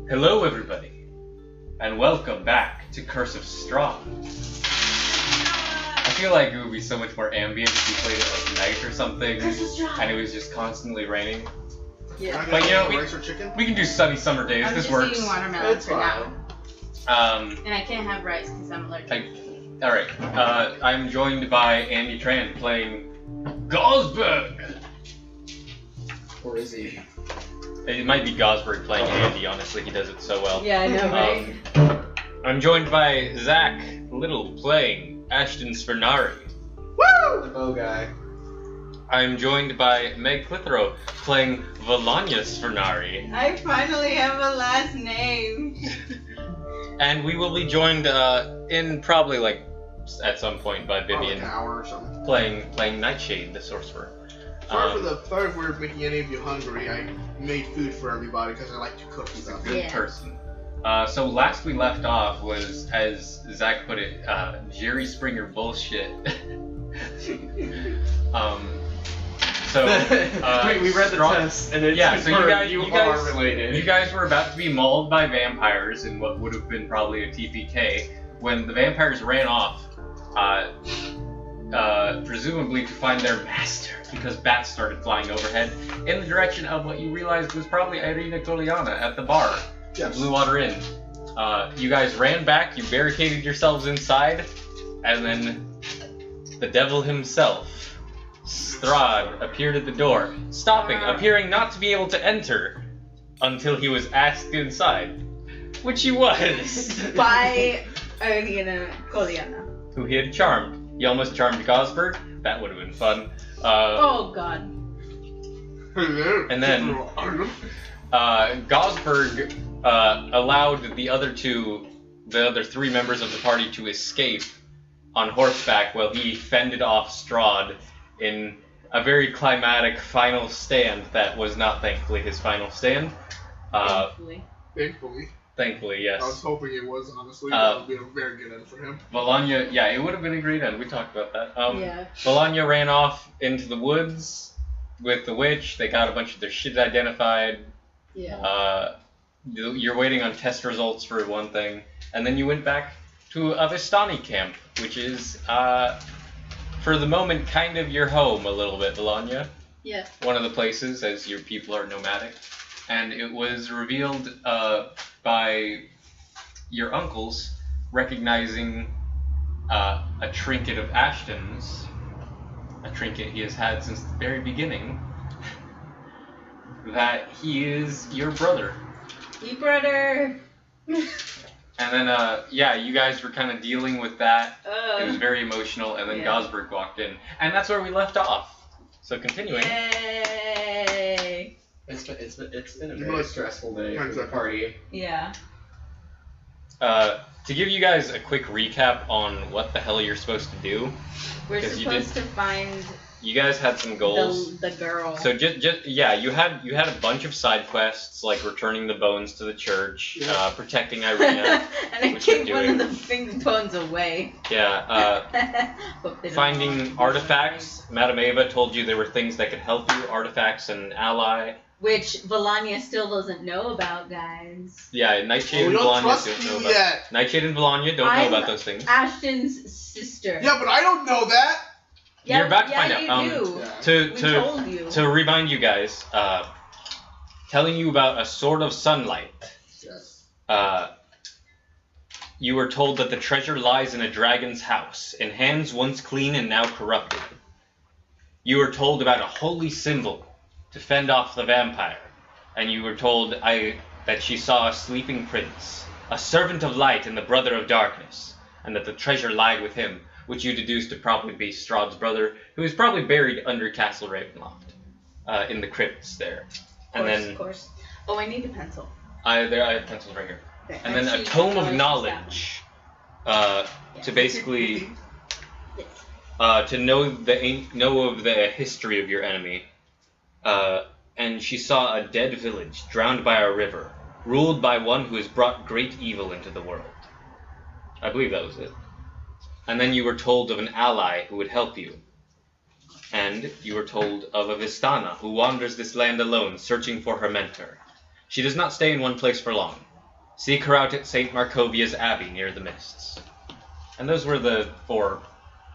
Hello everybody, and welcome back to Curse of Strahd. I feel like it would be so much more ambient if we played it like night or something, and it was just constantly raining. Yeah. But you know, rice or chicken? we can do sunny summer days, I'm this just works. eating watermelon for now. And I can't have rice because I'm allergic. Alright, I'm joined by Andy Tran playing Gosberg! Or is he? It might be Gosberg playing Andy, honestly, he does it so well. Yeah, I know, right? I'm joined by Zach Little playing Ashton Sfernari. Woo! The bow guy. I'm joined by Meg Clitheroe playing Valanya Sfernari. I finally have a last name. And we will be joined in probably like at some point by Vivian An hour or something. playing Nightshade, the sorcerer. Sorry if we're making any of you hungry. I made food for everybody because I like to cook stuff. Good person. So last we left off was, as Zach put it, Jerry Springer bullshit. So Wait, we read the test, and it's so you are related. You guys were about to be mauled by vampires in what would have been probably a TPK when the vampires ran off, presumably to find their master, because bats started flying overhead in the direction of what you realized was probably Irina Toliana at the bar, the Blue Water Inn. You guys ran back, you barricaded yourselves inside, and then the devil himself, Strahd, appeared at the door, appearing not to be able to enter until he was asked inside, which he was. By Irina Toliana. Who he had charmed. He almost charmed Gosberg. That would have been fun. Oh god. And then Gosberg allowed the other three members of the party to escape on horseback while he fended off Strahd in a very climatic final stand that was not, thankfully, his final stand. Thankfully, yes. I was hoping it was, honestly. That would be a very good end for him. Valanya, yeah, it would have been a great end. We talked about that. Yeah. Valanya ran off into the woods with the witch. They got a bunch of their shit identified. Yeah. You're waiting on test results for one thing. And then you went back to Avistani camp, which is, for the moment, kind of your home a little bit, Valanya. Yeah. One of the places, as your people are nomadic. And it was revealed by your uncles recognizing a trinket of Ashton's, a trinket he has had since the very beginning, that he is your brother. Hey, brother! And then, you guys were kind of dealing with that. It was very emotional, and then Gosberg walked in. And that's where we left off. So continuing. Yay! It's been a very stressful day for the party. Yeah. To give you guys a quick recap on what the hell you're supposed to do. We're supposed to find. You guys had some goals. The girl. So you had a bunch of side quests like returning the bones to the church, protecting Irina. And I kicked one of the finger bones away. Yeah. Finding artifacts. Madame Eva told you there were things that could help you, artifacts and ally. Which Valanya still doesn't know about, guys. Yeah, Nightshade and Valanya don't know about. Yet. Nightshade and Valanya don't know about those things. Ashton's sister. Yeah, but I don't know that. Yeah, you're about to find out. We told you. To remind you guys, telling you about a sword of sunlight. Yes. You were told that the treasure lies in a dragon's house, in hands once clean and now corrupted. You were told about a holy symbol to fend off the vampire, and you were told that she saw a sleeping prince, a servant of light and the brother of darkness, and that the treasure lied with him, which you deduced to probably be Strahd's brother, who is probably buried under Castle Ravenloft, in the crypts there. Of course. Oh, I need a pencil. I have pencils right here. Okay. And then a tome of knowledge, to basically, to know of the history of your enemy. And she saw a dead village drowned by a river, ruled by one who has brought great evil into the world. I believe that was it. And then you were told of an ally who would help you. And you were told of a Vistana who wanders this land alone, searching for her mentor. She does not stay in one place for long. Seek her out at St. Markovia's Abbey near the Mists. And those were the 4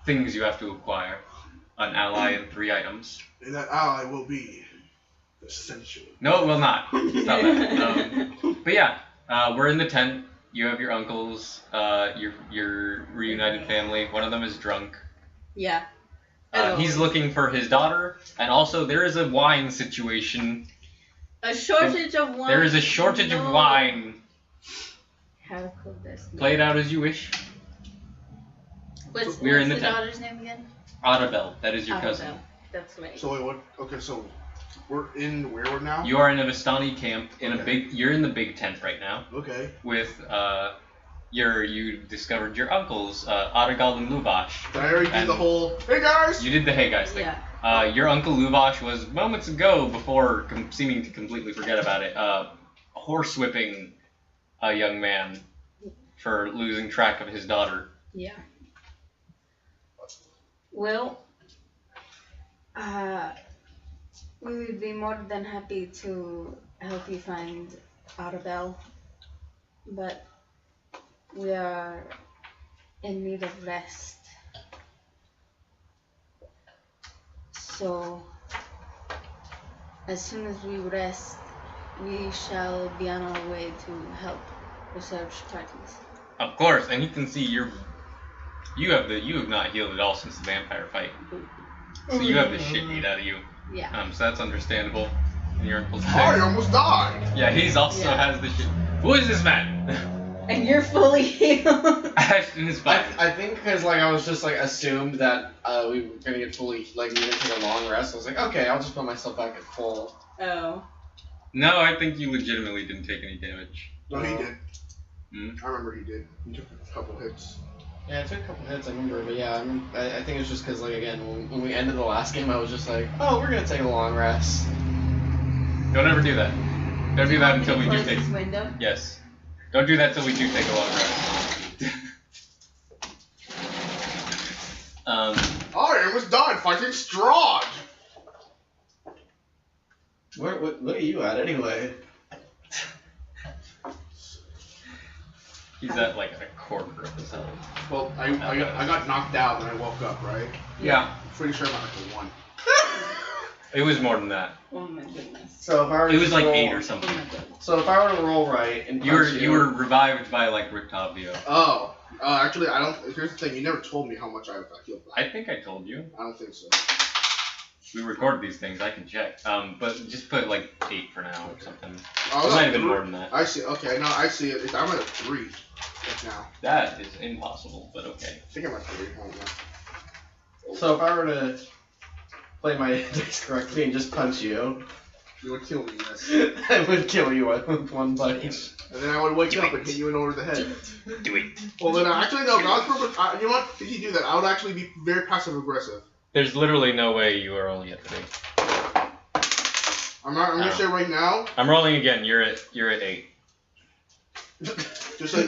things you have to acquire. An ally and 3 items. And that ally will be essential. No, it will not. Stop that. But yeah, we're in the tent. You have your uncles, your reunited family. One of them is drunk. Yeah. He's looking for his daughter, and also there is a wine situation. A shortage of wine. There is a shortage of wine. How could this be? Play it out as you wish. What's We're in the the tent. daughter's name again? Audabelle, that is your cousin. Arabelle. That's right. So wait, what? Okay, so we're in where now? You are in a Vistani camp in a big. You're in the big tent right now. Okay. With you discovered your uncles, Adagal and Luvash. Did I already do the whole hey guys? You did the hey guys thing. Yeah. Your uncle Luvash was moments ago, before seeming to completely forget about it, horsewhipping a young man for losing track of his daughter. Yeah. Well, we would be more than happy to help you find Arabelle, but we are in need of rest. So, as soon as we rest, we shall be on our way to help research parties. Of course, and you can see you have not healed at all since the vampire fight. So you have the shit beat out of you. Yeah. So that's understandable. And your uncle's I almost died. Yeah, he's also has the shit. Who is this man? And you're fully healed. Ashton is fine. I think because I was just assumed that we were gonna get fully we were gonna take a long rest. I was like, okay, I'll just put myself back at full. Oh. No, I think you legitimately didn't take any damage. No, he did. Hmm? I remember he did. He took a couple hits. Yeah, I took a couple hits, I remember, but yeah, I think it's just because, again, when we ended the last game, I was just like, oh, we're gonna take a long rest. Don't ever do that. Don't do that until we do take. Window? Yes. Don't do that until we do take a long rest. I almost died fighting Strahd. What are you at anyway? He's at like a quarter of his health. Well, I got knocked out and I woke up, right? Yeah. Pretty sure I'm at like a 1. It was more than that. Oh my goodness. So if I were It was like roll, 8 or something. So if I were to roll right and You were revived by like Rictavio. Oh. Actually, I don't. Here's the thing. You never told me how much I healed back. I think I told you. I don't think so. We record these things. I can check. But just put like 8 for now or something. Oh, It might have been more than that. I see. Okay, no, I see it. I'm at a 3 right now. That is impossible, but okay. I think I'm at 3. I don't know. So if I were to play my dice correctly and just punch you, You would kill me, yes. I would kill you with one punch. And then I would wake up and hit you in over the head. Do it. Well, then actually, no, if I was purpose, you know what? If you do that, I would actually be very passive aggressive. There's literally no way you are only at 3. I'm gonna say right now. I'm rolling again. You're at 8. Just so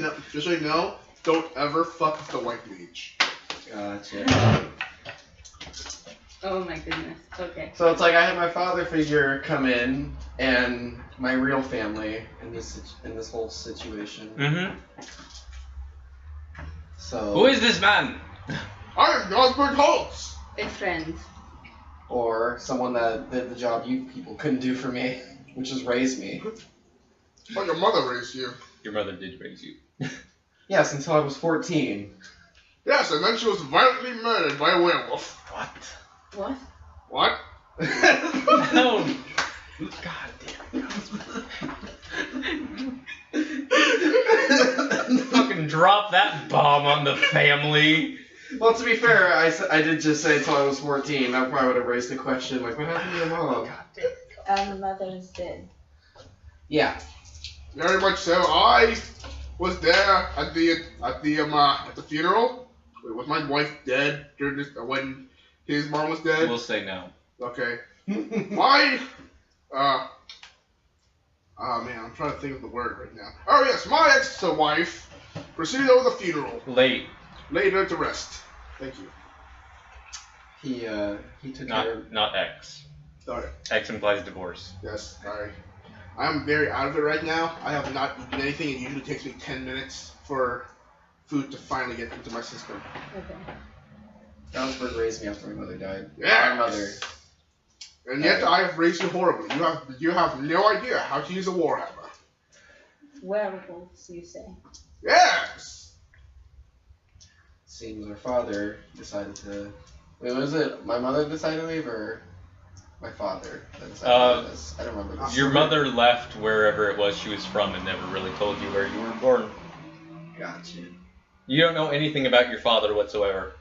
you know, don't ever fuck with the white mage. Gotcha. Oh my goodness. Okay. So it's like I had my father figure come in and my real family in this whole situation. Mm-hmm. So. Who is this man? I am Gosberg Holtz. A friend. Or someone that did the job you people couldn't do for me, which is raise me. Well, your mother raised you. Your mother did raise you. Yes, until I was 14. Yes, and then she was violently murdered by a werewolf. What? What? What? No. God damn. Fucking drop that bomb on the family. Well, to be fair, I did just say until I was 14. I probably would have raised the question, like, what happened to your mom? The mother is dead. Yeah. Very much so. I was there at the funeral. Wait, was my wife dead during this when his mom was dead? We'll say no. Okay. My oh man, I'm trying to think of the word right now. Oh yes, my ex-wife proceeded over the funeral. Laid her to rest. Thank you. He took care of... Not X. Sorry. X implies divorce. Yes, sorry. I'm very out of it right now. I have not eaten anything. It usually takes me 10 minutes for food to finally get into my system. Okay. Johnsburg raised me after my mother died. Yeah. My mother. And yet I have raised you horribly. You have no idea how to use a warhammer. Werewolves, you say? Yes. Seems our father decided to. Wait, was it my mother decided to leave or my father that decided to leave us? I don't remember this. Your mother left wherever it was she was from and never really told you where you were born. Gotcha. You don't know anything about your father whatsoever.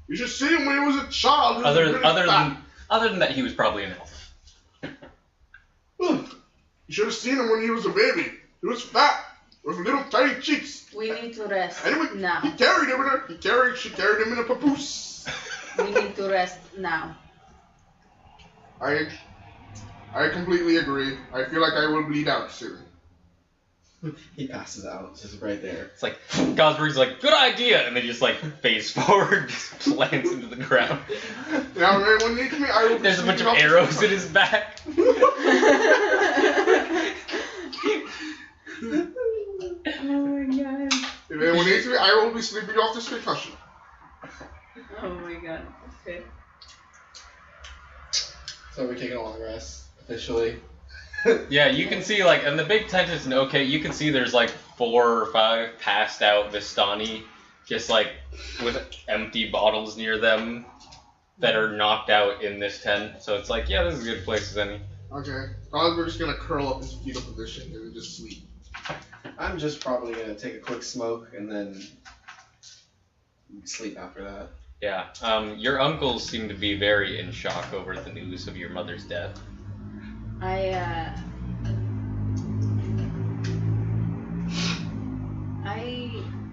You should see him when he was a child. He was really fat. Other than that, he was probably an elf. You should have seen him when he was a baby. He was fat, with little tiny cheeks. We need to rest Anyway, now. he carried him in a. She carried him in a papoose. We need to rest now. I completely agree. I feel like I will bleed out soon. He passes out, just right there. It's like, Gosberg's like, good idea! And then he just like face forward, just plants into the ground. Now, if anyone needs me, I will. There's a bunch of arrows in his back. Oh my god. If anyone needs me, I will be sleeping off this concussion. Oh my god. Okay. So we're taking a long rest, officially. Yeah, you can see like, and the big tent is okay. You can see there's like 4 or 5 passed out Vistani, just like with empty bottles near them that are knocked out in this tent. So it's like, yeah, this is as good a place as any. Okay. We're just gonna curl up in fetal position and just sleep. I'm just probably gonna take a quick smoke and then sleep after that. Yeah. Your uncles seem to be very in shock over the news of your mother's death. I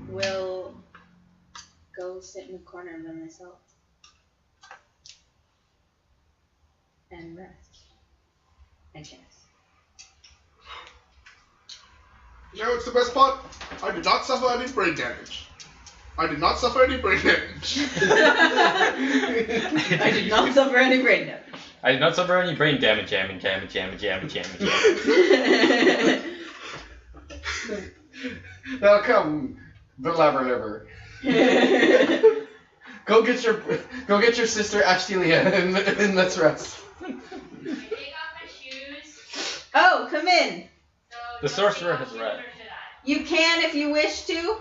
will go sit in the corner by myself and rest, I guess. You know, it's the best part. I did not suffer any brain damage. I did not suffer any brain damage. I did not suffer any brain damage. I did not suffer any brain damage. Now come, the Labyrinth. Go get your sister Ashtilia and let's rest. Can I take off my shoes? Oh, come in. So The don't sorcerer take off has shoes, arrived. or should I? You can if you wish to. Okay.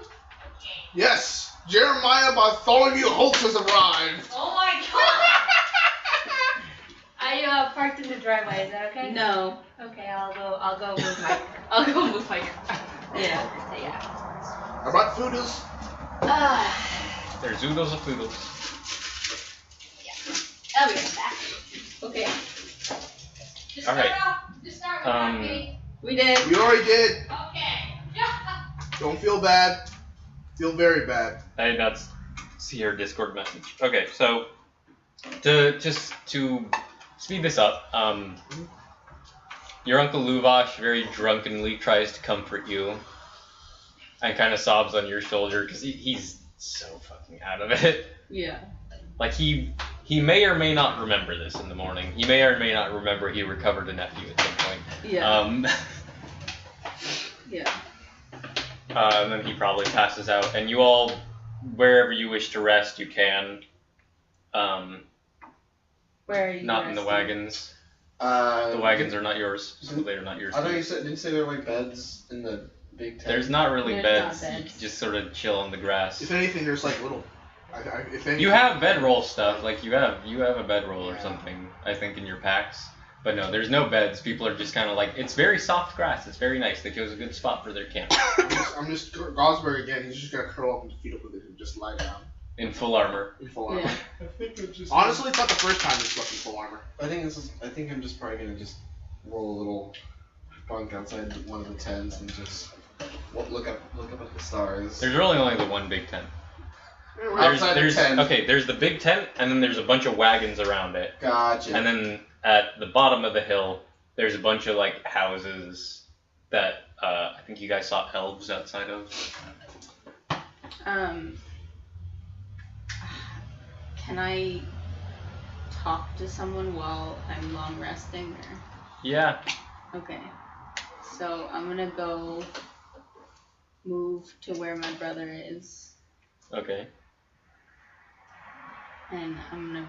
Yes, Jeremiah Bartholomew Holt has arrived. Oh my god! I parked in the driveway. Is that okay? No. Okay, I'll go move my car. Yeah. Yeah. I brought foodles. There's oodles of foodles. I'll be right back. Okay. Just All right. start with happy. We did. We already did. Okay. Don't feel bad. Feel very bad. I did not see her Discord message. Okay, so to speed this up, your Uncle Luvash very drunkenly tries to comfort you and kind of sobs on your shoulder because he's so fucking out of it. Yeah. Like he may or may not remember this in the morning. He may or may not remember he recovered a nephew at some point. Yeah. Yeah. And then he probably passes out. And you all, wherever you wish to rest, you can. Where are you? Not in the resting? wagons. The wagons are not yours, so they are not yours. I thought didn't you say there were like beds in the big tent? There's not really There's beds. not You beds. can just sort of chill on the grass. If anything, there's like little. If anything, You have bedroll stuff, like you have a bedroll or something, I think, in your packs. But no, there's no beds. People are just kind of like, it's very soft grass. It's very nice. They chose a good spot for their camp. I'm just Gosberg again. He's just gonna curl up in fetal position, just lie down In full armor. in full armor. Yeah. I think it's just. Honestly, it's not the first time he's slept in full armor. I think I'm just probably gonna just roll a little bunk outside one of the tents and just look up at the stars. There's really only the one big tent. Outside the tent. Okay, there's the big tent, and then there's a bunch of wagons around it. Gotcha. And then at the bottom of the hill, there's a bunch of like houses that I think you guys saw elves outside of. Can I talk to someone while I'm long resting? Or? Yeah. Okay. So I'm gonna go move to where my brother is, Okay. and I'm gonna.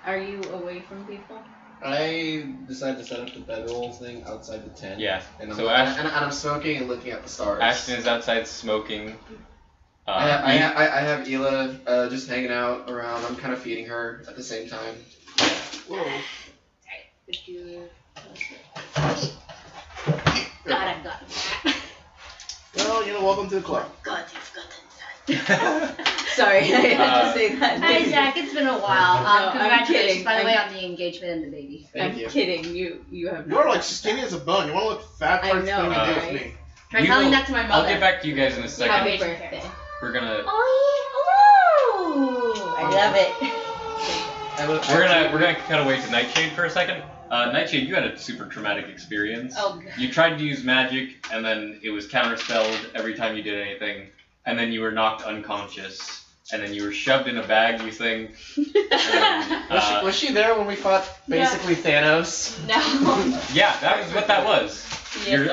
Are you away from people? I decided to set up the bedroll thing outside the tent. Yeah. And I'm, So and I'm smoking and looking at the stars. Ashton is outside smoking. I have Hila just hanging out around. I'm kind of feeding her at the same time. Whoa. Did you? God, I've got that. Well, welcome to the club. God, you've got that. Sorry, I had to say that. Hi, Zach. It's been a while. No, I'm Congratulations, kidding. by the way, on the engagement and the baby. Thank you. I'm kidding. You have. You're like skinny as a bone. You want to look fat I first know, thing you do right? with me. Try We telling will- that to my I'll mother. get back to you guys in a second. Happy Okay. birthday. We're gonna I love it. we're gonna cut away to Nightshade for a second. Nightshade, you had a super traumatic experience. Oh, God. You tried to use magic, and then it was counterspelled every time you did anything, and then you were knocked unconscious, and then you were shoved in a bag, you think. And, Was she there when we fought basically Thanos? No. yeah, that was what that was.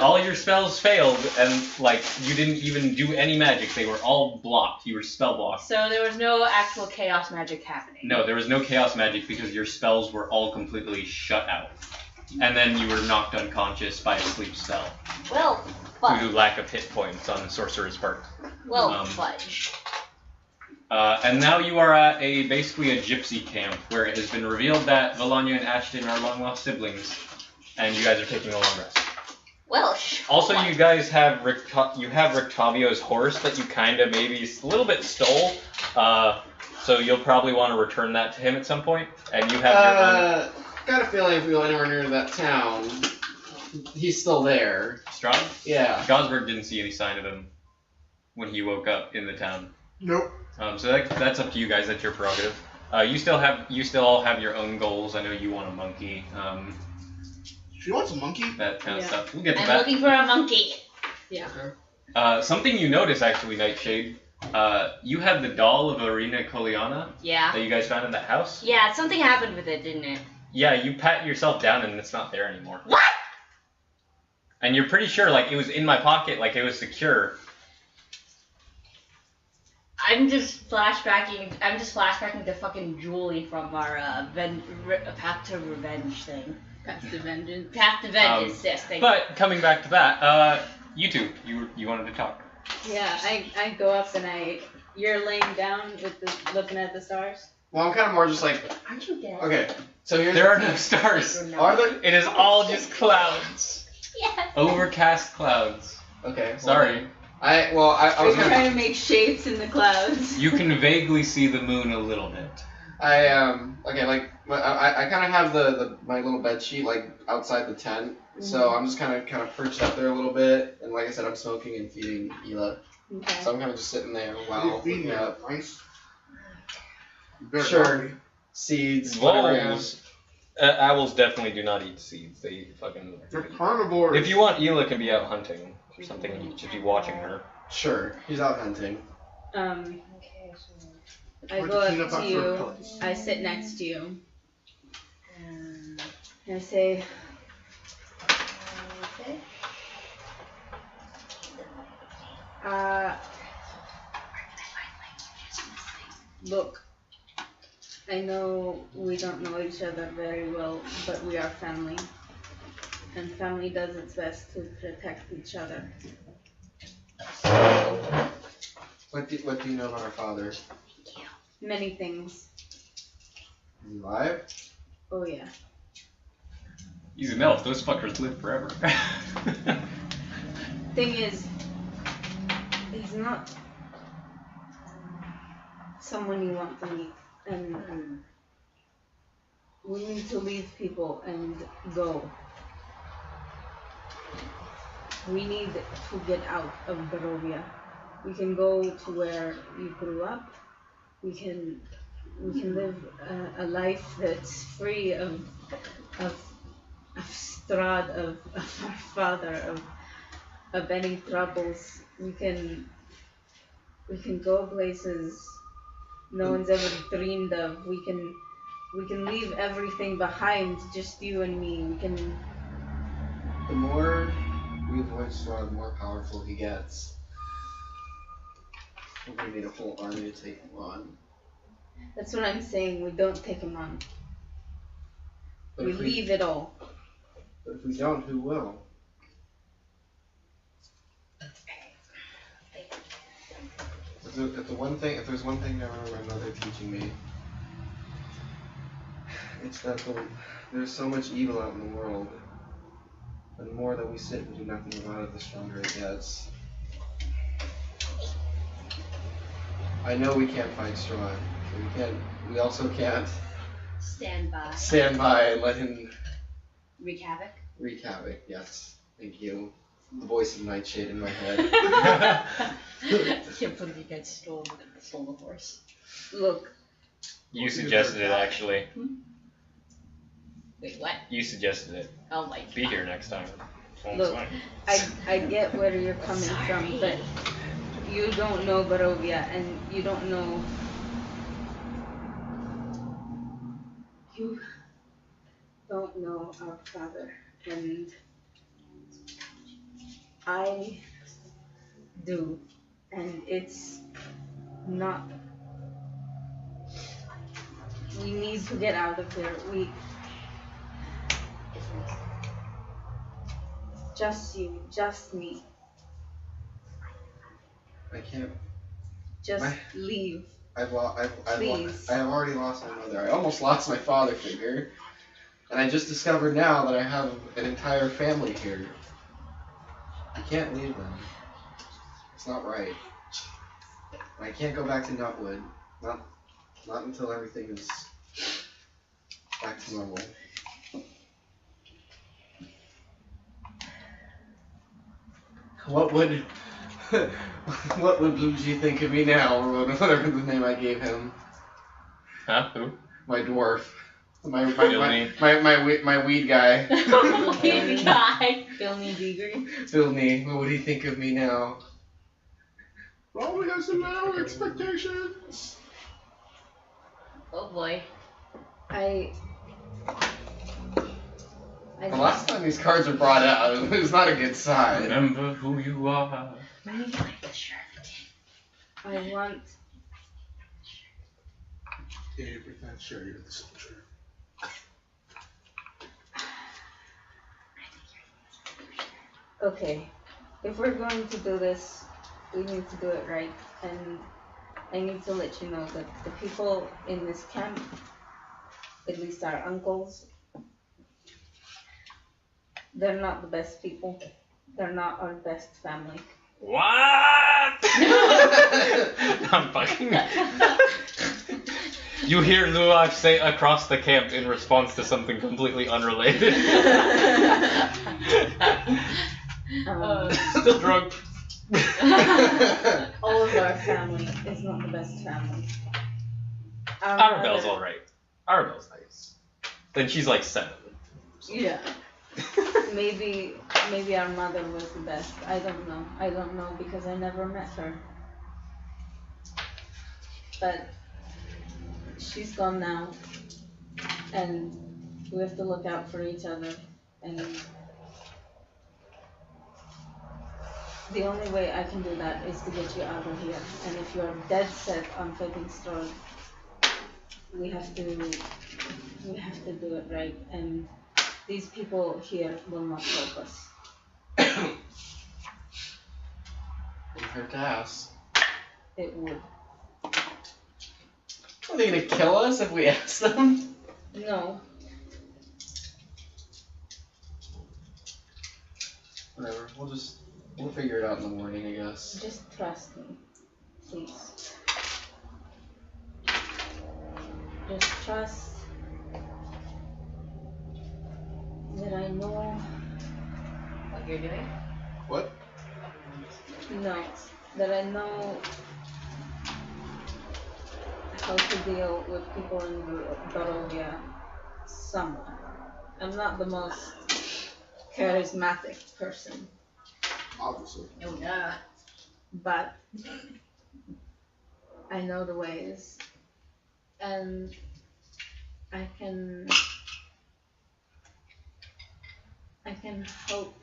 All your spells failed, and like you didn't even do any magic. They were all blocked. You were spell blocked. So there was no actual chaos magic happening. No, there was no chaos magic because your spells were all completely shut out. And then you were knocked unconscious by a sleep spell Well, due to lack of hit points on the sorcerer's part. fudge. And now you are at basically a gypsy camp where it has been revealed that Valanya and Ashton are long lost siblings, and you guys are taking a long rest. Well, Also, you guys have Rictavio's horse that you kind of maybe a little bit stole, so you'll probably want to return that to him at some point. And you have your own Got a feeling if we go anywhere near that town, he's still there. Strahd. Yeah. Gosberg didn't see any sign of him when he woke up in the town. Nope. So that's up to you guys. That's your prerogative. You still all have your own goals. I know you want a monkey. She wants a monkey? That kind of Yeah. stuff. We'll get to I'm that. looking for a monkey. Yeah. Something you notice actually, Nightshade. You have the doll of Arena Koliana Yeah. that you guys found in that house. Yeah, something happened with it, didn't it? Yeah, you pat yourself down and it's not there anymore. What? And you're pretty sure, like, it was in my pocket, like it was secure. I'm just flashbacking to fucking Julie from our Path to Revenge thing. Path to Vengeance. Path to Vengeance, yes, thank you. But coming back to that, you two, you wanted to talk. Yeah, I go up and you're laying down with looking at the stars. Well, I'm kind of more just like, Aren't you dead? okay, so here's There are no stars. Are there? It is all just clouds. Yes. Overcast clouds. Okay. Well, Sorry. I We're was gonna. trying to make shapes in the clouds. You can vaguely see the moon a little bit. Okay, like I kind of have my little bed sheet like outside the tent, so I'm just kind of perched up there a little bit, and like I said, I'm smoking and feeding Hila, Okay. so I'm kind of just sitting there while looking up Nice. You better Sure. not be. seeds, whatever. Owls definitely do not eat seeds. They eat fucking. They're carnivores. If you want, Hila can be out hunting or something, and you can just be watching her. Sure, he's out hunting. I go up to you. I sit next to you. And I say, Okay. Look, I know we don't know each other very well, but we are family. And family does its best to protect each other. So, What do you know about our father? many things. Is he alive? Oh yeah. He's an elf. Those fuckers live forever. Thing is, he's not someone you want to meet. And we need to leave people and go. We need to get out of Barovia. We can go to where you grew up. We can live a life that's free of Strahd, of our father, of any troubles. We can go places no one's ever dreamed of. We can leave everything behind, just you and me. the more we avoid Strahd, the more powerful he gets. We need a full army to take him on. That's what I'm saying. We don't take him on. But We if leave it all. But if we don't, who will? If there's one thing I remember my mother teaching me, it's that there's so much evil out in the world. And the more that we sit and do nothing about it, the stronger it gets. I know we can't fight Strahd. We also can't Stand by. and let him Wreak havoc. wreak havoc. Yes, thank you. The voice of Nightshade in my head. Can't believe you guys stole the horse. Look, You suggested it, actually. Wait, what? You suggested it. Oh my Be here next time. look. I get where you're coming from, but you don't know Barovia, and you don't know. You don't know our father, and I do, and it's not. We need to get out of here. Just you, just me. I can't. Just leave. I have Please. already lost my mother. I almost lost my father figure. And I just discovered now that I have an entire family here. I can't leave them. It's not right. And I can't go back to Nutwood. Not until everything is back to normal. What would Bluesy think of me now, or whatever the name I gave him? Huh? Who? My dwarf. My weed guy. Weed guy. Filmy degree. Filmy. What would he think of me now? Probably has some low expectations. Oh boy. The last time these cards were brought out, it was not a good sign. Remember who you are. Let me like the shirt. I want. 80% sure you're the soldier. Okay, if we're going to do this, we need to do it right. And I need to let you know that the people in this camp, at least our uncles, they're not the best people. They're not our best family. What? I'm fucking. You hear Luach say across the camp in response to something completely unrelated. Still drunk. All of our family is not the best family. Arabelle's alright. Arabelle's nice. Then she's like 7. Yeah. Maybe our mother was the best. I don't know because I never met her. But she's gone now, and we have to look out for each other. And the only way I can do that is to get you out of here. And if you are dead set on fighting Strahd, we have to do it right. And these people here will not help us. Wouldn't hurt to ask. It would. Are they gonna kill us if we ask them? No. Whatever. We'll figure it out in the morning, I guess. Just trust me, please. Just trust that I know. What you're doing? What? No, that I know how to deal with people in Barovia somewhat. I'm not the most charismatic person, Obviously. Oh yeah. but I know the ways, and I can can help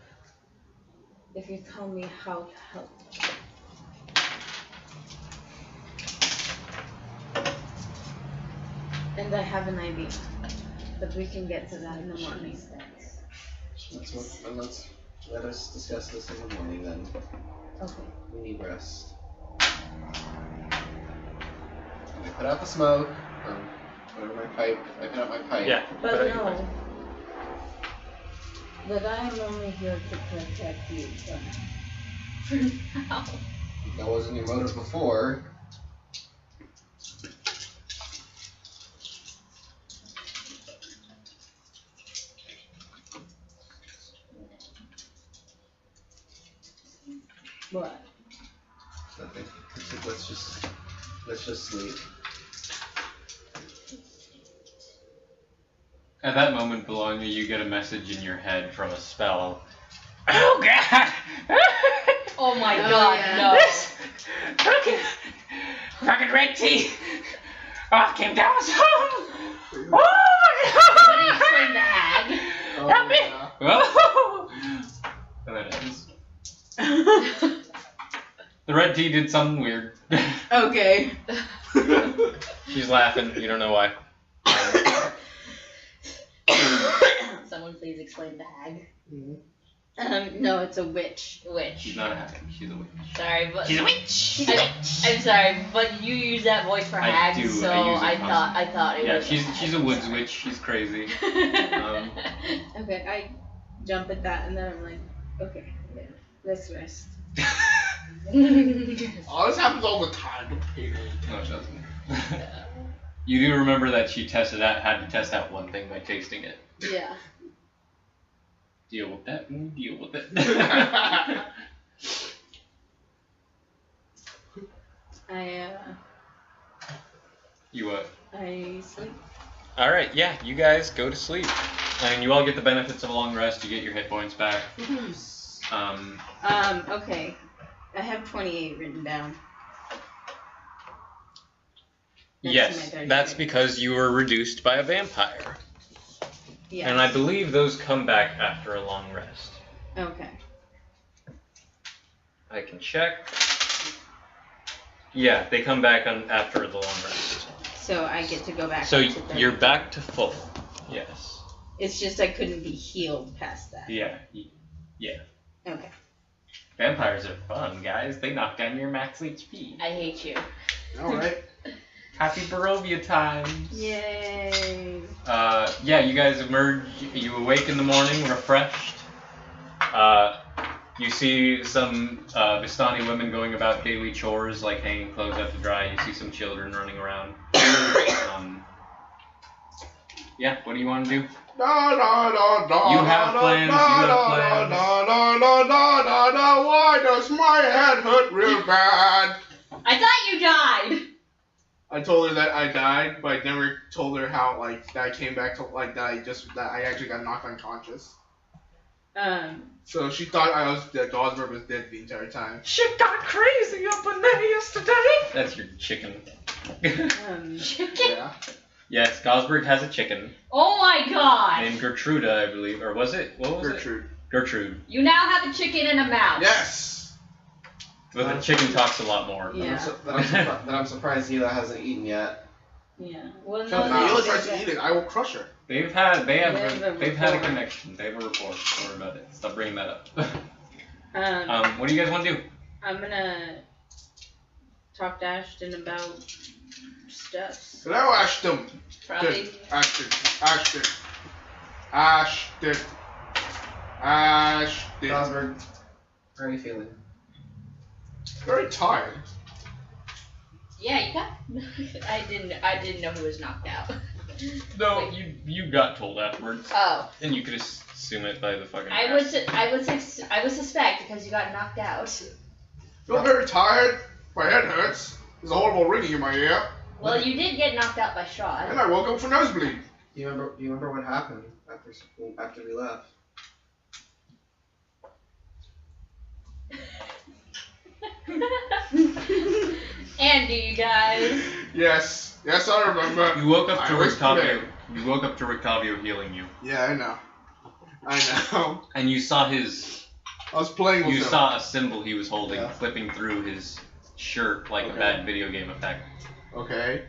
if you tell me how to help. And I have an idea, but we can get to that in the morning. Let us discuss this in the morning then. Okay. We need rest. I put out the smoke, or whatever my pipe. I put out my pipe. Yeah. But no. But I am only here to protect you for now. That wasn't your motive before. What? Nothing. Let's just sleep. At that moment, Bologna, you get a message in your head from a spell. Oh God! Oh my God, yeah. no. This fucking red tea! Oh, came down with some. Somebody explain the hag. Help me! Yeah. Oh. And then it ends. The red tea did something weird. Okay. She's laughing. You don't know why. Someone please explain the hag. No, it's a witch. Witch. She's not a hag. She's a witch. Sorry, but She's a witch. I'm sorry, but you use that voice for I hag, do, so I use it I constantly. thought it Yeah, was. she's a woods witch. She's crazy. Okay, I jump at that and then I'm like, okay, yeah, let's rest. Oh, this happens all the time. Don't pay me. No, it doesn't. You do remember that she had to test out one thing by tasting it. Yeah. Deal with that. Deal with it. I sleep. All right, yeah, you guys go to sleep, and you all get the benefits of a long rest. You get your hit points back. Okay. I have 28 written down. Yes, that's because you were reduced by a vampire. Yeah. And I believe those come back after a long rest. Okay. I can check. Yeah, they come back after the long rest. So I get to go back. So to 30. you're back to full. Yes. It's just I couldn't be healed past that. Yeah. Yeah. Okay. Vampires are fun, guys. They knock down your max HP. I hate you. Alright. Happy Barovia times. Yay. Yeah, you guys emerge. You awake in the morning, refreshed. You see some Vistani women going about daily chores, like hanging clothes out to dry. You see some children running around. Yeah, what do you want to do? You have plans, Why does my head hurt real bad? I thought you died. I told her that I died, but I never told her how, like, that I came back to, like, that I actually got knocked unconscious. So she thought that Gosberg was dead the entire time. Shit got crazy up in there yesterday. That's your chicken. Chicken? Yeah. Yes, Gosberg has a chicken Oh my God. named Gertruda, I believe, or was it? What was Gertrude. it? Gertrude. You now have a chicken and a mouse. Yes! But the chicken talks a lot more. Yeah. That I'm surprised Hila hasn't eaten yet. Yeah. Well, If no. Hila tries to eat it, I will crush her. They've had a rapport. connection. They have a rapport. Don't worry about it. Stop bringing that up. Um, What do you guys want to do? I'm gonna talk to Ashton about stuff. Hello, Ashton. Probably. Good. Ashton. Gosberg, how are you feeling? Very tired. Yeah, you got. I didn't know who was knocked out. No, you got told afterwards, Oh. and you could assume it by the fucking. I would suspect because you got knocked out. Feel very tired. My head hurts. There's a horrible ringing in my ear. Well, you did get knocked out by Strahd. And I woke up for nosebleed. Do you remember what happened after we left? And do you guys? Yes, I remember. You woke up to I was Rictavio. there. You woke up to Rictavio healing you. Yeah, I know. I know. And you saw his. I was playing with him. You saw a symbol he was holding, flipping through his shirt like a bad video game effect. Okay.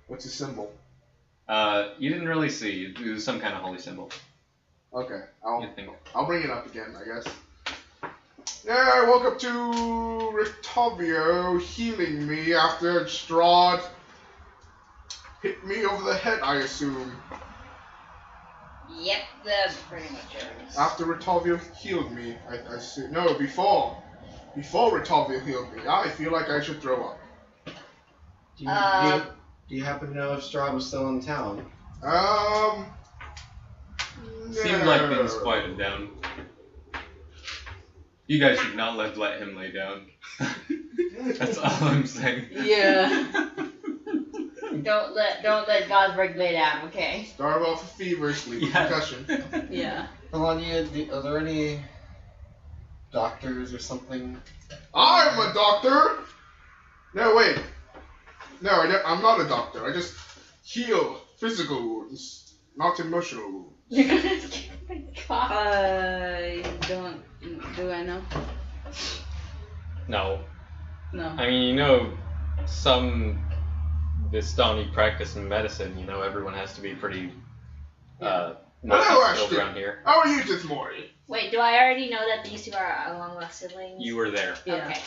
What's his symbol? You didn't really see. It was some kind of holy symbol. Okay. I'll bring it up again, I guess. Yeah, I woke up to Rictavio healing me after Strahd hit me over the head, I assume. Yep, that's pretty much it. After Rictavio healed me, I see. No, before Rictavio healed me. I feel like I should throw up. Do you happen to know if Strahd was still in town? Seemed like things quieted down. You guys should not let him lay down. That's all I'm saying. Yeah. Don't let Gosberg lay down, okay? Start off with fever, sleep with concussion. Yeah. Melania, are there any doctors or something? I'm a doctor! No, wait. No, I'm not a doctor. I just heal physical wounds, not emotional wounds. You're gonna get my God. Do I know? No. No. I mean, you know, some Vistani practice in medicine, you know, everyone has to be pretty Ashton. around here. How are you this morning? Wait, do I already know that these two are long-lost siblings? You were there. Yeah. Okay.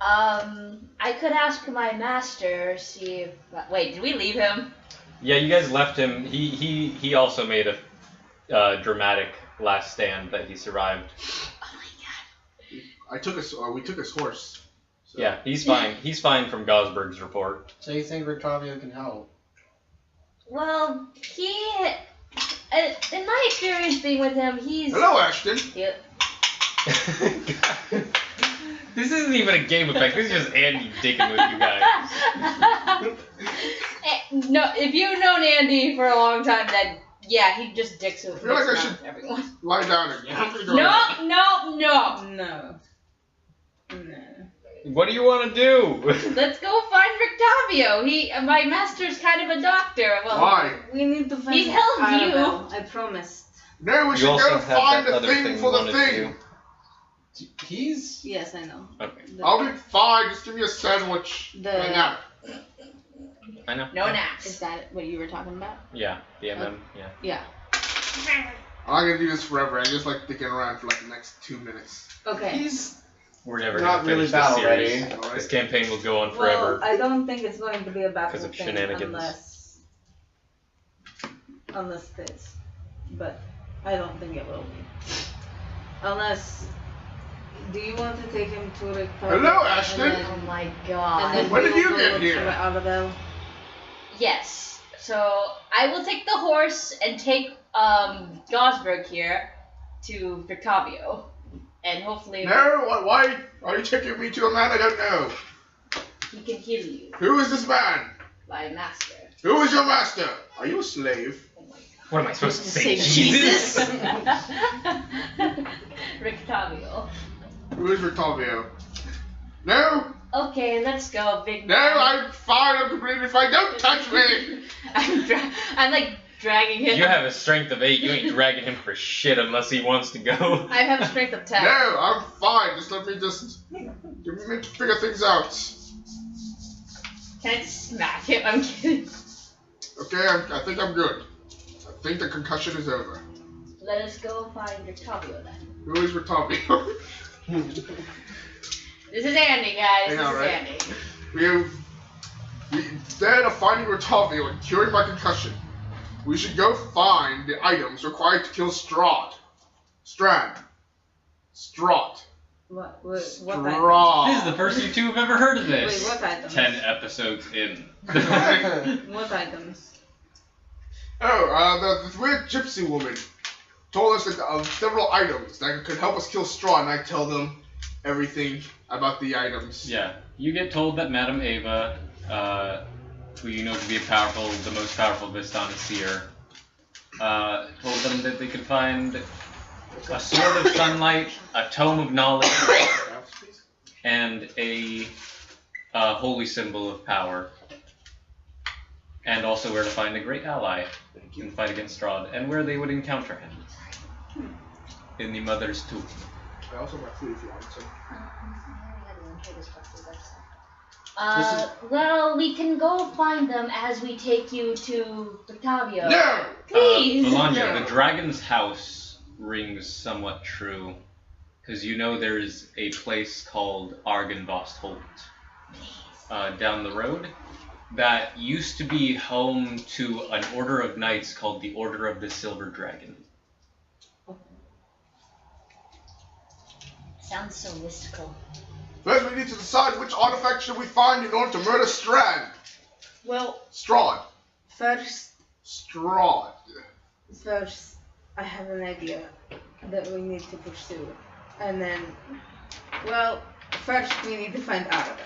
I could ask my master, see if... Wait, did we leave him? Yeah, you guys left him. He also made a dramatic last stand that he survived. Oh my God. We took his horse. So. Yeah, he's fine. He's fine from Gosberg's report. So you think Rictavio can help? Well, in my experience being with him, he's... Hello, Ashton. Yep. This isn't even a game effect. This is just Andy digging with you guys. No, if you've known Andy for a long time, then yeah, he just dicks with everyone. Lie down again. No. What do you want to do? Let's go find Rictavio. My master's kind of a doctor. Well, why? We need to find He held Arabelle, I promised. No, we should go find the thing for the thing. Keys? Yes, I know. Okay. I'll be fine. Just give me a sandwich. The- I know. No naps. Is that what you were talking about? Yeah, the MM, yeah. Yeah. I'm gonna do this forever. I just like dicking around for like the next 2 minutes. Okay. We're never Not gonna finish really this battle series. ready. This campaign will go on forever. Well, I don't think it's going to be a battle Because of thing shenanigans. unless it is. But I don't think it will be. Unless, do you want to take him to the car? Hello, Ashton. Oh my God. And then When we did will you go get look here? for Arabelle? Yes. So I will take the horse and take Gosberg here to Rictavio, and hopefully No, why are you taking me to a man I don't know? he can heal you. Who is this man? My master. Who is your master? Are you a slave? Oh my God. What am I supposed to say? Jesus. Rictavio. Who is Rictavio? No, Okay, let's go, big no, man. I'm fine. I'm completely fine. Don't touch me. I'm like dragging him. You have a strength of 8. You ain't dragging him for shit unless he wants to go. I have a strength of 10. No, I'm fine. Just let me figure things out. Can I just smack him? I'm kidding. Okay, I think I'm good. I think the concussion is over. Let us go find Rictavio then. Who is Rictavio? This is Andy, guys. I know, This right? is we Andy. instead of finding Rictavio and curing my concussion, we should go find the items required to kill Strahd. Strahd. What items? Strahd. This is the first you two have ever heard of this. Wait, what items? 10 episodes in. What items? Oh, this weird gypsy woman told us of several items that could help us kill Strahd, and I tell them everything about the items. Yeah, you get told that Madame Ava, who you know to be the most powerful Vistani seer, told them that they could find a sword of sunlight, a tome of knowledge, and a holy symbol of power. and also where to find a great ally in the fight against Strahd, and where they would encounter him. In the Mother's Tomb. I also got food if you want some. Well, we can go find them as we take you to Octavio. No! Please! Melania, the dragon's house rings somewhat true, because you know there's a place called Argynvost Holt down the road that used to be home to an order of knights called the Order of the Silver Dragon. Sounds so mystical. First, we need to decide which artifact should we find in order to murder Strahd. Well, Strahd. first, Strahd. I have an idea that we need to pursue. And then, well, first we need to find Arabelle.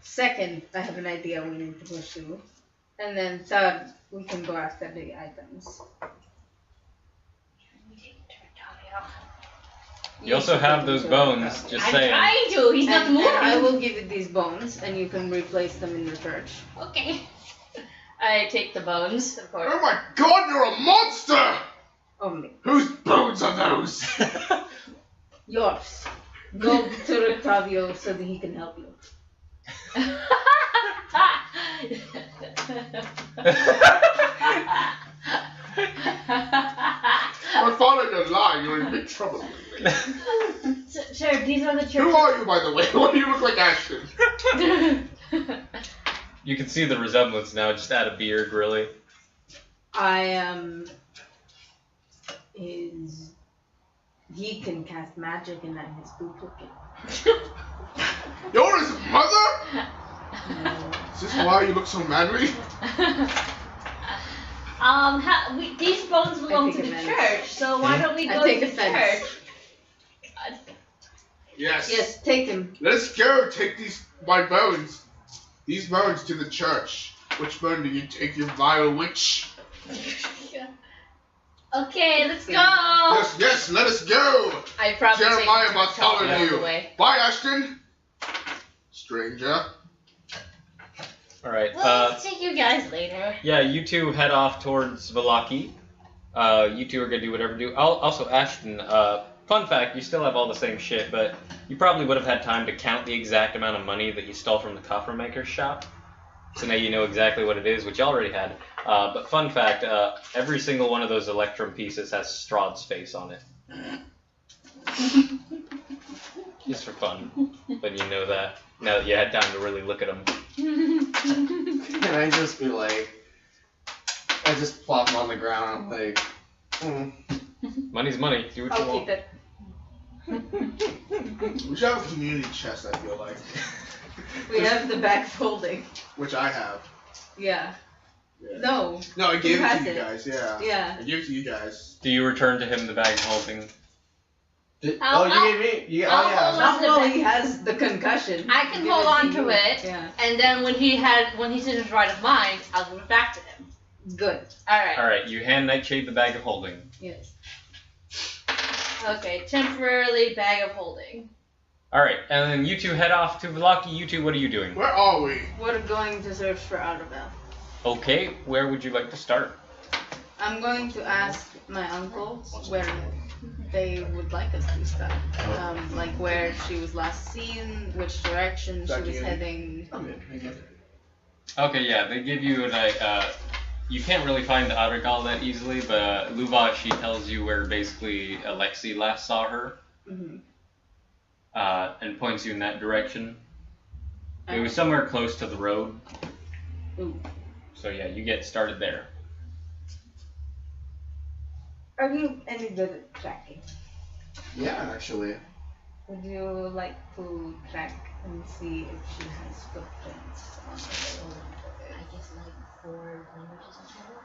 Second, I have an idea we need to pursue. And then third, we can go after the items. You also have those bones, just saying. I'm trying to, he's not moving. And I will give you these bones, and you can replace them in the church. Okay. I take the bones, of course. Oh my god, you're a monster! Only. Whose bones are those? Yours. Go to Octavio so that he can help you. My father did lie, you're in big trouble. Sir, these are the church. Who are you, by the way? Why do you look like Ashton? You can see the resemblance now, just add a beard, really. I am he can cast magic and I'm his duplicate. You're his mother? Is this why you look so manly? These bones belong to the church, so why don't we go to the church? Yes. Yes, take him. Let's go take these bones to the church. Which bone do you take, you vile witch? Okay, let's go. Yes, let us go. I probably Jeremiah take Bartholomew. Bye, Ashton. Stranger. Alright, We'll see you guys later. yeah, you two head off towards Vallaki. You two are gonna do whatever you do. Also, Ashton, fun fact, you still have all the same shit, but you probably would have had time to count the exact amount of money that you stole from the coffer maker's shop. So now you know exactly what it is, which you already had. But fun fact, every single one of those Electrum pieces has Strahd's face on it. Just for fun. But you know that, now that you had time to really look at them. Can I just be like, I just plop them on the ground, like, Money's money, do what you I'll want. keep it. We should have a community chest, I feel like. We have the back folding. Which I have. Yeah. Yeah. No. No, I gave Who it has to you it? guys, yeah. Yeah. I gave it to you guys. Do you return to him the bag holding? you gave me, I'll hold on. Not while he has the concussion. I can Give hold it on you. to it, Yeah. and then when he's in his right of mind, I'll give it back to him. Good. Alright. Alright, you hand Nightshade the bag of holding. Yes. Okay, temporarily bag of holding. Alright, and then you two head off to Vallaki. You two, what are you doing? Where are we? We're going to search for Arabelle. Okay, where would you like to start? I'm going to ask my uncles where they would like us to start. Like where she was last seen, which direction she was heading. Okay, yeah, they give you you can't really find the Outergal that easily, but Luva, she tells you where basically Alexei last saw her, and points you in that direction. It was somewhere close to the road. Ooh. So yeah, you get started there. Are you any good at tracking? Yeah, actually. Would you like to track and see if she has footprints on the road? I guess like 4 languages in total.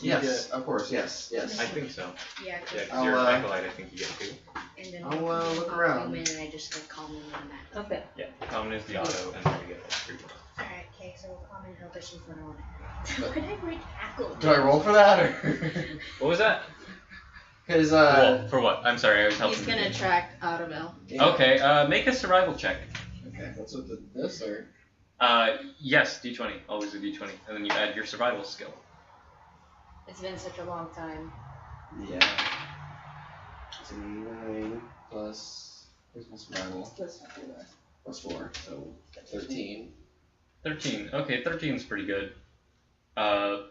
Yes, of course, yes. I think so. Yeah. Yeah, because you're an acolyte, I think you get 2. And then I'll look around. Common, and I just like common on that. Okay. Yeah, common is the auto, and then you get 3. Alright, okay, so common help us in front of one. Why did I write tackle? Do I roll for that, or? What was that? Because, Well, for what? I'm sorry, I was helping He's you. gonna track Arabelle. yeah. Okay, make a survival check. Okay, what's with this, or? Yes, d20. Always a d20. And then you add your survival skill. It's been such a long time. Yeah. It's a 9 plus. Where's my survival? Plus 4, so 13. 13. Okay, 13 is pretty good. I'll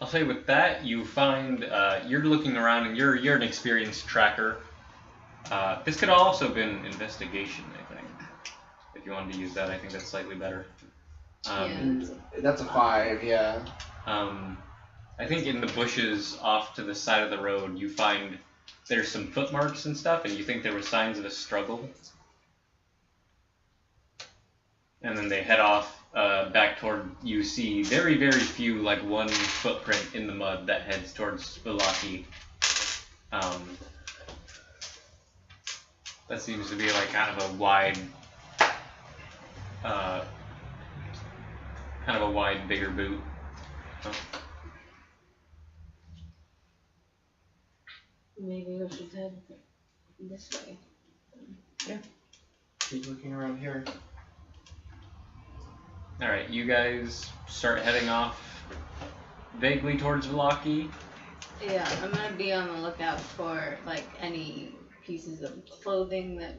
say with that, you find you're looking around and you're an experienced tracker. This could have also been investigation, I think. If you wanted to use that, I think that's slightly better. That's a 5, yeah. I think in the bushes off to the side of the road, you find there's some footmarks and stuff, and you think there were signs of a struggle. And then they head off back toward, you see very, very few, like one footprint in the mud that heads towards Velaki. That seems to be like kind of a wide, bigger boot. Oh. Maybe we should head this way. Yeah. Keep looking around here. Alright, you guys start heading off vaguely towards Velaki. Yeah, I'm gonna be on the lookout for like any pieces of clothing that,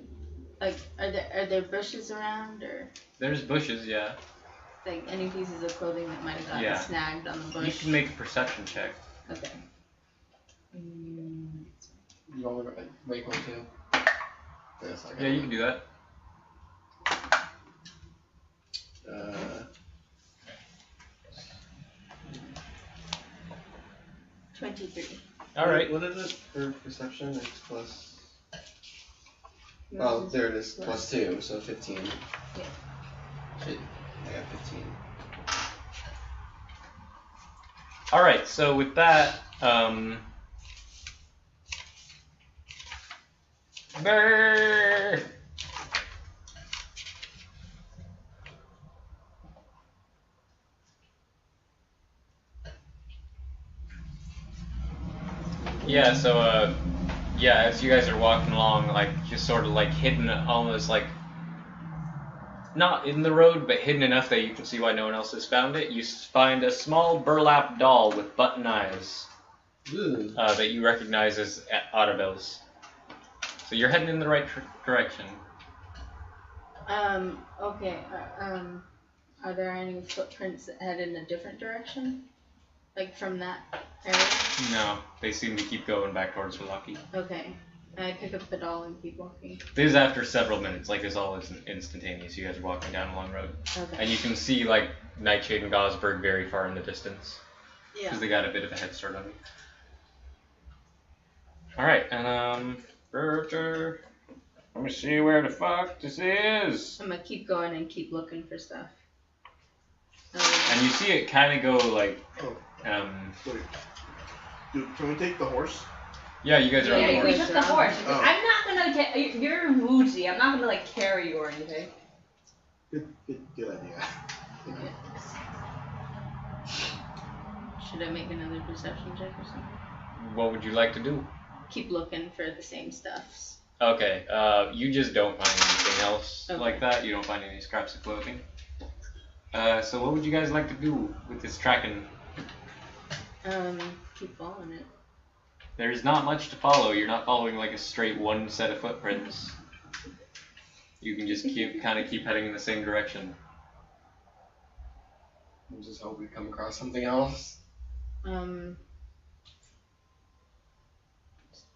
like, are there bushes around, or There's bushes, yeah. like any pieces of clothing that might have gotten snagged on the bush? You can make a perception check. Okay. You want to make one too? Yes, Yeah, you can do that. 23. Alright. What is it for perception? It's plus. Oh, there it is. Plus 2, so 15. Yeah. Shit, I got 15. Alright, so with that, Brrr. Yeah, so, as you guys are walking along, like, just sort of, like, hidden, almost, like, not in the road, but hidden enough that you can see why no one else has found it, you find a small burlap doll with button eyes that you recognize as Audibel's. So you're heading in the right direction. Okay. Are there any footprints that head in a different direction? Like from that area? No, they seem to keep going back towards Velaki. Okay. I pick up the doll and keep walking. This is after several minutes, like this all is instantaneous. You guys are walking down a long road. Okay. And you can see like Nightshade and Gosberg very far in the distance. Yeah. Because they got a bit of a head start on you. Alright, and let me see where the fuck this is. I'm gonna keep going and keep looking for stuff. And you see it kind of go like, Wait. Dude, can we take the horse? Yeah, you guys are on the horse. We took the horse. Oh. I'm not gonna you're woozy. I'm not gonna like carry you or anything. Good idea. Should I make another perception check or something? What would you like to do? Keep looking for the same stuffs. Okay, you just don't find anything else Okay. like that. You don't find any scraps of clothing. So what would you guys like to do with this tracking? Keep following it. There's not much to follow. You're not following like a straight one set of footprints. You can just keep heading in the same direction. I just hope we come across something else.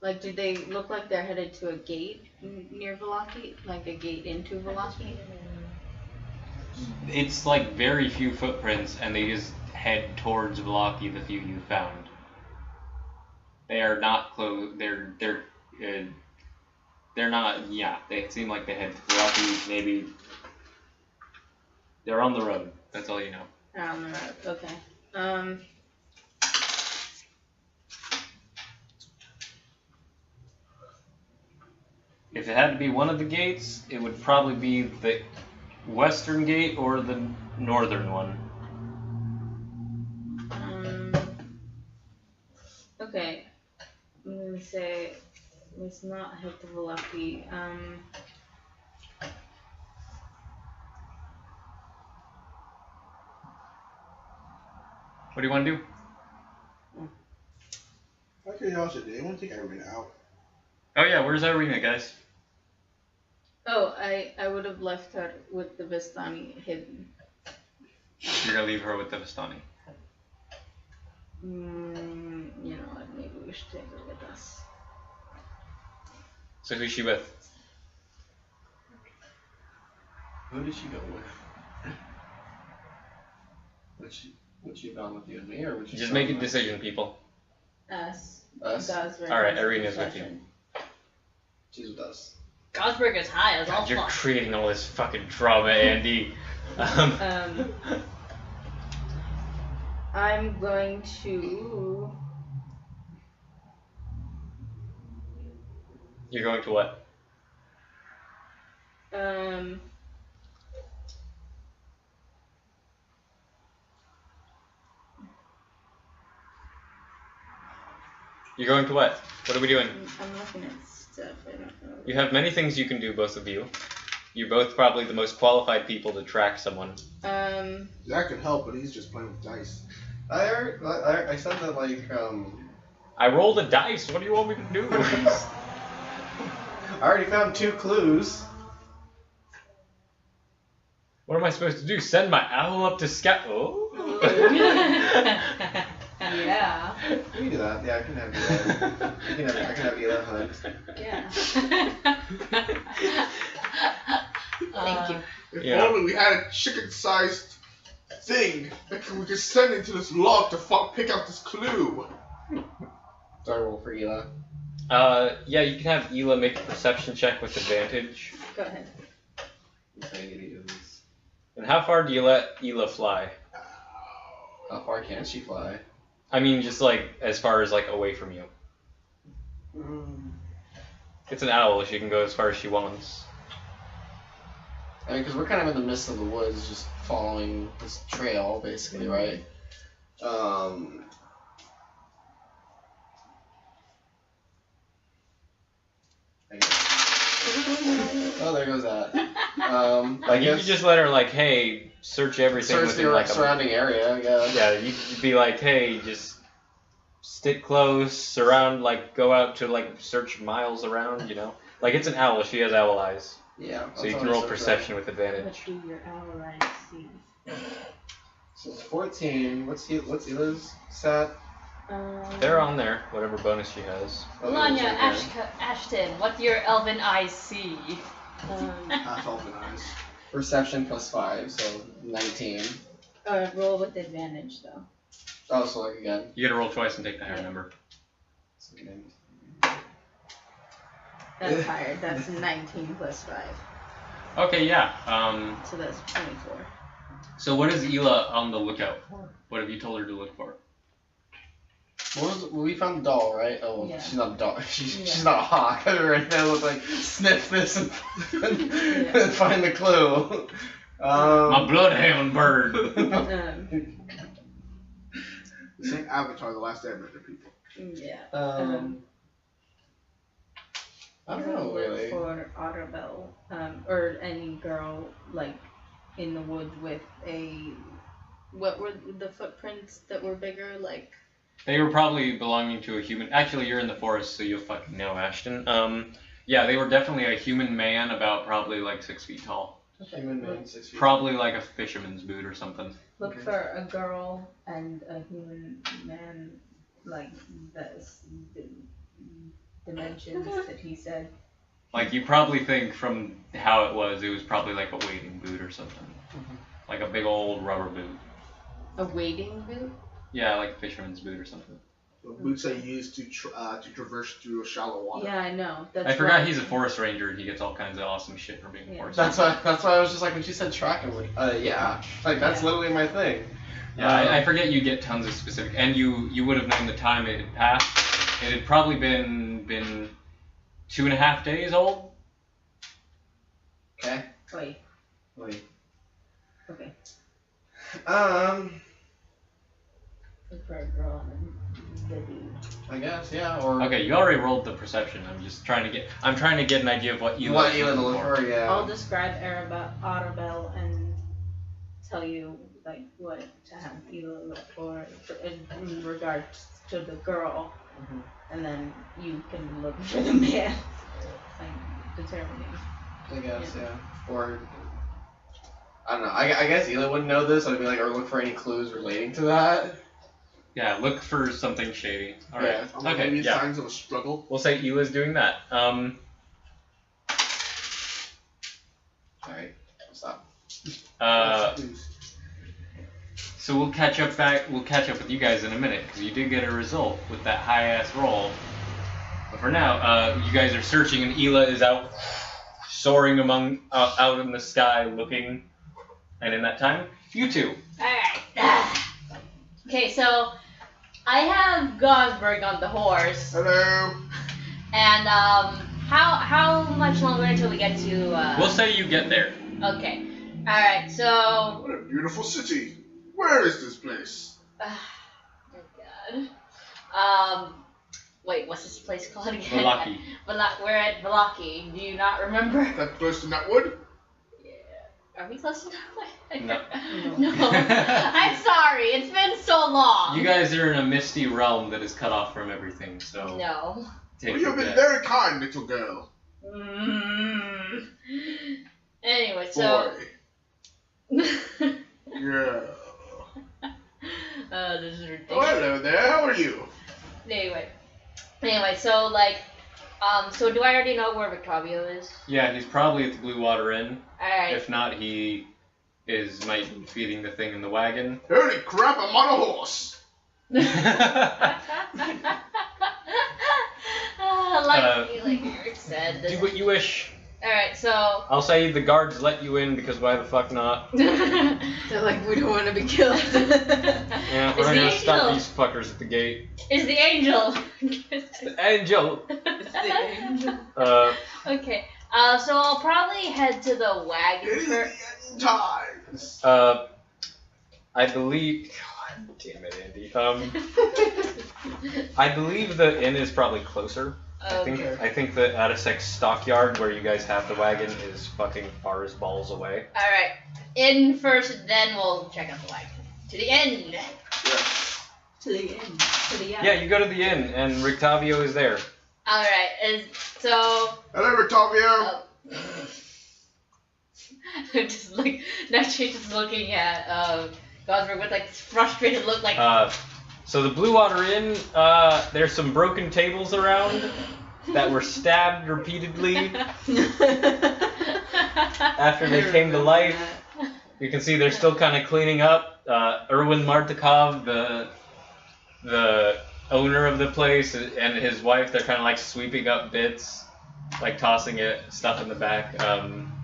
Like, do they look like they're headed to a gate near Velaki? Like a gate into Velaki? It's like very few footprints, and they just head towards Velaki, the few you found. They are not close. They're not. Yeah, they seem like they head to Velaki. Maybe they're on the road. That's all you know. They're on the road. Okay. If it had to be one of the gates, it would probably be the western gate or the northern one. Okay. I'm gonna say let's not head to Velaki. What do you want to do? Out of curiosity, did anyone take Irina out? Oh yeah, where's Irina, guys? Oh, I would have left her with the Vistani hidden. You're gonna leave her with the Vistani. You know what? Maybe we should take her with us. So who's she with? Who did she go with? Would she have gone with you and me, or would she? Just make a decision, people. Us. Us? Alright, Irina's with you. She's with us. Gosberg is high as all God, you're fuck. creating all this fucking drama, Andy. I'm going to. You're going to what? You're going to what? What are we doing? I'm looking at stuff. I don't know. You have many things you can do, both of you. You're both probably the most qualified people to track someone. Zach can help, but he's just playing with dice. I said that like I rolled a dice. What do you want me to do? I already found 2 clues. What am I supposed to do? Send my owl up to scout? Oh. Yeah. We can do that. Yeah, I can have you that. I can have you that hunt. Yeah. Thank you. If only we had a chicken-sized thing that we could send into this log to pick out this clue. So I roll for Ela. Yeah, you can have Ela make a perception check with advantage. Go ahead. And how far do you let Ela fly? How far can she fly? I mean, just like as far as like away from you. It's an owl. She can go as far as she wants. I mean, because we're kind of in the midst of the woods, just following this trail, basically, right? Oh, there goes that. Like you could just let her like, hey, search everything search within the like surrounding area. Yeah. Yeah, you could be like, hey, just stick close, surround, like go out to like search miles around, you know. Like it's an owl. She has owl eyes. Yeah. So you can roll perception with advantage. What do your owl eyes see? So it's 14. What's Ela's stat? They're on there, whatever bonus she has. Melania Ashton, what do your elven eyes see? Half elven eyes. Perception plus 5, so 19. Roll with advantage though. Oh, so like again. You gotta roll twice and take the higher number. So again. That's higher. That's 19 plus 5. Okay, yeah. So that's 24. So what is Ela on the lookout for? What have you told her to look for? We found the doll, right? Oh, Yeah. she's not a doll. She's not a hawk. Right now, look like sniff this and find the clue. My bloodhound bird. The same Avatar, the last Airbender people. Yeah. I don't know really. For Otterbell, or any girl like in the woods with a. What were the footprints that were bigger? Like. They were probably belonging to a human. Actually, you're in the forest, so you'll fucking know, Ashton. Yeah, they were definitely a human man, about probably like 6 feet tall. Human man, 6 feet. Probably like a fisherman's boot or something. Look for a girl and a human man, like the dimensions that he said. Like you probably think from how it was probably like a wading boot or something. Like a big old rubber boot. A wading boot? Yeah, like a fisherman's boot or something. The boots I use to traverse through a shallow water. Yeah, I know. That's I forgot he's a forest ranger and he gets all kinds of awesome shit from being a forest ranger. That's why I was just like, when she said track, I'm like, yeah. Like, that's literally my thing. Yeah, I forget you get tons of specific, and you would have known the time it had passed. It had probably been 2.5 days old. Okay. Wait. Wait. Okay. Look for a girl and the dude. I guess, yeah. Or Okay, you already rolled the perception. I'm trying to get an idea of what you to look for, yeah. I'll describe Otterbell and tell you like what Ela look for in regards to the girl, and then you can look for the man, like determining. I guess, yeah. Or I don't know. I guess Ela wouldn't know this. I'd be like, or look for any clues relating to that. Yeah, look for something shady. All right. Yeah. Okay. Maybe Yeah. signs of a struggle. We'll say Ela's doing that. Alright, stop. Please. So we'll catch up with you guys in a minute because you did get a result with that high ass roll. But for now, you guys are searching and Ela is out soaring out in the sky looking. And in that time, you two. Alright. Okay, so I have Gosberg on the horse. Hello. And how much longer until we get to We'll say you get there. Okay. Alright, so What a beautiful city. Where is this place? oh god. Wait, what's this place called again? Valaki. We're at Valaki. Do you not remember? That close to Nutwood? Yeah. Are we close to that? No. No. I'm sorry. It's been so long. You guys are in a misty realm that is cut off from everything, so No. take Well, you've your been bet. very kind, little girl. Anyway, so. Boy. Yeah. This is Oh, ridiculous. hello there. How are you? Anyway, so like, so do I already know where Victavio is? Yeah, he's probably at the Blue Water Inn. Alright. If not, he might be feeding the thing in the wagon. Holy crap, I'm on a horse. Like Eric said. Do what you wish. Alright, so. I'll say the guards let you in because why the fuck not? They're like, we don't want to be killed. Yeah, we're not gonna stop these fuckers at the gate. Is the angel? The angel. It's the angel. Okay. So I'll probably head to the wagon It is first. the end times. I believe. God damn it, Andy. I believe the inn is probably closer. Okay. I think the Addisek stockyard where you guys have the wagon is fucking far as balls away. Alright. In first, then we'll check out the wagon. To the end. Yes. To the end. To the end. Yeah, you go to the inn and Rictavio is there. Alright, so. Hello, Rictavio. Just like, now she's just looking at Gosberg with like this frustrated look like. So the Blue Water Inn, there's some broken tables around that were stabbed repeatedly after they came to life. You can see they're still kind of cleaning up. Erwin Martikov, the owner of the place, and his wife, they're kind of like sweeping up bits, like tossing stuff in the back.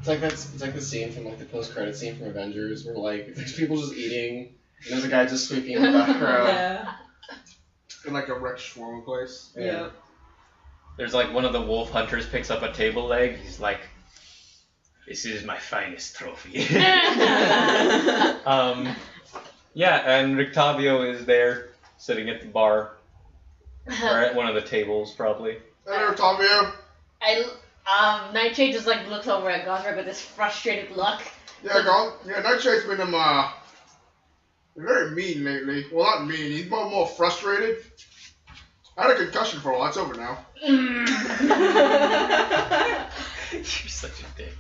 It's like the scene from like the post-credit scene from Avengers where like there's people just eating and there's a guy just sweeping in the background. Yeah. In like a wrecked shawarma place. Yeah. There's like one of the wolf hunters picks up a table leg. He's like, "This is my finest trophy." Yeah, and Rictavio is there, sitting at the bar, or at one of the tables, probably. Hello, Rictavio. Nightshade just like looks over at Gosberg with this frustrated look. Yeah, Nightshade's been very mean lately. Well, not mean. He's more frustrated. I had a concussion for a while. It's over now. You're such a dick.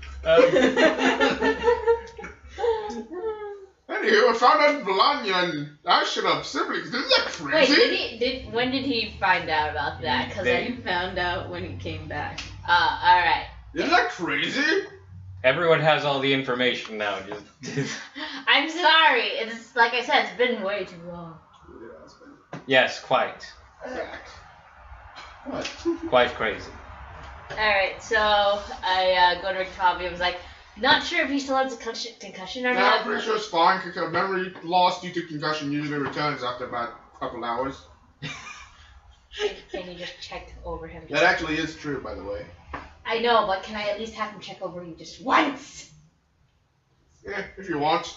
Anywho, I found out Blanya and I should have siblings. Isn't that crazy? Wait, when did he find out about that? Because He found out when he came back. Alright. Isn't that crazy? Everyone has all the information now. Just I'm sorry. It's like I said, it's been way too long. Yeah, it's been yes, quite What? quite crazy. Alright, so I go to Rictavio and was like, not sure if he still has a concussion or Nah, not. I'm pretty sure it's fine because memory loss due to concussion usually returns after about a couple hours. Can you just check over him? That actually is true, by the way. I know, but can I at least have him check over you just once? Yeah, if you want.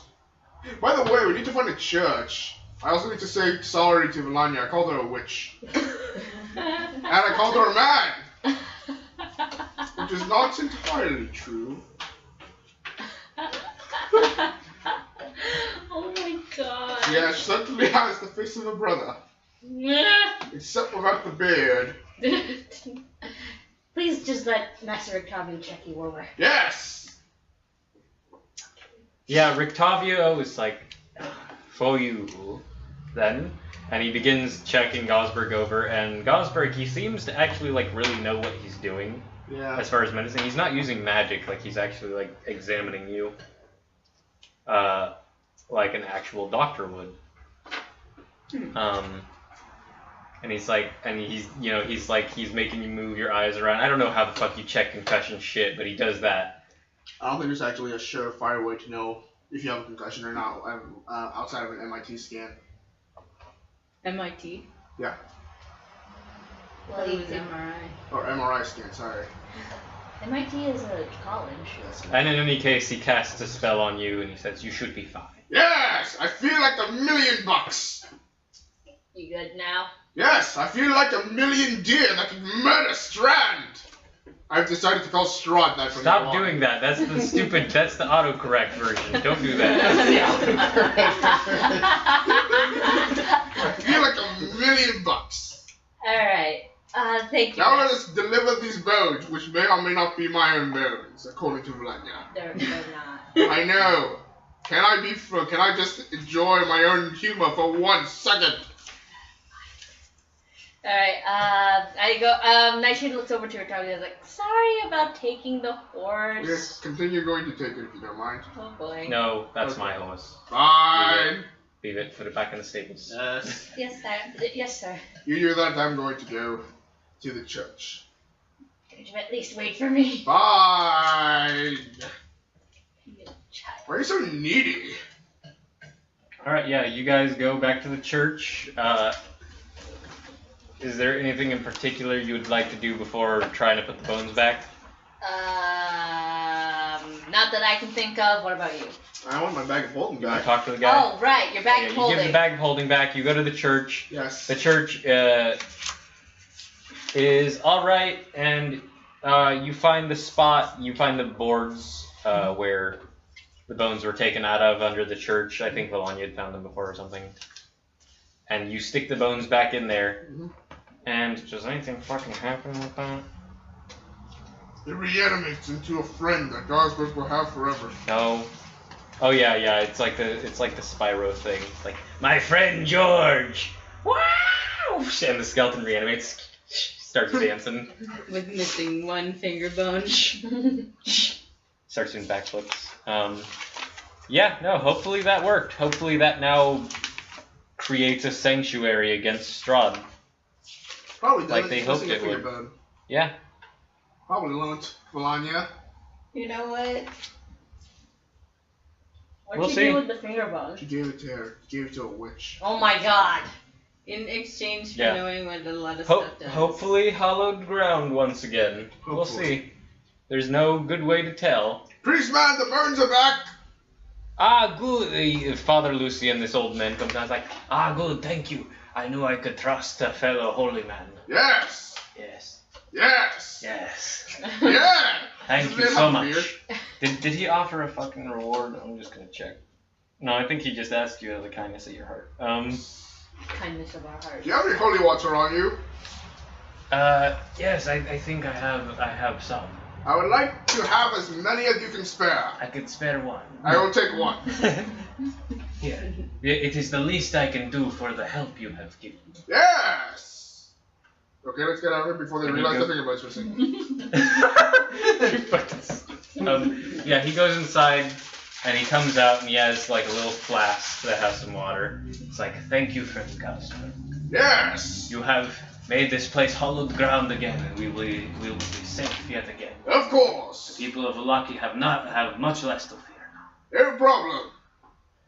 By the way, we need to find a church. I also need to say sorry to Melania. I called her a witch. And I called her a man! Which is not entirely true. Oh my Yeah, certainly has the face of a brother. Except without the beard. Please just let Master Octavio check you over. Yes! Yeah, Rictavio is like, for you, then. And he begins checking Gosberg over, and Gosberg, he seems to actually, like, really know what he's doing. Yeah. As far as medicine. He's not using magic, like, he's actually, like, examining you. Like an actual doctor would. And he's like, he's making you move your eyes around. I don't know how the fuck you check concussion shit, but he does that. I don't think there's actually a surefire way to know if you have a concussion or not outside of an MIT scan. MIT? Yeah. Well, it was MRI. Or MRI scan, sorry. MIT is a college. And in any case, he casts a spell on you, and he says, you should be fine. Yes! I feel like $1,000,000! You good now? Yes! I feel like $1,000,000 deer that could murder Strahd! I've decided to call Strahd that from now on. Stop doing that. That's the stupid, that's the autocorrect version. Don't do that. That's the I feel like $1,000,000. Alright. Thank you. Now let us deliver these bones, which may or may not be my own bones, according to Vlanya. They're not. I know. Can I just enjoy my own humor for 1 second? Alright, I go, Nightshade looks over to her and is like, sorry about taking the horse. Yes, continue going to take it if you don't mind. Oh boy. No, that's my horse. Fine. Leave it, put it back in the stables. Yes, sir. Yes, sir. You do that, I'm going to go to the church. Could you at least wait for me? Fine. You child. Why are you so needy? Alright, yeah, you guys go back to the church. Is there anything in particular you would like to do before trying to put the bones back? Not that I can think of. What about you? I want my bag of holding You want back. to talk to the guy? Oh, right, your bag of You holding. give the bag of holding back, you go to the church. Yes. The church is alright, and you find the spot, you find the boards where the bones were taken out of under the church. I think Valanya had found them before or something. And you stick the bones back in there. Mm-hmm. And does anything fucking happen with that? It reanimates into a friend that Gosberg will have forever. No. Oh yeah, it's like the Spyro thing. It's like, my friend George! Wow! And the skeleton reanimates, starts dancing. With missing 1 finger bone. Starts doing backflips. Yeah, no, hopefully that worked. Hopefully that now creates a sanctuary against Strahd. Probably Like doesn't. they It's hoped missing a it finger would. bone. Yeah. Probably won't, Valanya. You know what? What'd We'll you see. do with the finger bones? She gave it to her. She gave it to a witch. Oh my god. In exchange for Yeah. knowing what a lot of stuff does. Hopefully hallowed ground once again. We'll Hopefully. see. There's no good way to tell. Priestman, the burns are back! Ah, good. Father Lucian, this old man, comes down and is like, ah, good, thank you. I knew I could trust a fellow holy man. Yes! Yes. Yes! Yes. Yeah! Thank Does you it so have much. beer? Did he offer a fucking reward? I'm just gonna check. No, I think he just asked you out of the kindness of your heart. Kindness of our heart. Do you have any holy water on you? Yes, I think I have some. I would like to have as many as you can spare. I could spare one. I will take one. Here. It is the least I can do for the help you have given. Yes! Okay, let's get out of here before they Can you realize go- the finger bones missing. Yeah, he goes inside and he comes out and he has like a little flask that has some water. It's like, thank you, friend Gosper. Yes! You have made this place hallowed ground again, and we will be safe yet again. Of course! The people of Valaki have much less to fear now. No problem.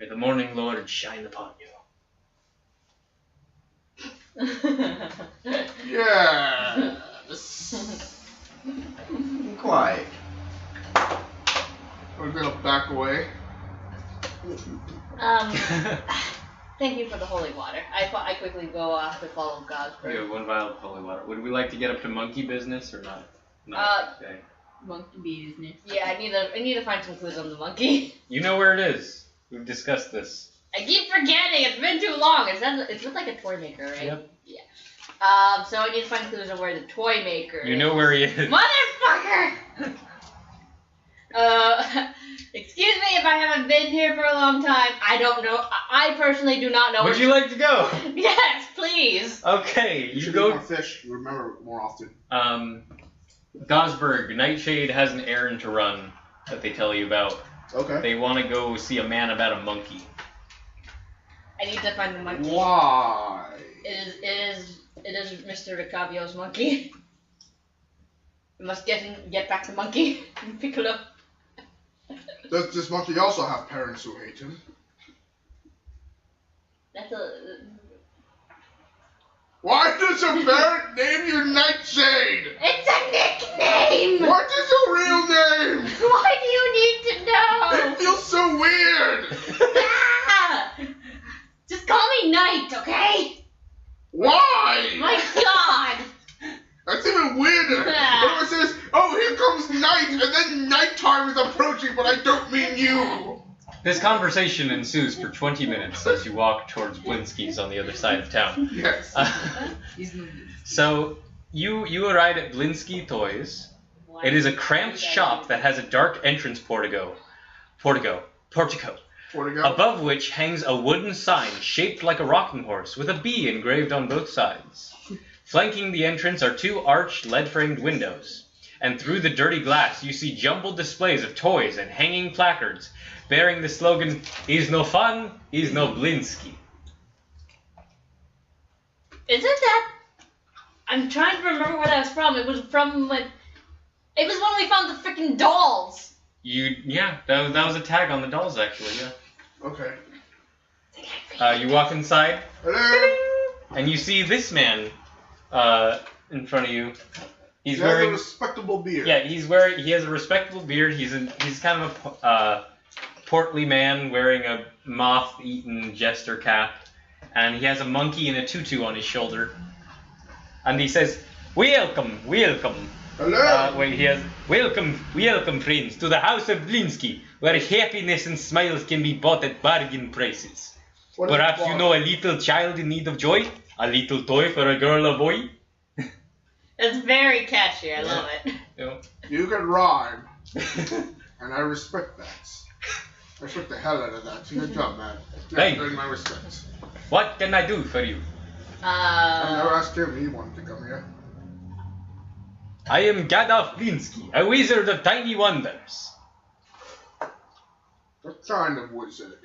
May the morning Lord shine upon you. Yes. Quiet. We're gonna back away. Thank you for the holy water. I quickly go off to follow Gosberg. You have 1 vial of holy water. Would we like to get up to monkey business or not? Okay. Monkey business. Yeah, I need to find some clues on the monkey. You know where it is. We've discussed this. I keep forgetting. It's been too long. It's with like a toy maker, right? Yep. Yeah. So I need to find clues on where the toy maker is. You know where he is. Motherfucker! Excuse me if I haven't been here for a long time. I don't know. I personally do not know. Would you like to go? Yes, please. Okay, you should go. eat more fish. You remember more often. Gosberg, Nightshade has an errand to run that they tell you about. Okay. They want to go see a man about a monkey. I need to find the monkey. Why? It is Mr. Ricavio's monkey. We must get back the monkey and pick it up. Does this monkey also have parents who hate him? That's a. Why does a parent name you Nightshade? It's a nickname. What is your real name? Why do you need to know? It feels so weird. Ah! Just call me Knight, okay? Why? My God. That's even weirder. What if it says, oh, here comes night, and then nighttime is approaching, but I don't mean you. This conversation ensues for 20 minutes as you walk towards Blinsky's on the other side of town. Yes. So, you arrive at Blinsky Toys. It is a cramped shop that has a dark entrance portico. Above which hangs a wooden sign shaped like a rocking horse with a bee engraved on both sides. Flanking the entrance are two arched, lead-framed windows, and through the dirty glass you see jumbled displays of toys and hanging placards bearing the slogan, "Is no fun, is no Blinsky." Isn't that... I'm trying to remember where that was from. It was from when... It was when we found the freaking dolls. Yeah, that was a tag on the dolls, actually, yeah. Okay. You walk inside, Hello? and you see this man in front of you. He's He wearing has a respectable beard. Yeah, he has a respectable beard. He's kind of a portly man wearing a moth-eaten jester cap, and he has a monkey in a tutu on his shoulder. And he says, "Welcome, welcome." Hello? He has, welcome, friends, to the house of Blinsky, where happiness and smiles can be bought at bargain prices. What is Perhaps you wrong? know a little child in need of joy? A little toy for a girl or boy? It's very catchy. I love it. Yeah. You can rhyme, and I respect that. I respect the hell out of that. Good job, man. Thank Earned you. my respect. What can I do for you? I never asked him. He wanted to come here. I am Gadolf Blinsky, a wizard of tiny wonders. What kind of wizard?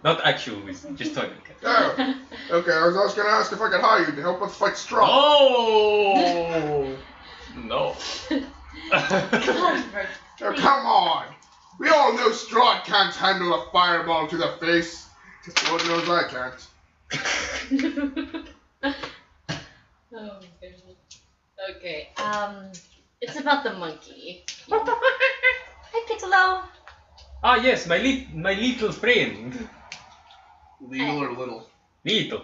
Not actual wizard, just toy maker. Oh, okay. I was also gonna ask if I could hire you to help us fight Strahd. Oh! No. Oh, come on! We all know Strahd can't handle a fireball to the face. Lord knows I can't. Oh, goodness. Okay, it's about the monkey. Hi, Piccolo. Ah, yes, my little friend. Legal or little? Little.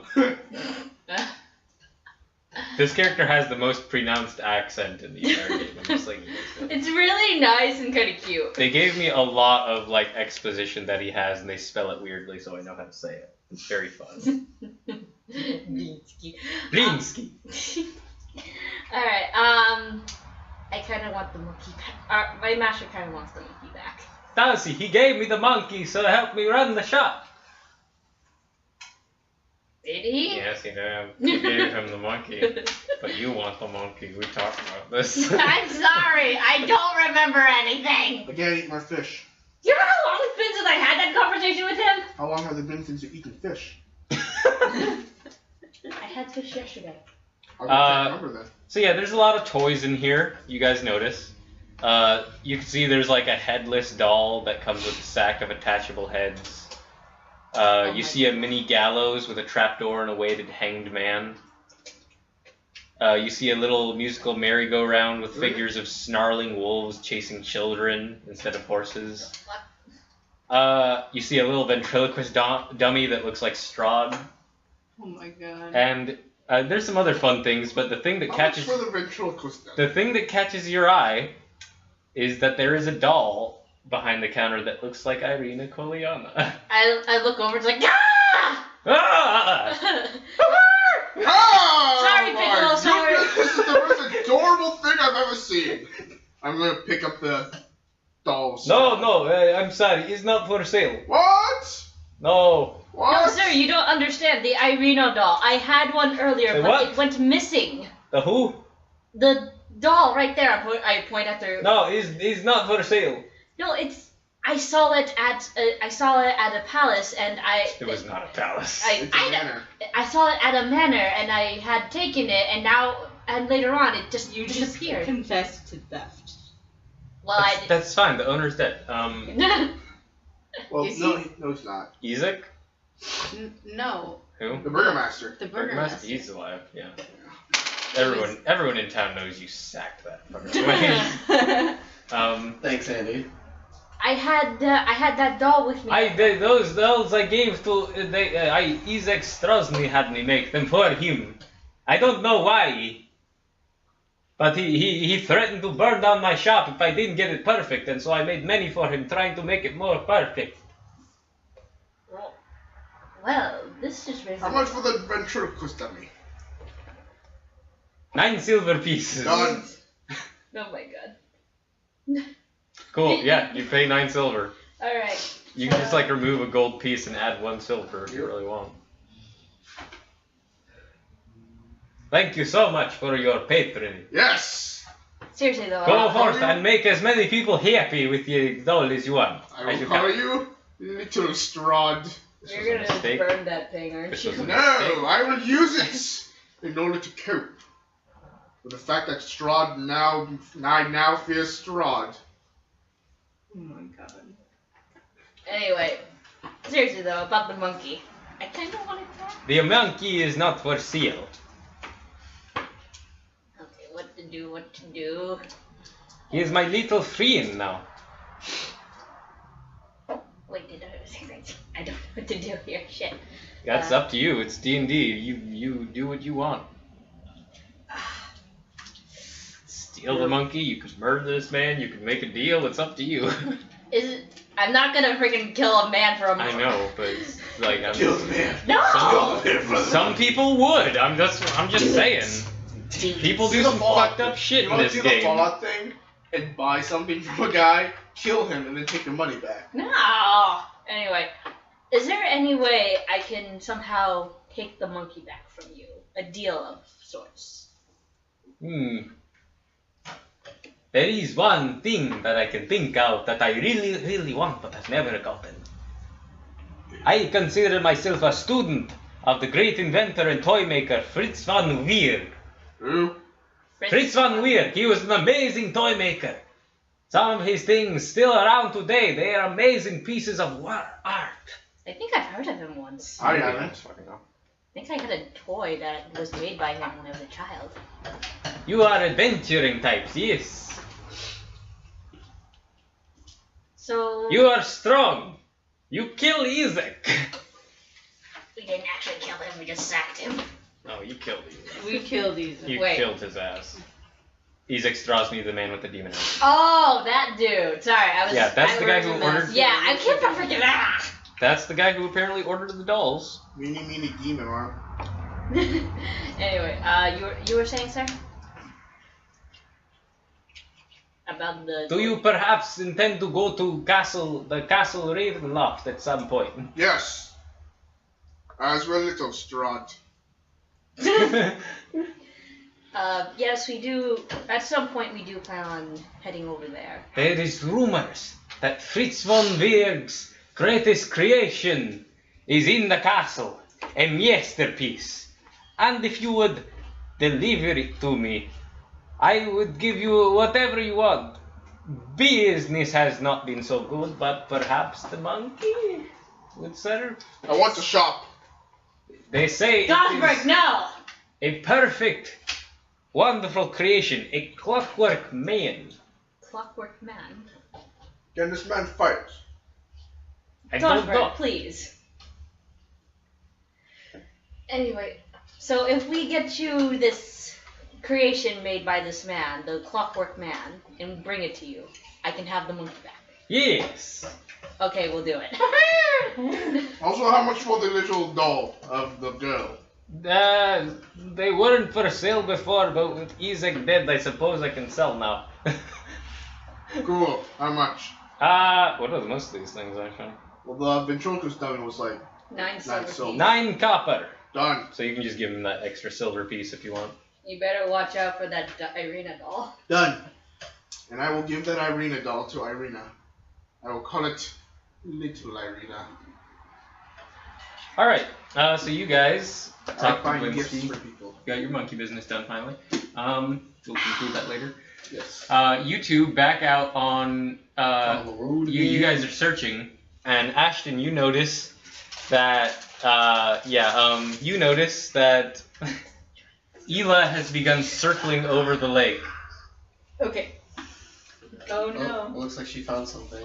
This character has the most pronounced accent in the entire game. I'm just like, It's really nice and kind of cute. they gave me a lot of like exposition that he has, and they spell it weirdly, so I know how to say it. It's very fun. Blinsky. Blinsky. Alright, I kind of want the monkey back. My master kind of wants the monkey back. Does he gave me the monkey so to help me run the shop. Did he? Yes, he did. He gave him the monkey. But you want the monkey. We talked about this. I'm sorry, I don't remember anything. I can't eat my fish. Do you remember how long it's been since I had that conversation with him? How long has it been since you've eaten fish? I had fish yesterday. I can't remember that. So yeah, there's a lot of toys in here. You guys notice. You can see there's like a headless doll that comes with a sack of attachable heads. You see a mini gallows with a trapdoor and a weighted hanged man. You see a little musical merry-go-round with figures of snarling wolves chasing children instead of horses. You see a little ventriloquist dummy that looks like Strahd. Oh my god. And there's some other fun things, but the thing that catches for the ventriloquist dummy? the thing that catches your eye is that there is a doll behind the counter that looks like Irina Koliana. I look over, it's like, ah! Ah! Sorry, Piccolo, sorry. This is the most adorable thing I've ever seen. I'm gonna pick up the dolls. No, I'm sorry. It's not for sale. What? No. What? No, sir, you don't understand. The Irina doll. I had one earlier, The but what? it went missing. The who? The doll right there. I point at the. No, it's not for sale. No, it's. I saw it at a palace, and It was not a palace. It's a manor. I saw it at a manor, and I had taken it, and later on it just disappeared. Confessed to theft. Well, That's fine. The owner's dead. Well, Is no, he- no, he's not. Isaac? No, Who? The Burgermaster. the Burgermaster. burgermaster. He's alive. Yeah. Everyone in town knows you sacked that fucker away. Thanks, Andy. I had that doll with me. Those dolls I gave to Isaac Strahd had me make them for him. I don't know why, but he threatened to burn down my shop if I didn't get it perfect, and so I made many for him, trying to make it more perfect. Well, this just raises. How much for the ventriloquist me? 9 silver pieces. Done. Oh my god. Cool. Yeah, you pay 9 silver. All right. You can just like remove a gold piece and add 1 silver if you really want. Thank you so much for your patronage. Yes. Seriously though. Go forth and make as many people happy with your doll as you want. I will call you Little Strahd. You're gonna mistake. burn that thing, aren't This you? was a No, I will use it in order to cope with the fact that Strahd I now fear Strahd. Oh my god. Anyway, seriously though, about the monkey. I kind of want it back. The monkey is not for sale. Okay, what to do? He is my little friend now. Wait, did I say that? I don't know what to do here. Shit. That's up to you. It's D&D. You do what you want. Steal the monkey. You could murder this man. You could make a deal. It's up to you. I'm not gonna freaking kill a man for a I monkey. know, but it's like Kill the man. No! some people would. I'm just saying. People do some fucked up shit You in want this to do the game. Fallout thing and buy something from a guy, kill him, and then take your money back. No! Anyway, is there any way I can somehow take the monkey back from you? A deal of sorts. There is one thing that I can think of that I really, really want but have never gotten. I consider myself a student of the great inventor and toy maker Fritz van Weer. Who? Fritz van Weer, he was an amazing toy maker. Some of his things still around today. They are amazing pieces of art. I think I've heard of him once. I haven't. I think I had a toy that was made by him when I was a child. You are adventuring types, yes. So... You are strong. You kill Isaac. We didn't actually kill him, we just sacked him. No, you killed Isaac. We killed these. You Wait. killed his ass. Isaac Strahd, the man with the demon head. Oh, that dude. Sorry, I was... Yeah, that's the guy who ordered ordered... that. Yeah, I can't freaking... Ah! That's the guy who apparently ordered the dolls. Meanie demon arm. Anyway, you were saying, sir? About the... Do you perhaps intend to go to the castle Ravenloft at some point? Yes. As well, Little Strahd. Yes, we do. At some point, we do plan on heading over there. There is rumors that Fritz von Weer's greatest creation is in the castle, a masterpiece. And if you would deliver it to me, I would give you whatever you want. Business has not been so good, but perhaps the monkey would serve. I want to shop. They say it Gothenburg, is no! a perfect, wonderful creation, a clockwork man. Clockwork Man. Can this man fight? I don't Gothenburg, know. please. Anyway, so if we get you this creation made by this man, the Clockwork Man, and bring it to you, I can have the monkey back. Yes. Okay, we'll do it. Also, how much for the little doll of the girl? They weren't for sale before, but with Isaac dead, I suppose I can sell now. Cool. How much? What are most of these things actually? Well, the ventriloquist dummy was like 9 silver silver. pieces. 9 copper. Done. So you can just give him that extra silver piece if you want. You better watch out for that Irina doll. Done. And I will give that Irina doll to Irina. I will call it Little Irina. Alright, so you guys talk to Buying gifts Blinsky. for people. Got your monkey business done finally. We'll conclude that later. Yes. You two back out on, On the road you again. guys are searching, and Ashton, you notice that, you notice that Ela has begun circling over the lake. Okay. Oh Oh, no. it looks like she found something.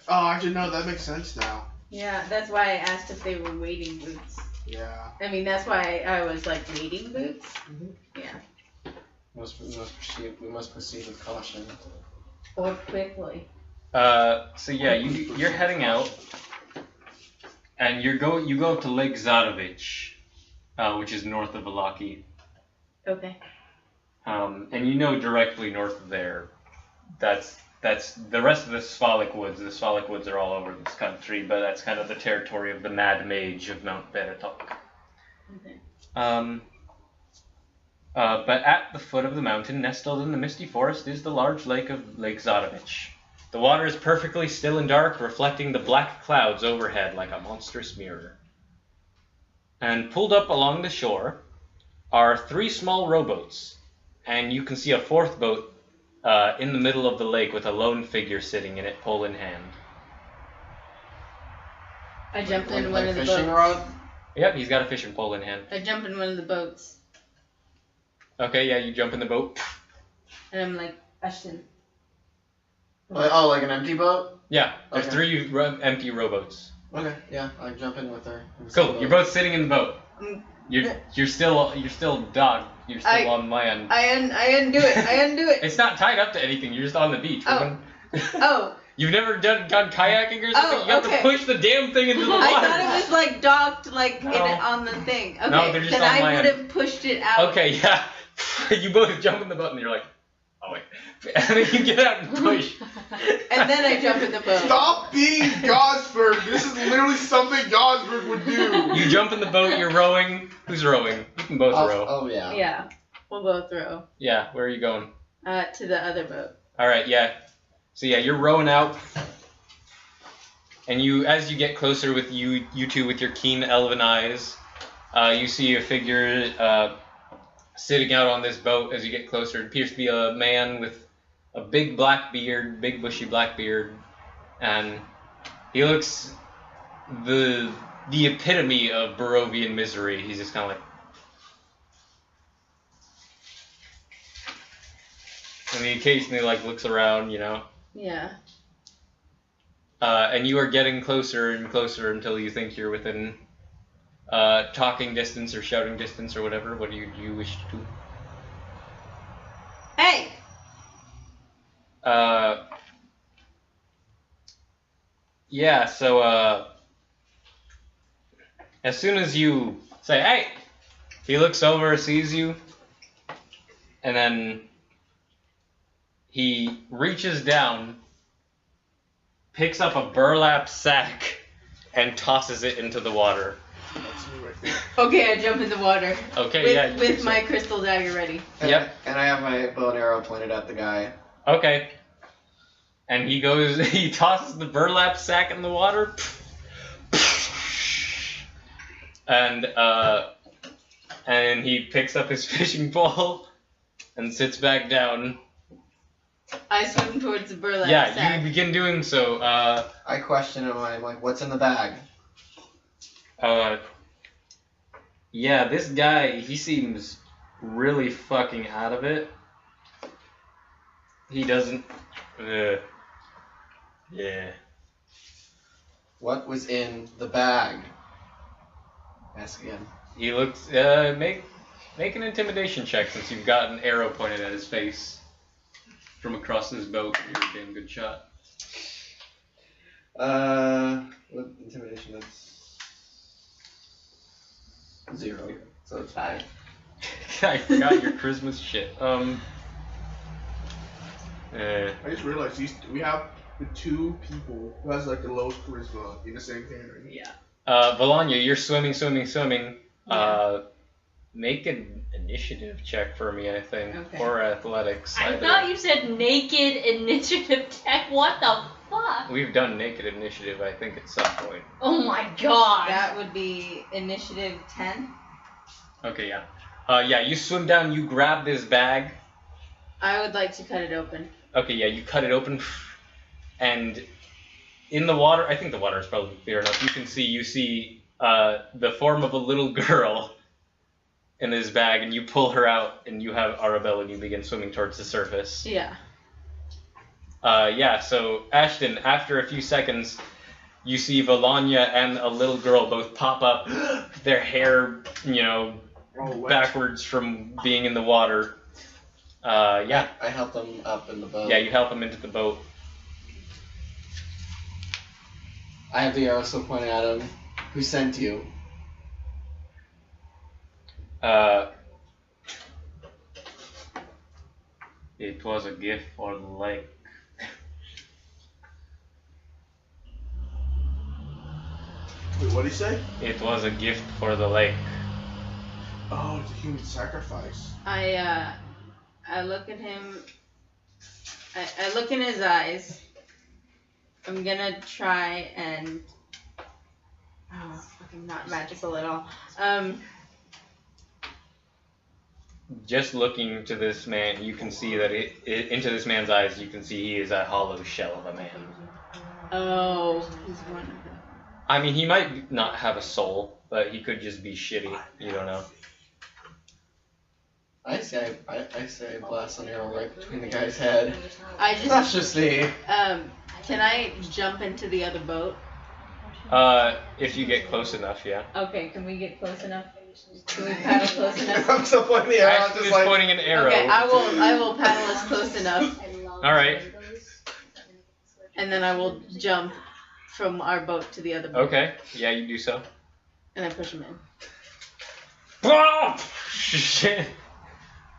Oh, actually, no, that makes sense now. Yeah, that's why I asked if they were wading boots. Yeah. I mean, that's why I was like, wading boots? Yeah. We must proceed with caution. Or quickly. So yeah, you're heading out, and you go up to Lake Zadovich, which is north of Valaki. Okay. And you know directly north of there, that's the rest of the Sphalic Woods. The Sphalic Woods are all over this country, but that's kind of the territory of the Mad Mage of Mt. Baratok. Okay. But at the foot of the mountain, nestled in the misty forest, is the large lake of Lake Zadovich. The water is perfectly still and dark, reflecting the black clouds overhead like a monstrous mirror. And pulled up along the shore are 3 small rowboats, and you can see a 4th boat in the middle of the lake with a lone figure sitting in it, pole in hand. I jumped in Like one of the fishing boats. rod? Yep, he's got a fishing pole in hand. I jump in one of the boats. Okay, yeah, you jump in the boat. And I'm like, Ashton. Oh, like an empty boat? Yeah, there's Okay. 3 empty rowboats. Okay, yeah, I jump in with her. Cool, you're both sitting in the boat. Mm. You're still dog. You're still on land. I undo it. I undo it. It's not tied up to anything. You're just on the beach. Oh. Oh. You've never gone kayaking or something? Oh, You have okay. to push the damn thing into the water. I thought it was like docked like No. in it on the thing. Okay. No, they're just then on I land. would have pushed it out. Okay, yeah. You both jump in the boat and you're like, oh wait. And then you get out and push. And then I jump in the boat. Stop being Gosberg. This is literally something Gosberg would do. You jump in the boat, you're rowing. Who's rowing? You can both row. Oh, yeah. Yeah. We'll both row. Yeah, where are you going? To the other boat. Alright, yeah. So yeah, you're rowing out. And as you get closer with you two with your keen elven eyes, you see a figure sitting out on this boat. As you get closer, it appears to be a man with a big black beard, big bushy black beard, and he looks the epitome of Barovian misery. He's just kind of like, and he occasionally like looks around, you know. Yeah. And you are getting closer and closer until you think you're within talking distance or shouting distance or whatever. What do you wish to do? Hey! Yeah, so as soon as you say, hey, he looks over, sees you, and then he reaches down, picks up a burlap sack, and tosses it into the water. That's me right there. Okay, I jump in the water. Okay, with, yeah. With my crystal dagger ready. Yep. And I have my bow and arrow pointed at the guy. Okay. And he tosses the burlap sack in the water. And he picks up his fishing pole and sits back down. I swim towards the burlap Yeah, sack. you begin doing so. I question him. I'm like, what's in the bag? Yeah, this guy, he seems really fucking out of it. He doesn't. Yeah. What was in the bag? Ask again. He looks. Make an intimidation check since you've got an arrow pointed at his face from across this boat. You're a damn good shot. What intimidation? That's 0. So it's 5. I forgot your charisma shit. I just realized we have the 2 people who has like the lowest charisma in the same thing, right? Yeah. Valanya, you're swimming. Yeah. Make an initiative check for me, I think, Okay. or athletics. I either. thought you said naked initiative check. What the fuck? We've done naked initiative, I think, at some point. Oh my god. That would be initiative 10. Okay, yeah. Yeah, you swim down, you grab this bag. I would like to cut it open. Okay, yeah, you cut it open, and in the water, I think the water is probably clear enough. You see the form of a little girl in this bag, and you pull her out, and you have Arabelle, and you begin swimming towards the surface. Yeah. Yeah, so Ashton, after a few seconds, you see Valanya and a little girl both pop up, their hair, backwards from being in the water. Yeah. I help them up in the boat. Yeah, you help them into the boat. I have the arrow still pointing at him. Who sent you? It was a gift for the lake. Wait, what did he say? It was a gift for the lake. Oh, it's a human sacrifice. I look at him. I look in his eyes. I'm gonna try and. Oh, fucking not magical at all. Just looking to this man, you can see that into this man's eyes, you can see he is a hollow shell of a man. Oh, he's one of them. I mean, he might not have a soul, but he could just be shitty. You don't know. I say blast an arrow right between the guy's head. I just. Cautiously. Can I jump into the other boat? If you get close enough, yeah. Okay, can we get close enough? Can we paddle close enough? I'm still pointing the arrow. Ashton is pointing an arrow. Okay, I will paddle us close enough. All right. And then I will jump from our boat to the other boat. Okay. Yeah, you do so. And I push him in.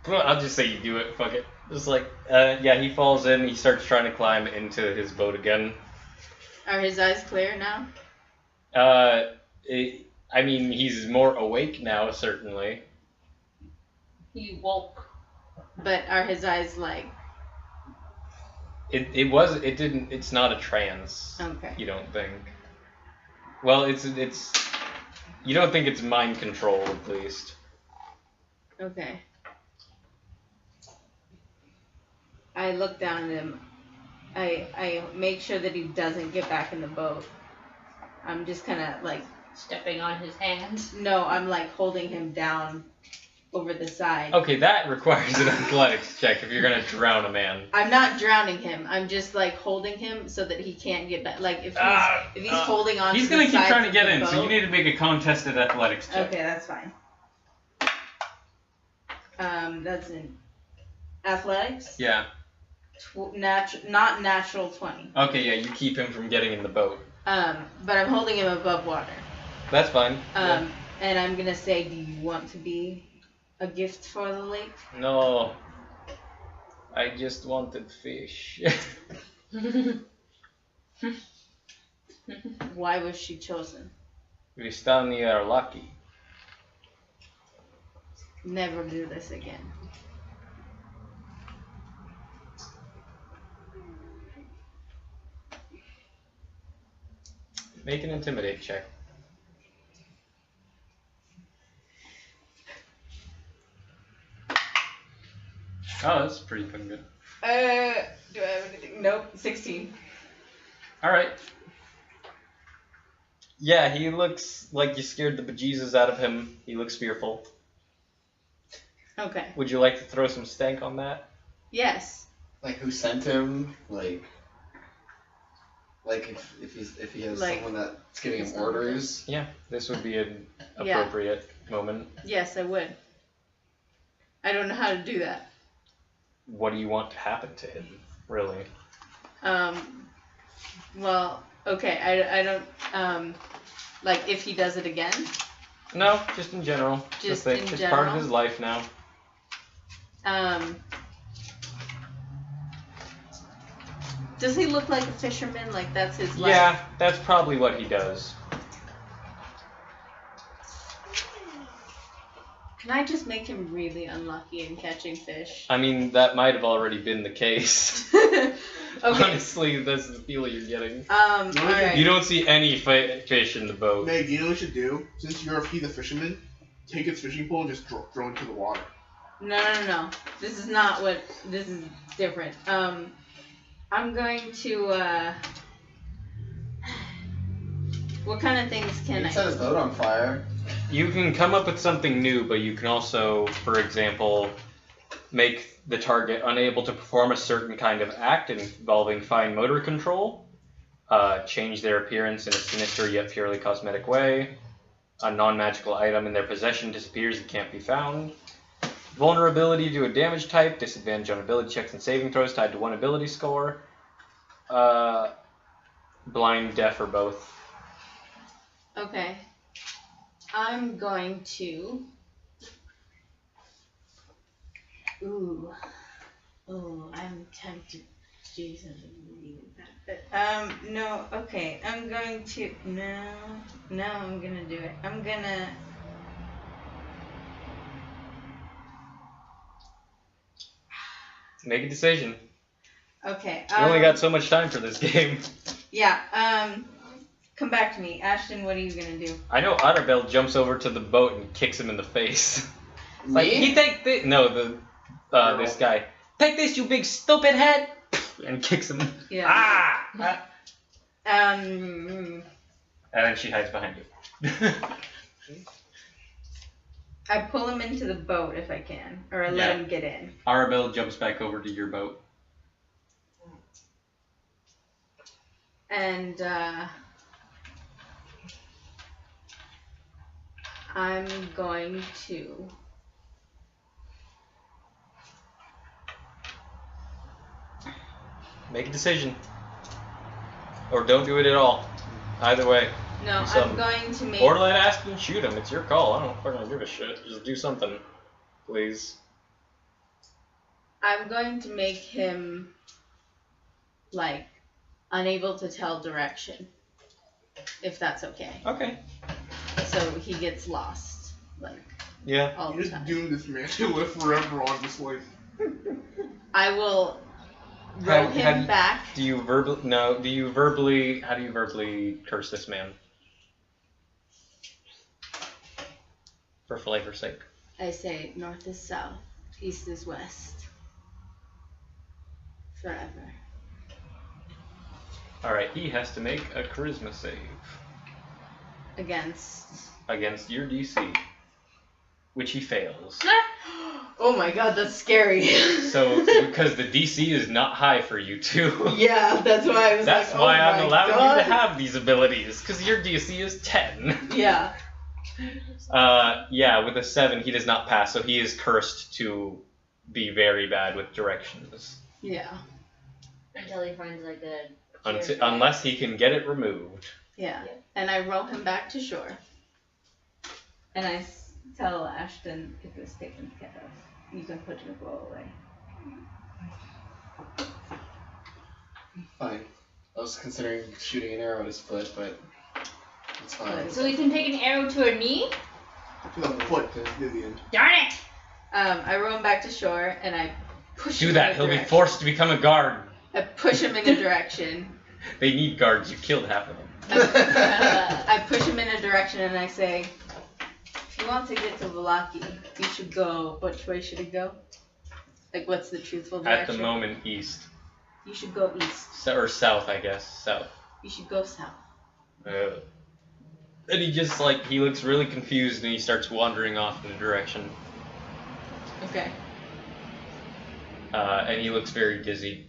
I'll just say you do it. Fuck it. Just like, yeah, he falls in. He starts trying to climb into his boat again. Are his eyes clear now? I mean, he's more awake now, certainly. He woke. But are his eyes like? It's not a trance. Okay. You don't think? Well, it's. You don't think it's mind control, at least. Okay. I look down at him. I make sure that he doesn't get back in the boat. I'm just kind of like stepping on his hand. No, I'm like holding him down over the side. Okay, that requires an athletics check if you're gonna drown a man. I'm not drowning him. I'm just like holding him so that he can't get back. Like if he's holding on. He's to gonna the keep trying to sides get of in, the so you boat. need to make a contested athletics check. Okay, that's fine. That's in athletics. Yeah. Not natural 20. Okay, yeah, you keep him from getting in the boat. But I'm holding him above water. That's fine. Yeah. And I'm gonna say, do you want to be a gift for the lake? No. I just wanted fish. Why was she chosen? Vistani are lucky. Never do this again. Make an intimidate check. Oh, that's pretty fucking good. Do I have anything? Nope. 16. Alright. Yeah, he looks like you scared the bejesus out of him. He looks fearful. Okay. Would you like to throw some stank on that? Yes. Like who sent him? Like if he has Like, someone that's giving him orders. Yeah, this would be an appropriate moment. Yes, I would. I don't know how to do that. What do you want to happen to him, really? Well, Okay, I don't, like, if he does it again? No, just in general. Just in general? It's part of his life now. Does he look like a fisherman? Like, that's his life? Yeah, that's probably what he does. Can I just make him really unlucky in catching fish? I mean, that might have already been the case. Okay. Honestly, that's the feeling you're getting. Alright. You don't see any fish in the boat. Meg, you know what you should do? Since you're the fisherman, take its fishing pole and just throw it into the water. No. This is not what. This is different. I'm going to. What kind of things can I? Set his boat on fire. You can come up with something new, but you can also, for example, make the target unable to perform a certain kind of act involving fine motor control, change their appearance in a sinister yet purely cosmetic way, a non-magical item in their possession disappears and can't be found, vulnerability to a damage type, disadvantage on ability checks and saving throws tied to one ability score, blind, deaf, or both. Okay. I'm going to. Ooh, I'm tempted. Jesus, no. Okay, I'm going to. No, I'm gonna do it. I'm gonna. Make a decision. Okay. You only got so much time for this game. Yeah. Come back to me, Ashton. What are you gonna do? I know Otterbell jumps over to the boat and kicks him in the face. Me? Like, he take this. No, this guy. Take this, you big stupid head! And kicks him. Yeah. Ah! And then she hides behind you. I pull him into the boat if I can, or I let him get in. Arabelle jumps back over to your boat. And I'm going to Make a decision. Or don't do it at all. Either way. No, I'm going to make. Or let Aspen shoot him. It's your call. I don't fucking give a shit. Just do something. Please. I'm going to make him, like, unable to tell direction. If that's okay. Okay. So he gets lost. Like, yeah. All you the time. just doomed this man to live forever on this life. I will roll him back. Do you verbally how do you verbally curse this man? For flavor's sake. I say north is south, east is west. Forever. Alright, he has to make a charisma save. Against your DC. Which he fails. Oh my god, that's scary. So, because the DC is not high for you two. Yeah, that's why I was That's like, why oh I'm my allowing god. you to have these abilities, because your DC is 10. Yeah. Yeah, with a 7, he does not pass, so he is cursed to be very bad with directions. Yeah. Until he finds like a. Unless he can get it removed. Yeah. And I roll him back to shore. And I tell Ashton it was taken care of. You can put your bow away. Fine. I was considering shooting an arrow at his foot, but it's fine. So we can take an arrow to her knee? To the foot, Vivian. Darn it! I roll him back to shore and I push him Do that, in a he'll be direction. forced to become a guard. I push him in a direction. They need guards, you killed half of them. I push him in a direction and I say, if you want to get to Valaki, you should go. Which way should it go? Like, what's the truthful direction? At the moment, east. You should go east. Or south, I guess. South. You should go south. And he just, like, he looks really confused and he starts wandering off in a direction. Okay. And he looks very dizzy.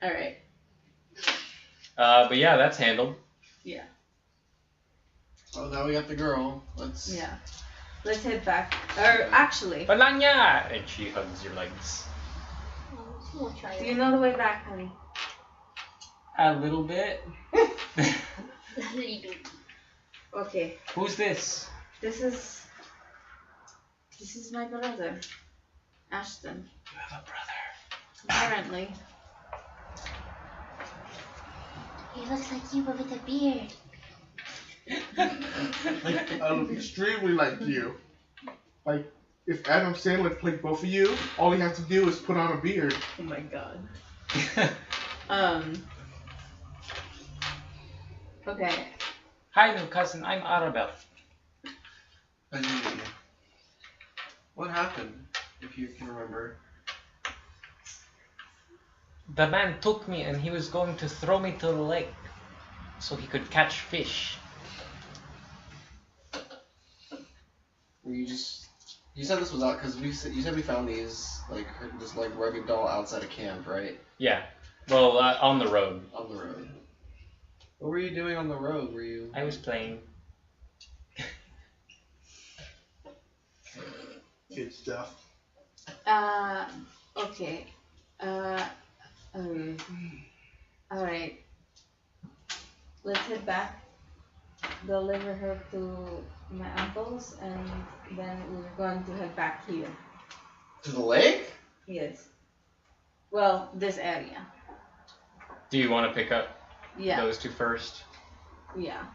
Alright. But yeah, that's handled. Yeah. Well, now we got the girl. Let's. Yeah. Let's head back. Or, actually, Balanya! And she hugs your legs. We'll try do you know the way back, honey? A little bit. Okay. Who's this? This is my brother, Ashton. You have a brother. Apparently. He looks like you, but with a beard. Like, I look extremely like you. Like, if Adam Sandler played both of you, all he has to do is put on a beard. Oh my god. Okay. Hi, new cousin. I'm Arabelle. What happened, if you can remember? The man took me and he was going to throw me to the lake so he could catch fish. You said this was out because you said we found these this rugged doll outside of camp, right? Yeah. Well, on the road. On the road. What were you doing on the road? Were you? I was playing. Good stuff. Okay. Alright. Let's head back. Deliver her to my uncle's, and then we're going to head back here. To the lake? Yes. Well, this area. Do you want to pick up Yeah. those two first? Yeah.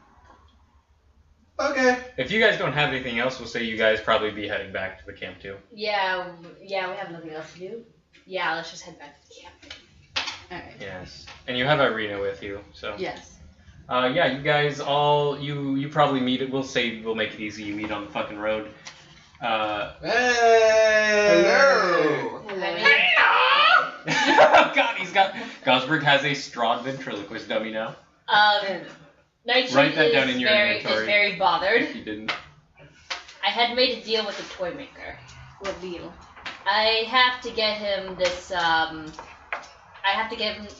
Okay. If you guys don't have anything else, we'll say you guys probably be heading back to the camp too. Yeah, we have nothing else to do. Yeah, let's just head back to the camp. Alright. Yes. And you have Irina with you, so. Yes. Yeah, you guys all, you probably meet, we'll say, we'll make it easy, you meet on the fucking road. Hey! Hello! God, Gosberg has a Strahd ventriloquist dummy now. Nightshade Write that down in your is inventory. very bothered. If you didn't. I had made a deal with the toy maker. What deal? I have to get him this,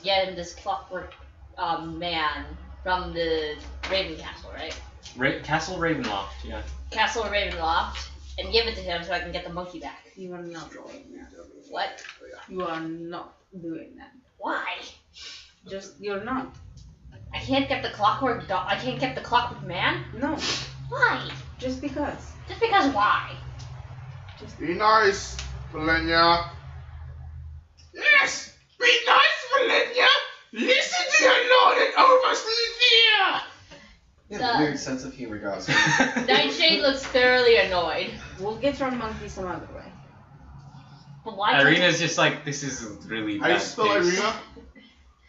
get him this clockwork, man from the Raven Castle, right? Castle Ravenloft, yeah. Castle Ravenloft, and give it to him so I can get the monkey back. You are not doing that. What? You are not doing that. Why? You're not. I can't get the clockwork I can't get the clockwork man? No. Why? Just because. Just because why? Be nice, Valenia. Yes! Be nice, Valenia! Listen to your lord and overseer! You have a weird sense of humor, guys. Nightshade looks thoroughly annoyed. We'll get our monkey some other way. But why? Irina's just like, this is really bad. How do you spell taste. Irina?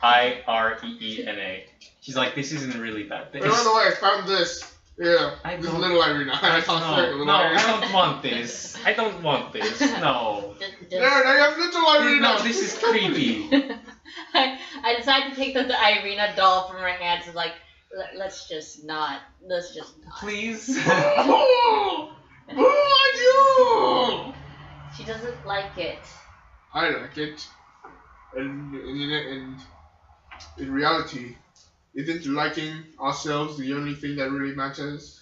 Ireena. She's like, this isn't really bad. By the way, I found this. Yeah, this is little Irina. I tossed her little No, Irina. I don't want this. I don't want this. No. There, I have little Irina. No, this is creepy. I decided to take the Irina doll from her hands and like, let's just not. Please. Oh, who are you? She doesn't like it. I like it. And in reality, isn't liking ourselves the only thing that really matters?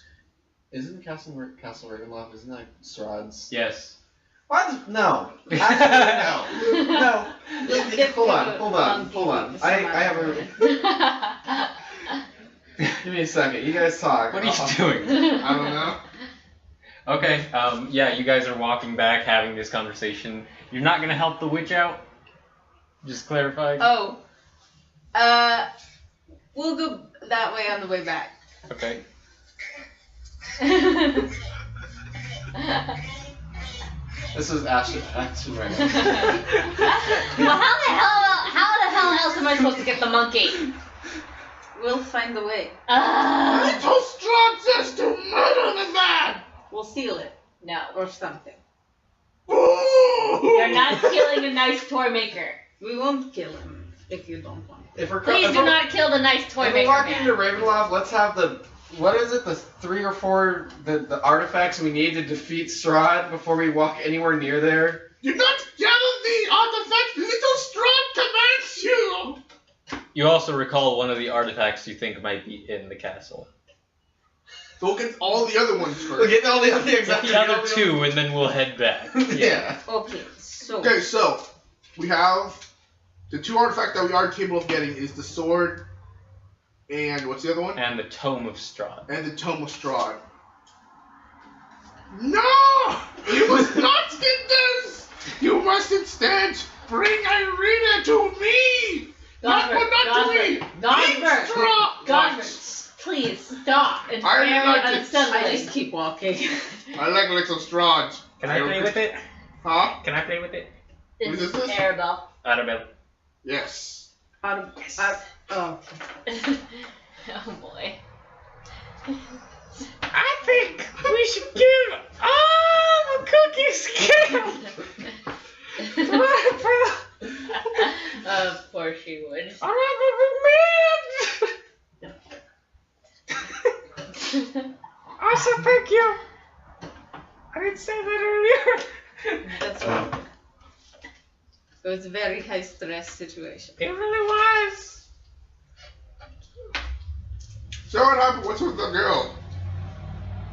Isn't Castle Ravenloft, isn't that Strahd's? Yes. What? No. Actually, no. Hold on. I have a... Give me a second. You guys talk. What are you doing? I don't know. Okay, yeah, you guys are walking back, having this conversation. You're not gonna help the witch out? Just clarifying? Oh. We'll go that way on the way back. Okay. This is Ashton right now. Well, how the hell else am I supposed to get the monkey? We'll find a way. I told Strahd says to murder the man! We'll seal it. No. Or something. You're not killing a nice toy maker. We won't kill him if you don't want to. Please do not kill the nice toy If maker. we're walking man. into Ravenloft, let's have the 3 or 4 the artifacts we need to defeat Strahd before we walk anywhere near there. Do not gather the artifacts, little Strahd commands you! You also recall one of the artifacts you think might be in the castle. So we'll get all the other ones first. We'll get all the other Get the other 2 and then we'll head back. Yeah. Okay, so. Okay, so we have The 2 artifacts that we are capable of getting is the sword and what's the other one? And the Tome of Strahd. And the Tome of Strahd. No! You must not get this! You must instead bring Irina to me! Not to me! Godbert, please stop. It's very unsettling. I just keep walking. I like little Strahd. Can I play with it? Huh? Can I play with it? This is Arabelle. Arabelle. Yes. Oh. Oh boy. I think we should give all the cookies to Of course she would. I said thank you. I didn't say that earlier. That's right. It was a very high stress situation. It really was. So what happened? What's with the girl?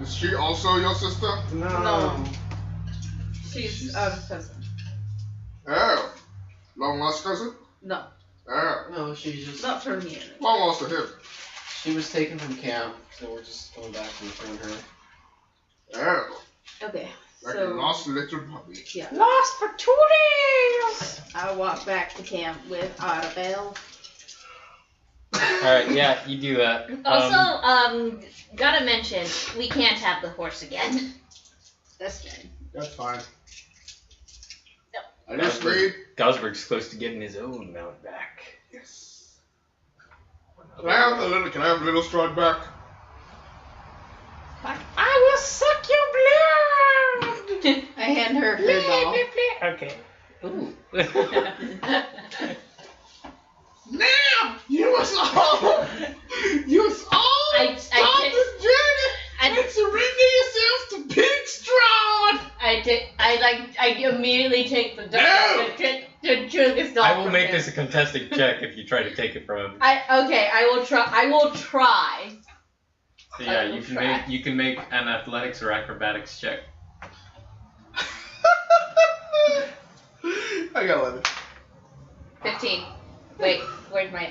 Is she also your sister? No. She's our cousin. Oh. Long lost cousin? No. Oh. No, she's just. Not from here. Long lost to him. She was taken from camp, so we're just going back to return her. Oh. Okay. Like So a lost little puppy. yeah. Lost for 2 days. I walk back to camp with Arabelle. Alright, yeah, you do that. Also, gotta mention, we can't have the horse again. That's fine. That's fine. Yep. I just need. Gosberg's close to getting his own mount back. Yes. Can I have the little Strahd back? I will suck your blood. I hand her doll. Okay. Ooh. Now you must all stop this journey and surrender yourselves to Pink Strahd. I immediately take the dog No! to this dog. I will make this a contested check if you try to take it from him. I will try. So yeah, you can make an athletics or acrobatics check. I got 11. 15. Wait, where's my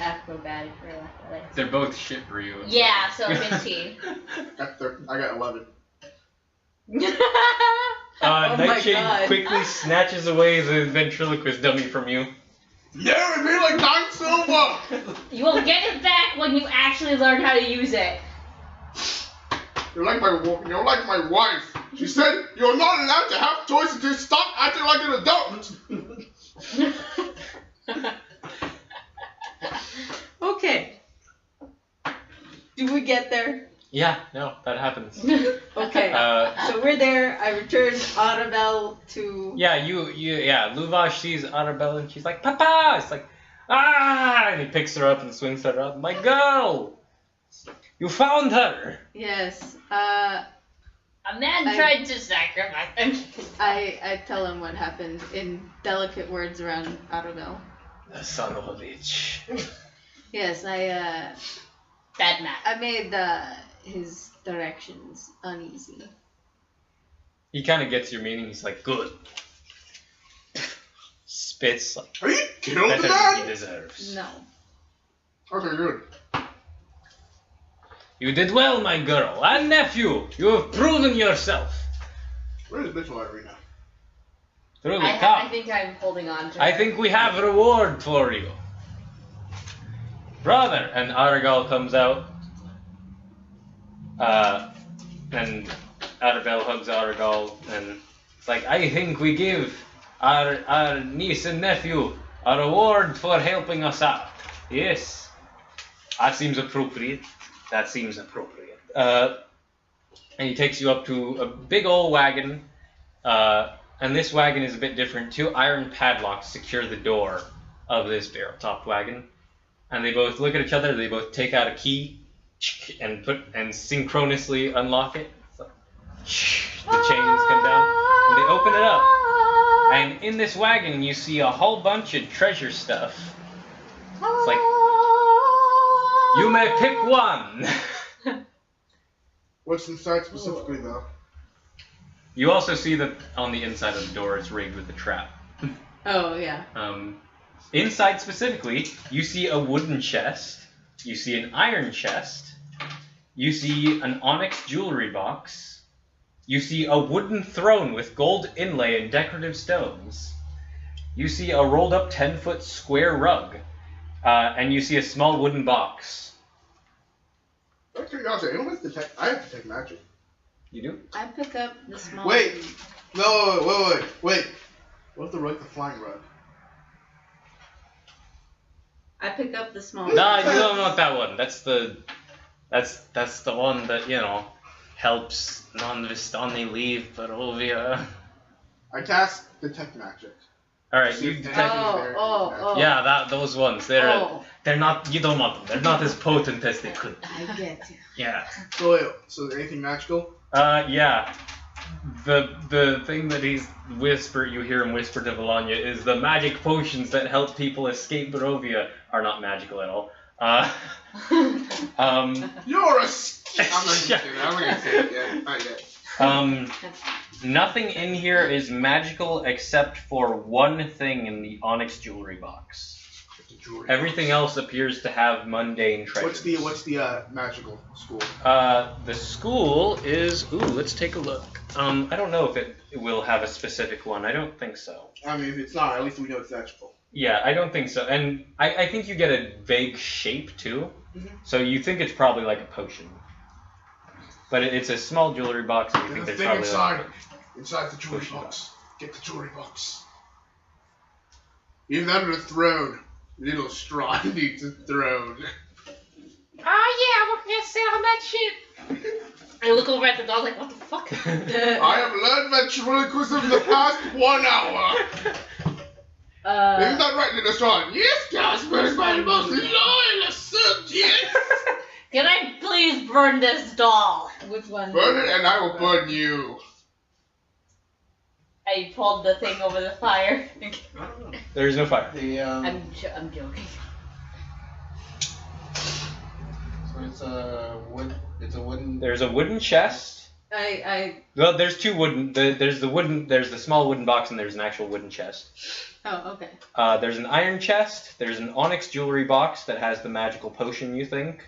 acrobatic or athletics? They're both shit for you. Yeah, so 15. I got 11. Nightshade quickly snatches away the ventriloquist dummy from you. Yeah, it made like 9 silver. You will get it back when you actually learn how to use it. You're like my wife. She said you're not allowed to have choices. Just stop acting like an adult. Okay. Do we get there? Yeah, no, that happens. Okay. So we're there. I return Arabelle to. Yeah, Luvash sees Arabelle and she's like, Papa! It's like, ah! And he picks her up and swings her up. My girl! You found her! Yes. A man tried to sacrifice him. I tell him what happened in delicate words around Arabelle. The son of a bitch. Yes, Bad man. I made his directions uneasy. He kind of gets your meaning. He's like, good. Spits like Are you killed better the than he man? deserves. No. Okay, good. You did well, my girl and nephew. You have proven yourself. Where's Mitchell Irina? Through the I top. think I'm holding on to her. I think we have a reward for you. Brother, and Aragal comes out. And Arabelle hugs Aragal, and it's like, I think we give our niece and nephew a reward for helping us out. Yes. That seems appropriate. And he takes you up to a big old wagon, and this wagon is a bit different. 2 iron padlocks secure the door of this barrel-topped wagon, and they both look at each other. They both take out a key and synchronously unlock it. It's like, the chains come down, and they open it up. And in this wagon, you see a whole bunch of treasure stuff. It's like, you may pick one. What's inside specifically, though? You also see that on the inside of the door it's rigged with a trap. Oh, yeah. Inside specifically, you see a wooden chest, you see an iron chest, you see an onyx jewelry box, you see a wooden throne with gold inlay and decorative stones, you see a rolled up 10-foot square rug, and you see a small wooden box. Out of curiosity, anyone has detect? I have detect magic. You do? I pick up the small. Wait. No, wait. What if the rug, the flying rug? I pick up the small. Nah, you don't want that one. That's the one that, you know, helps non-Vistani leave Barovia. I cast detect magic. Alright, you detect. Oh. Yeah, those ones. They're not. You don't want them. They're not as potent as they could. I get you. Yeah. So wait, so anything magical? Yeah. The thing that you hear him whisper to Volanya is the magic potions that help people escape Barovia are not magical at all. You're a I'm not gonna say it yet. Not yet. Nothing in here is magical except for one thing in the onyx jewelry box. Everything else appears to have mundane treasures. What's the magical school? The school is let's take a look. I don't know if it will have a specific one. I don't think so. I mean, if it's not, at least we know it's magical. Yeah, I don't think so. And I think you get a vague shape too. Mm-hmm. So you think it's probably like a potion. But it's a small jewelry box, and you think there's probably inside the jewelry box. Get the jewelry box. Even under the throne. Little Strahd needs a throne. Oh yeah, we're gonna sit on that shit. I look over at the dog like, what the fuck? I have learned ventriloquism in the past 1 hour. Isn't that right, little Strahd? Yes, Casper is my most loyal subject. Can I please burn this doll? Which one? Burn it and I will burn you. I pulled the thing over the fire. There's no fire. I'm joking. So it's a wooden. There's a wooden chest. Well, there's two wooden. There's the small wooden box, and there's an actual wooden chest. Oh, okay. There's an iron chest. There's an onyx jewelry box that has the magical potion. You think?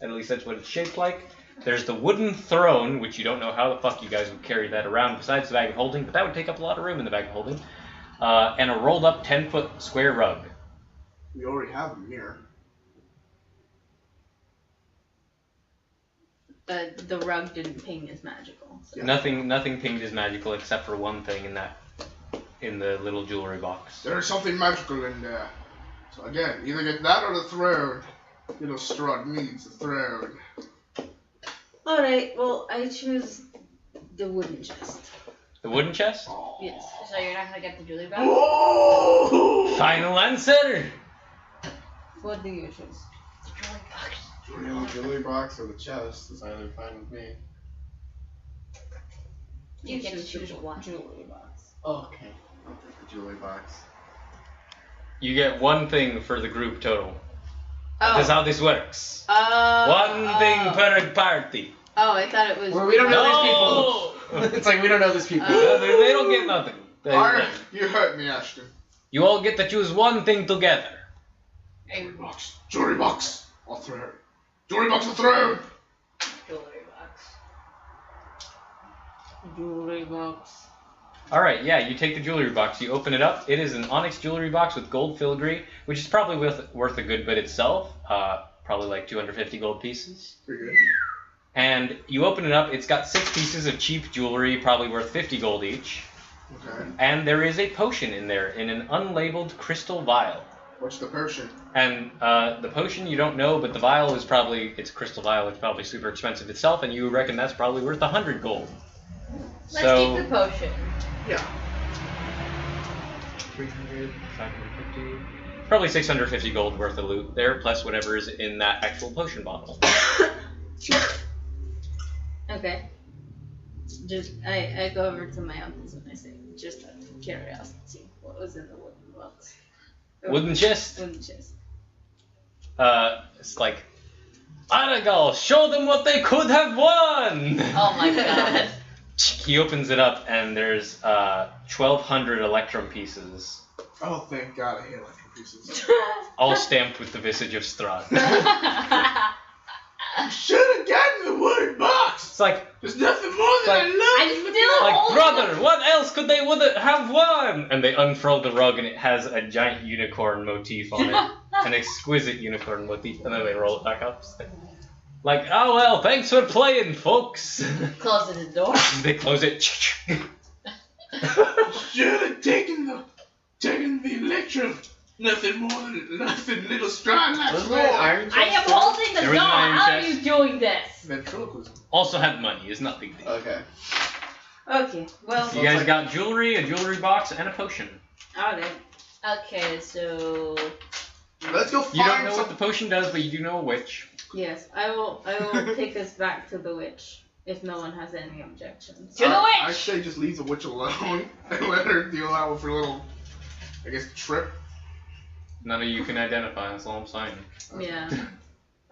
At least that's what it's shaped like. There's the wooden throne, which you don't know how the fuck you guys would carry that around besides the bag of holding, but that would take up a lot of room in the bag of holding. And a rolled up 10-foot square rug. We already have them here. The rug didn't ping as magical. So. Yeah. Nothing pinged as magical except for one thing in the little jewelry box. There's something magical in there. So again, either get that or the throne. Little Strahd needs the throne. Alright, well, I choose the wooden chest. The wooden chest? Yes. So you're not gonna get the jewelry box? Oh! Final answer! What do you choose? The jewelry box. The jewelry box or the chest is either fine with me. You get to choose one. Jewelry box. Oh, okay. I'll take the jewelry box. You get one thing for the group total. Oh. That's how this works. One thing per party. Oh, I thought it was. Well, we don't know these people. It's like we don't know these people. They don't get nothing. You hurt me, Ashton. You all get to choose one thing together. Jewelry box. Jewelry box. I'll throw it. Jewelry box, I'll throw. Jewelry box. Jewelry box. Alright, yeah, you take the jewelry box, you open it up. It is an onyx jewelry box with gold filigree, which is probably worth a good bit itself. Probably like 250 gold pieces. Pretty good. And you open it up, it's got 6 pieces of cheap jewelry, probably worth 50 gold each. Okay. And there is a potion in there, in an unlabeled crystal vial. What's the potion? And the potion you don't know, but the vial is probably, it's a crystal vial, it's probably super expensive itself, and you reckon that's probably worth 100 gold. Let's keep the potion. Yeah. 300, 550. Probably 650 gold worth of loot there, plus whatever is in that actual potion bottle. Okay. Just I go over to my uncle's and I say, just out of curiosity, what was in the wooden box? Wooden chest? Wooden chest. It's like, Aragal, show them what they could have won! Oh my god. He opens it up and there's 1,200 electrum pieces. Oh, thank God I hate electrum pieces. All stamped with the visage of Strahd. You should have gotten the wood box. It's like, there's nothing more than I love. like, brother, what else could they have won? And they unfurl the rug, and it has a giant unicorn motif on it, an exquisite unicorn motif, and then they roll it back up. Like, oh well, thanks for playing, folks. Close the door. They close it. Should have taken the electrum. Nothing more than little Strahd last more. I am holding the door. How are you doing this? Ventriloquism. Also have money. It's not big deal. Okay. Okay, well. You guys got jewelry, a jewelry box, and a potion. Alright. Okay, so. Let's go find You don't know what the potion does, but you do know a witch. Yes, I will take us back to the witch if no one has any objections. To the witch! I say just leave the witch alone and let her deal out with her little, I guess, trip. None of you can identify. That's all I'm saying. Yeah. To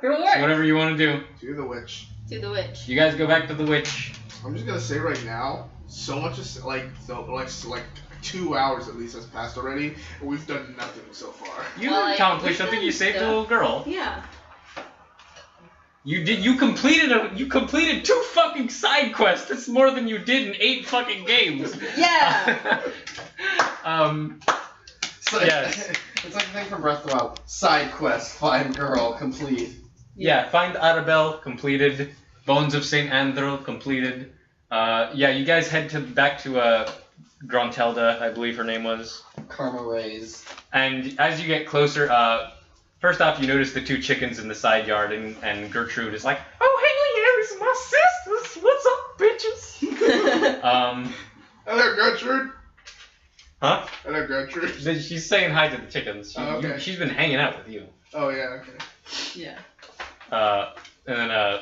So work. whatever you want to do. To the witch. To the witch. You guys go back to the witch. I'm just gonna say right now, so much is like 2 hours at least has passed already, and we've done nothing so far. You Well, like, accomplished something. You saved a little girl. Yeah. You did. You completed 2 fucking side quests. That's more than you did in 8 fucking games. Yeah. It's like, Yes. It's like the thing from Breath of the Wild. Side quest, find girl, complete. Yeah. Find Arabelle, completed. Bones of Saint Andrel, completed. Yeah. You guys head back to Grontelda, I believe her name was. Karma raise. And as you get closer, first off, you notice the 2 chickens in the side yard, and Gertrude is like, "Oh, hey, here's my sisters. What's up, bitches?" Hello, Gertrude. Huh? Hello, Gertrude. She's saying hi to the chickens. She's been hanging out with you. Oh yeah, okay. Yeah. And then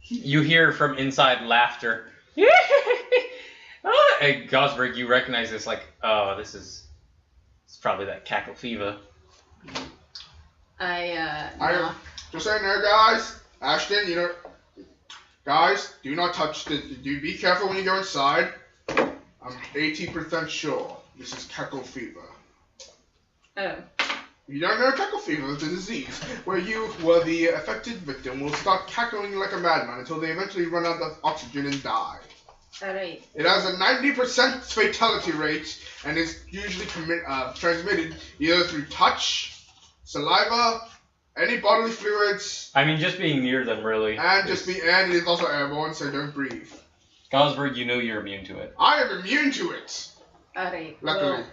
you hear from inside laughter. Hey, Gosberg, you recognize this? Like, oh, it's probably that cackle fever. Knock. Just saying there, guys. Ashton, guys, do not touch the. Do be careful when you go inside. I'm 80% sure this is cackle fever. Oh. You don't know cackle fever is a disease where the affected victim will start cackling like a madman until they eventually run out of oxygen and die. Alright. It has a 90% fatality rate and is usually transmitted either through touch, saliva, any bodily fluids. I mean, just being near them, really. And it is also airborne, so don't breathe. Gosberg, you know you're immune to it. I am immune to it. Alright. Luckily.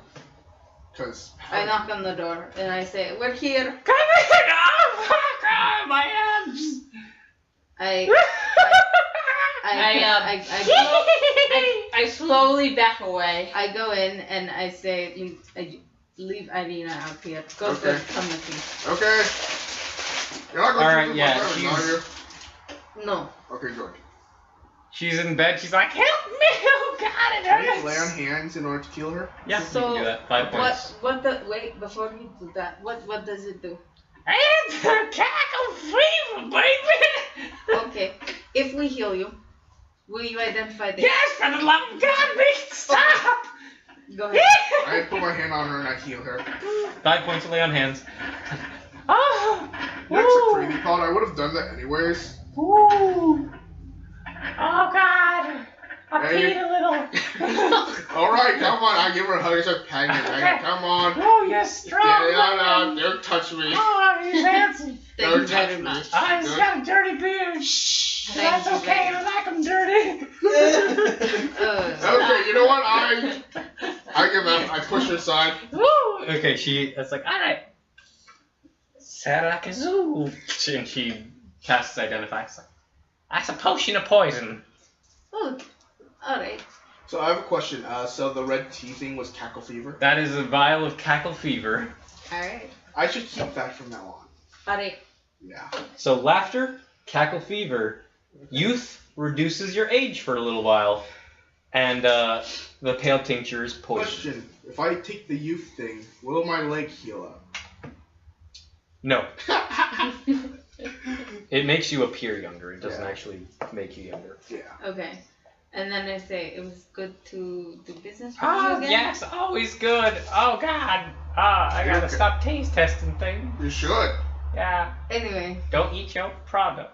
Because I knock on the door and I say, "We're here." Come in! Oh, fuck! My hands! I slowly back away. I go in and I say, "Leave Irina out here. Go Okay. come with me." Okay. You're not going Alright, to yeah, my parents, are you? No. Okay, good. She's in bed. She's like, "Help me! Oh God, it Can you hurts!" lay on hands in order to kill her? Yeah, you So, can do that. 5 points. Wait, before you do that, what does it do? It's a cackle fever, baby! Okay. If we heal you, will you identify the... Yes, for the love of God, please stop! Go ahead. I put my hand on her and I heal her. 5 points to lay on hands. Oh! That's a crazy thought. I would have done that anyways. Ooh! Oh God! I Hey. peed a little. Alright, come on. I give her a hug. I start patting her back. Come on. Oh, you're strong. Yeah, don't touch me. Oh, he's handsome. Thank Don't you very touch me. much. Oh, he's got a dirty beard. Shh. That's Thank you okay. very I like him dirty. Okay, you know what? I give up. I push her aside. Woo! Okay, that's like, all right. Sarakazoo. And she casts Identify. It's like, that's a potion of poison. Oh, alright. So I have a question. So the red tea thing was cackle fever. That is a vial of cackle fever. Alright. I should keep that from now on. Alright. Yeah. So laughter, cackle fever, youth reduces your age for a little while, and the pale tincture is poison. Question: if I take the youth thing, will my leg heal up? No. It makes you appear younger. It doesn't Yeah. actually make you younger. Yeah. Okay. And then I say, it was good to do business with you again. Yes, always good. Oh, God. I gotta stop taste testing things. You should. Yeah. Anyway. Don't eat your product.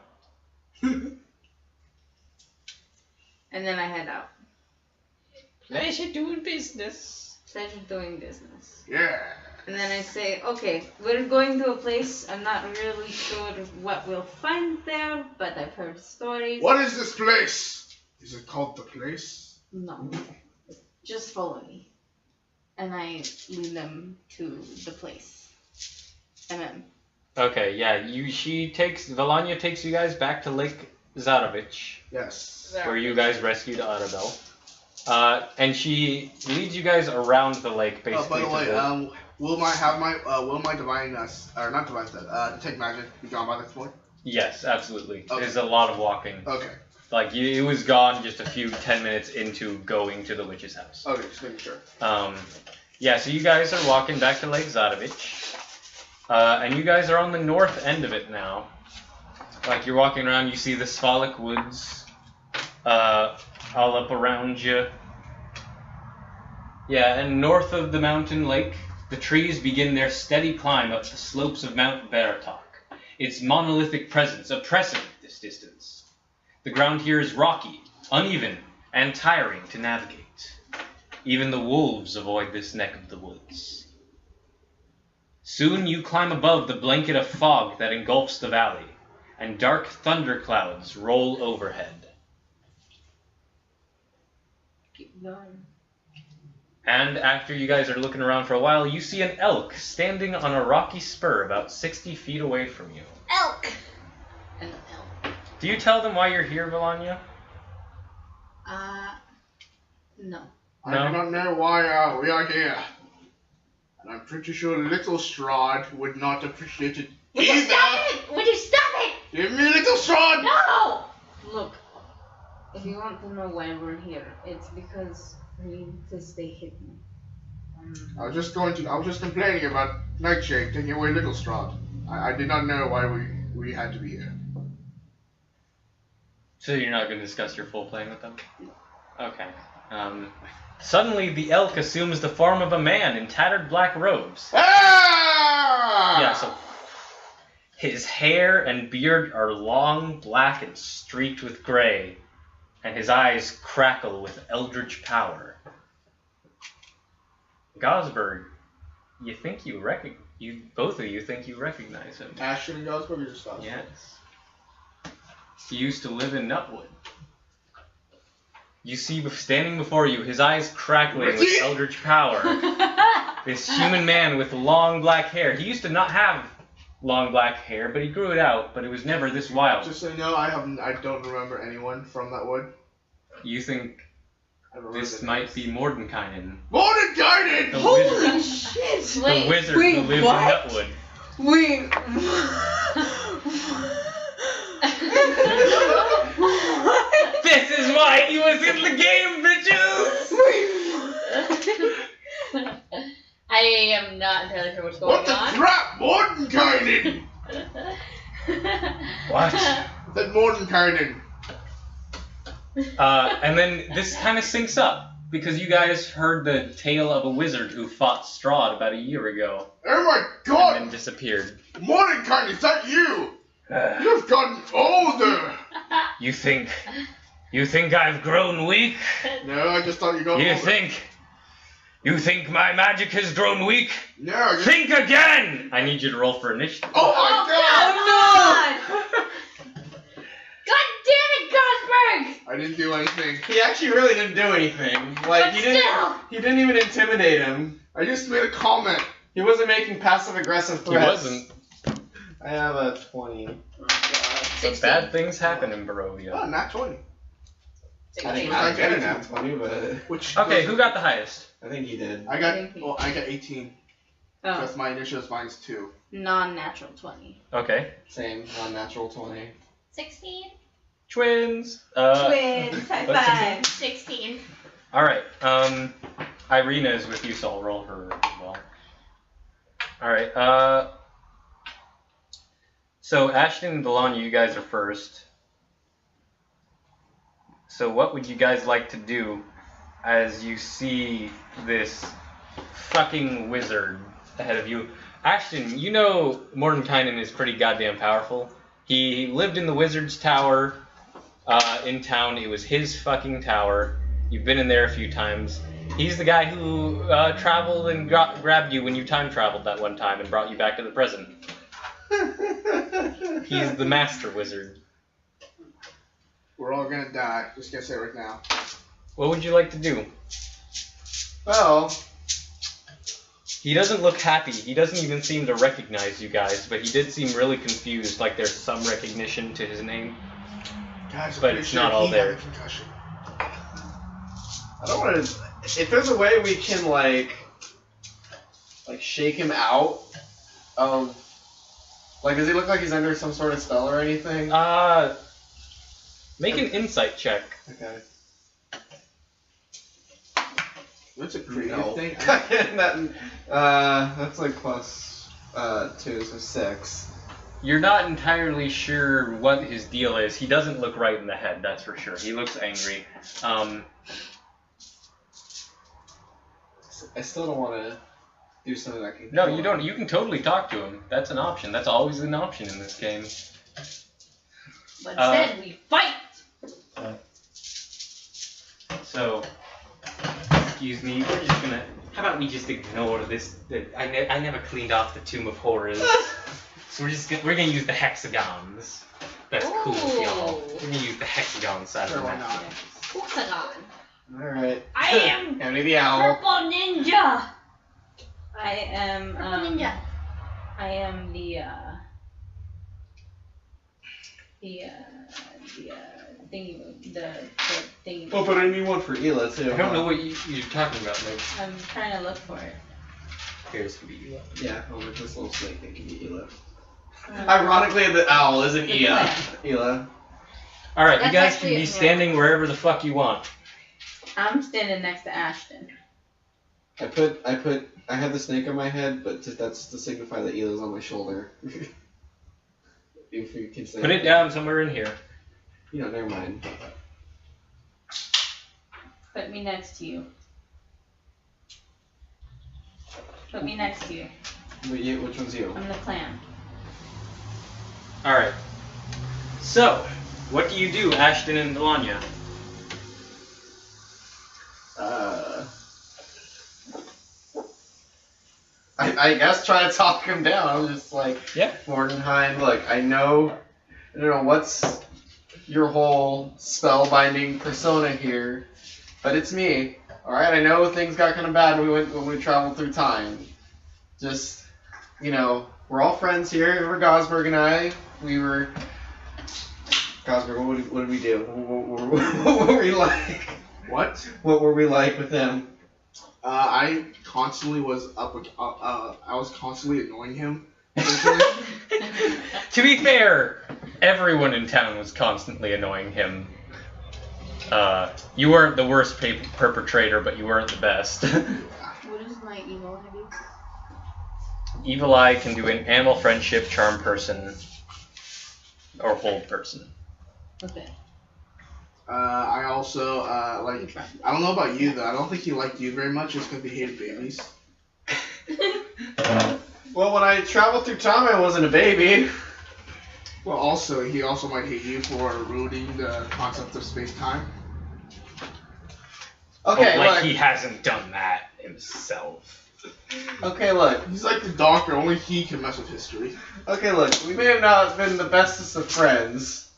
And then I head out. Pleasure doing business. Pleasure doing business. Yeah. And then I say, okay, we're going to a place. I'm not really sure what we'll find there, but I've heard stories. What is this place? Is it called the place? No. Just follow me. And I lead them to the place. And then. Okay, yeah, Valanya takes you guys back to Lake Zarovich. Yes. Where you guys rescued Arabelle. And she leads you guys around the lake, basically. By the way, will my divine, or not divine, detect magic be gone by this point? Yes, absolutely. Okay. There's a lot of walking. Okay. Like, it was gone just a few 10 minutes into going to the witch's house. Okay, just making sure. Yeah, so you guys are walking back to Lake Zarovich. And you guys are on the north end of it now. Like, you're walking around, you see the Sphalic woods all up around you. Yeah, and north of the mountain lake, the trees begin their steady climb up the slopes of Mount Baratok, its monolithic presence oppressive at this distance. The ground here is rocky, uneven, and tiring to navigate. Even the wolves avoid this neck of the woods. Soon you climb above the blanket of fog that engulfs the valley, and dark thunderclouds roll overhead. Keep going. And after you guys are looking around for a while, you see an elk standing on a rocky spur about 60 feet away from you. Elk! An elk. Do you tell them why you're here, Valanya? No. I do not know why we are here. And I'm pretty sure little Strahd would not appreciate it Would you stop it? Would you stop it? Give me little Strahd! No! Look, if you want to know why we're here, it's because we need to stay hidden. I was just complaining about Nightshade taking away little Strahd. I did not know why we had to be here. So you're not going to discuss your full plan with them? Okay. Suddenly, the elk assumes the form of a man in tattered black robes. Ah! Yeah, so his hair and beard are long, black, and streaked with gray, and his eyes crackle with eldritch power. Gosberg, both of you think you recognize him. Ashton and Gosberg are just Gosberg. Yes. He used to live in Nutwood. You see, standing before you, his eyes crackling with eldritch power. This human man with long black hair. He used to not have long black hair, but he grew it out, but it was never this wild. Just so you know, I don't remember anyone from that wood. You think this might be Mordenkainen. Mordenkainen! Holy shit! The wizard who lived in Nutwood. Wait. This is why he was in the game, bitches! I am not entirely sure what's going on. What the crap? Mordenkainen! What? That Mordenkainen. And then this kind of syncs up, because you guys heard the tale of a wizard who fought Strahd about a year ago. Oh my god! And then disappeared. Mordenkainen, is that you? You've gotten older! You think I've grown weak? No, I just thought you got older. You think my magic has grown weak? No, Think again! I need you to roll for initiative. Oh my god! God damn it, Gosberg! I didn't do anything. He actually really didn't do anything. Like, he didn't even intimidate him. I just made a comment. He wasn't making passive-aggressive threats. He wasn't. I have a 20. Oh, God. 16. Bad things happen in Barovia. Oh, not 20. I think 16. I didn't have 20, but Okay, who got the highest? I think he did. I got 18. Oh, That's my initials minus 2. non-natural 20. Okay. Same, non-natural 20. 16? Twins. Twins, high five. 16. Alright, Irina is with you, so I'll roll her as well. Alright, so Ashton and Delanya, you guys are first. So what would you guys like to do as you see this fucking wizard ahead of you? Ashton, you know Mordenkainen is pretty goddamn powerful. He lived in the wizard's tower in town. It was his fucking tower. You've been in there a few times. He's the guy who traveled and grabbed you when you time traveled that one time and brought you back to the present. He's the master wizard. We're all gonna die. Just gonna say it right now. What would you like to do? Well, he doesn't look happy. He doesn't even seem to recognize you guys, but he did seem really confused, like there's some recognition to his name. Guys, but it's not all there. I don't want to. If there's a way we can like shake him out, like does he look like he's under some sort of spell or anything? Make an insight check. Okay. That's a creative thing. That's like plus 2, so 6. You're not entirely sure what his deal is. He doesn't look right in the head, that's for sure. He looks angry. I still don't want to do something that can. No, you don't. You can totally talk to him. That's an option. That's always an option in this game. But instead, we fight! So, excuse me, we're just gonna... How about we just ignore this? I never cleaned off the Tomb of Horrors. So we're gonna use the hexagons. That's cool, y'all. We're gonna use the hexagon side of the map. Hexagon. Alright. I am Henry the Owl. Purple Ninja! I am Purple Ninja. I am the thingy. Oh, but I need one for Ela too. I don't know what you're talking about, Mike. I'm trying to look for it. Here's to be Ela. Yeah, oh, with this little snake thing can be Ela. Ironically, the owl isn't Ela. Alright, you That's guys actually can be a- standing wherever the fuck you want. I'm standing next to Ashton. I have the snake on my head, but that's to signify that Ela's on my shoulder. If you can say Put it down somewhere in here. You know, never mind. Put me next to you. Put me next to you. Which one's you? I'm the clam. Alright. So, what do you do, Ashton and Delanya? I guess try to talk him down. I'm just like, Yeah. Mordenheim, look, I don't know what's your whole spellbinding persona here, but it's me. Alright, I know things got kind of bad when we traveled through time. Just, we're all friends here. We're Gosberg and I. We were... Gosberg, what did we do? What were we like? What? What were we like with him? I constantly was I was constantly annoying him. To be fair, everyone in town was constantly annoying him. You weren't the worst perpetrator, but you weren't the best. What is my evil heavy? Evil Eye can do an animal friendship, charm person, or hold person. Okay. I also I don't know about you though. I don't think he liked you very much just because he hated babies. Well, when I traveled through time, I wasn't a baby. Well, he also might hate you for ruining the concept of space-time. Okay, like look. he hasn't done that himself. Okay, look. He's like the doctor. Only he can mess with history. Okay, look. We may have not been the bestest of friends,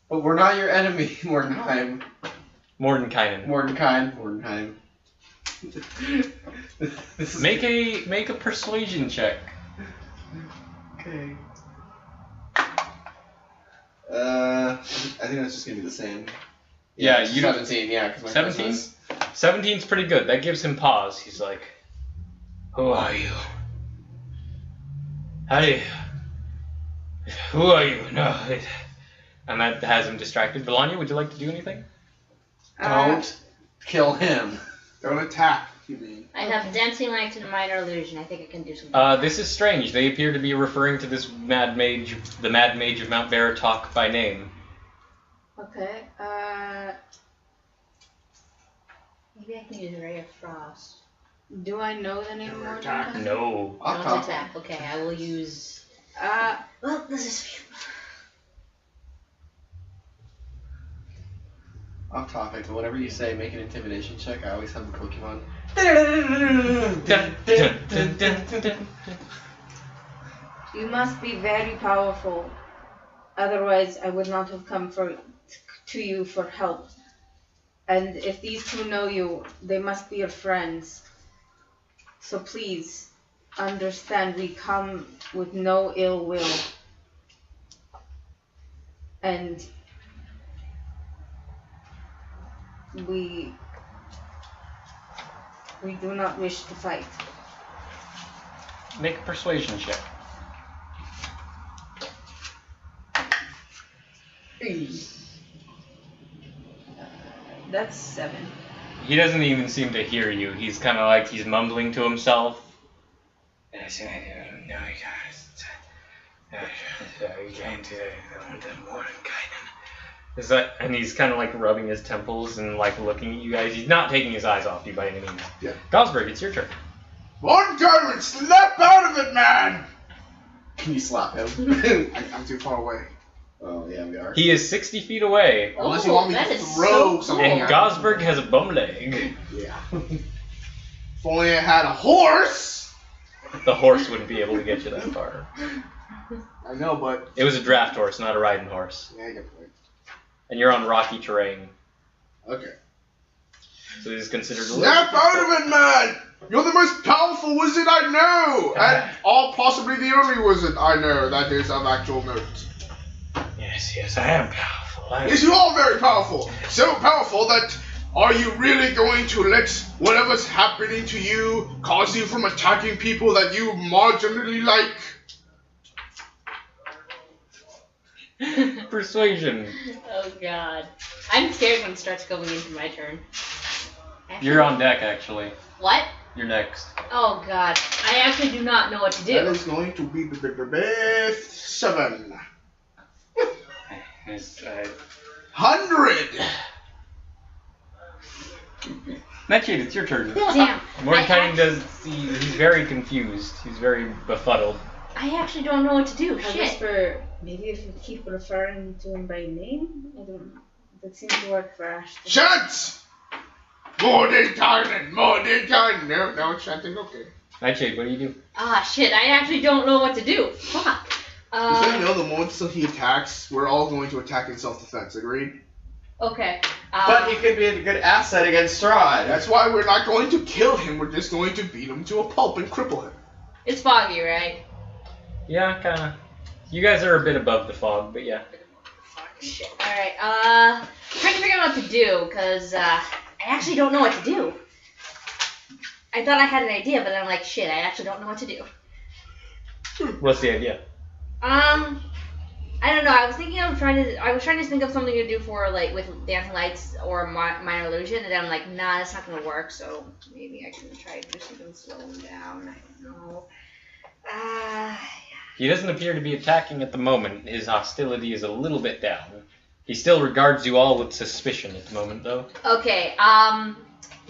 but we're not your enemy, Mordenheim. Mordenkainen. Make a persuasion check. Okay. I think that's just gonna be the same. Yeah, you 17. Yeah, because my 17. 17's pretty good. That gives him pause. He's like, "Who are you? Who are you?" No, and that has him distracted. Belanya, would you like to do anything? Don't kill him. Don't attack, you mean. I have dancing lights and minor illusion. I think I can do something. This is strange. They appear to be referring to this Mad Mage, the Mad Mage of Mt. Baratok by name. Okay. Maybe I can use Ray of Frost. Do I know the name more than that? No. Don't attack. Okay, I will use. Well, this is. Off topic, but whenever you say make an intimidation check, I always have the Pokemon. You must be very powerful. Otherwise, I would not have come to you for help. And if these two know you, they must be your friends. So please, understand we come with no ill will. And we do not wish to fight. Make a persuasion check. That's 7. He doesn't even seem to hear you. He's kind of like he's mumbling to himself. No, you can't Is that? And he's kind of like rubbing his temples and like looking at you guys. He's not taking his eyes off you by any means. Yeah. Gosberg, it's your turn. Mordenkainen, snap out of it, man! Can you slap him? I'm too far away. Oh, yeah, we are. He is 60 feet away. Unless you want me to throw something. And Gosberg has a bum leg. Yeah. If only I had a horse! The horse wouldn't be able to get you that far. I know, but... It was a draft horse, not a riding horse. Yeah, I get the point. And you're on rocky terrain. Okay. So this is considered a Snap out of it, man! You're the most powerful wizard I know! And possibly the only wizard I know that is of actual note. Yes, I am powerful. Yes, you are very powerful. So powerful that are you really going to let whatever's happening to you cause you from attacking people that you marginally like? Persuasion. Oh god. I'm scared when it starts going into my turn. Actually, You're on deck, actually. What? You're next. Oh god. I actually do not know what to do. That is going to be 7. 100! Nightshade, it's your turn. Damn. Mordenkainen he's very confused. He's very befuddled. I actually don't know what to do. I Shit. whisper, maybe if you keep referring to him by name? I don't know. That seems to work for Ashton. Chance! Mordenkainen! No, it's chanting, okay. Nightshade, what do you do? Ah, shit. I actually don't know what to do. Fuck. Just so you know, the moment he attacks, we're all going to attack in self-defense, agreed? Okay. But he could be a good asset against Strahd. That's why we're not going to kill him, we're just going to beat him to a pulp and cripple him. It's foggy, right? Yeah, kinda. You guys are a bit above the fog, but yeah. Shit. Alright, trying to figure out what to do, because, I actually don't know what to do. I thought I had an idea, but then I'm like, shit, I actually don't know what to do. What's the idea? I don't know. I was trying to think of something to do for like with dancing lights or minor illusion, and then I'm like, nah, that's not gonna work. So maybe I can try to do something slow him down. I don't know. He doesn't appear to be attacking at the moment. His hostility is a little bit down. He still regards you all with suspicion at the moment, though. Okay. I'm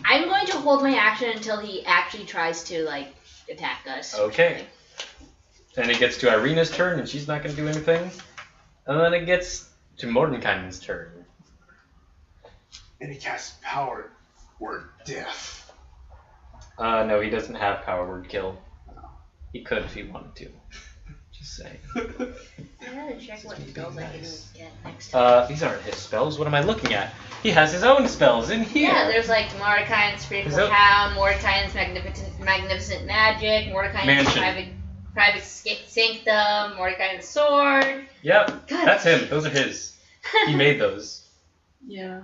going to hold my action until he actually tries to like attack us. Okay. Then it gets to Irina's turn, and she's not going to do anything. And then it gets to Mordenkainen's turn. And he casts power word death. No, he doesn't have power word kill. He could if he wanted to. Just saying. I gotta check what spells I can get next time. These aren't his spells. What am I looking at? He has his own spells in here. Yeah, there's like Mordekainen's Fearful Hound, Mordekainen's Magnificent Magic, Mordekainen's Private Sanctum, Mordekainen's Sword. Yep, God. that's him. Those are his. He made those. Yeah.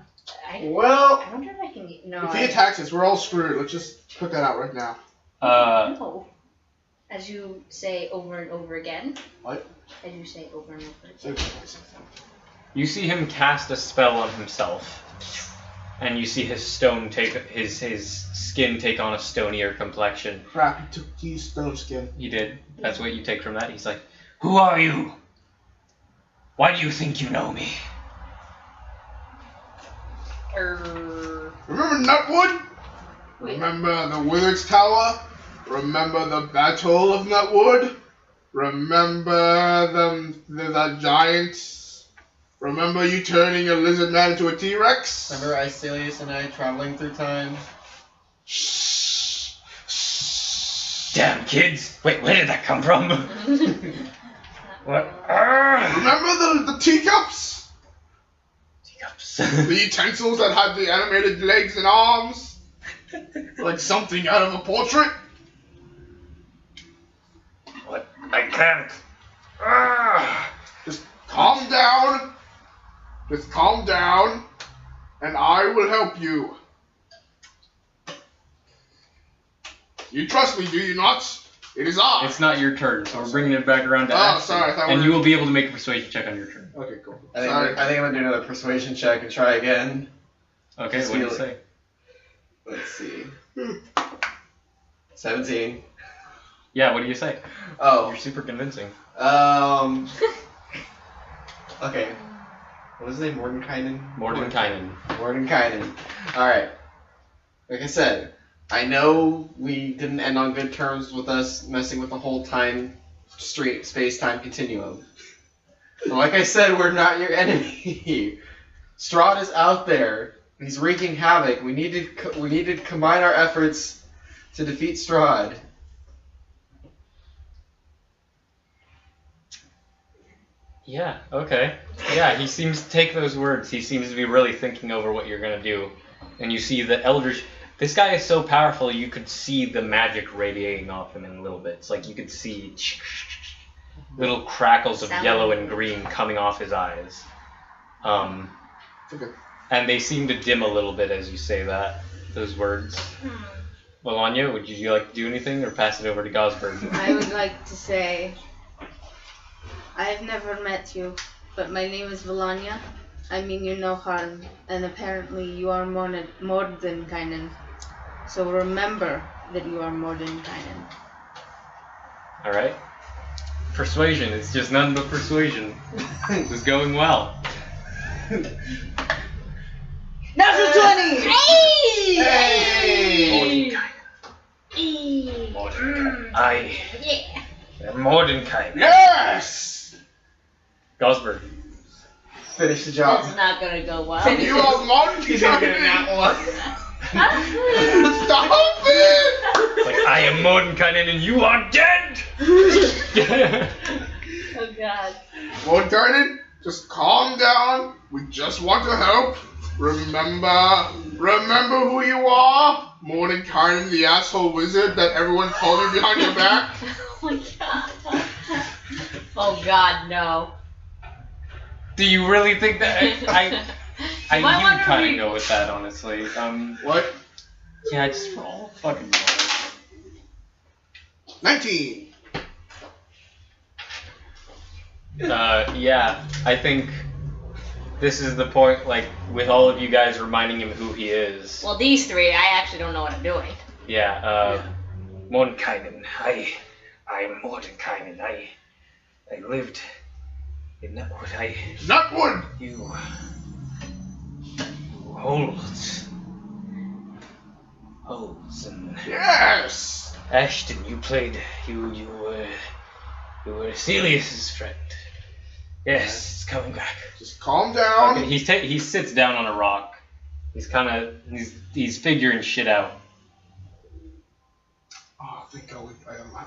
I wonder if I can get... No. If he attacks us, we're all screwed. Let's just put that out right now. No. As you say over and over again. What? As you say over and over again. You see him cast a spell on himself, and you see his stone take his skin take on a stonier complexion. Crap, he took his stone skin. He did. That's what you take from that. He's like, "Who are you? Why do you think you know me?" Remember Nutwood? Wait. Remember the Wizard's Tower? Remember the Battle of Nutwood? Remember the giants? Remember you turning a lizard man into a T-Rex? Remember Icelius and I traveling through time? Shh. Damn kids! Wait, where did that come from? What? Remember the teacups? Teacups. The utensils that had the animated legs and arms? Like something out of a portrait? What? I can't. Just calm down. Just calm down, and I will help you. You trust me, do you not? It is I. It's not your turn, so we're bringing it back around to Oh, Ashton. sorry, I thought and we you were- will be able to make a persuasion check on your turn. Okay, cool. I think Sorry. I'm gonna do another persuasion check and try again. Okay, what do you say? Let's see. 17. Yeah, what do you say? Oh. You're super convincing. Okay. What is his name? Mordenkainen? Mordenkainen. Mordenkainen. Alright. Like I said, I know we didn't end on good terms with us messing with the whole time, straight space-time continuum. But like I said, we're not your enemy. Strahd is out there. He's wreaking havoc. We need to combine our efforts to defeat Strahd. Yeah, okay. Yeah, he seems to take those words. He seems to be really thinking over what you're going to do. And you see the eldritch... This guy is so powerful, you could see the magic radiating off him in little bits. Like, you could see little crackles of yellow and green coming off his eyes. Okay. And they seem to dim a little bit as you say those words. Melania, would you like to do anything or pass it over to Gosberg? I would like to say, I have never met you, but my name is Melania. I mean you no harm, and apparently you are Mordenkainen. So remember that you are Mordenkainen. Alright. Persuasion. It's just nothing but persuasion. This is going well. Natural 20! Hey! Mordenkainen. I am Mordenkainen. Yes! Gosberg. Finish the job. That's not gonna go well. You are Mordenkainen. He's gonna get that one. Stop it! Like, I am Mordenkainen and you are dead! Oh god. Mordenkainen, just calm down. We just want to help. Remember who you are? Mordenkainen, the asshole wizard that everyone called you behind your back. Oh my god. Oh god, no. Do you really think that? I might you wanna kind of read- go with that, honestly. What? Yeah, just roll. Fucking roll. 19. Yeah, I think this is the point, like, with all of you guys reminding him who he is. Well, these three, I actually don't know what I'm doing. Mordenkainen. I am Mordenkainen. I lived in Nutwood. Nutwood! You holds and Yes! Ashton, you were Celius's friend. Yes, it's coming back. Just calm down. Okay, he sits down on a rock. He's figuring shit out. Oh, thank God.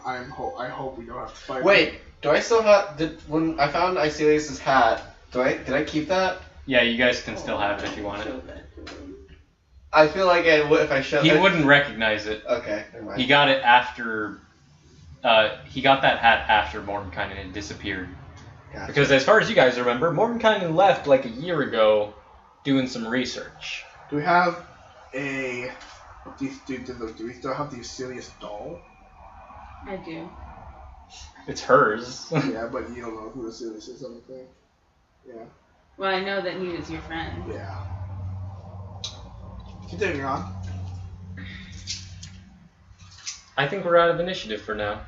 I hope we don't have to fight. Wait, do I still have? When I found Icelius's hat, did I keep that? Yeah, you guys can still have it if you want it. I feel like I would if I showed. He wouldn't recognize it. Okay, never mind. He got it after. He got that hat after Mordenkainen had disappeared. Gotcha. Because as far as you guys remember, Mordenkainen left like a year ago, doing some research. Do we have a? Do we still have the Celius doll? I do. It's hers. Yeah, but you don't know who the Celius is, I don't think. Yeah. Well, I know that he was your friend. Yeah. Continuing on. I think we're out of initiative for now.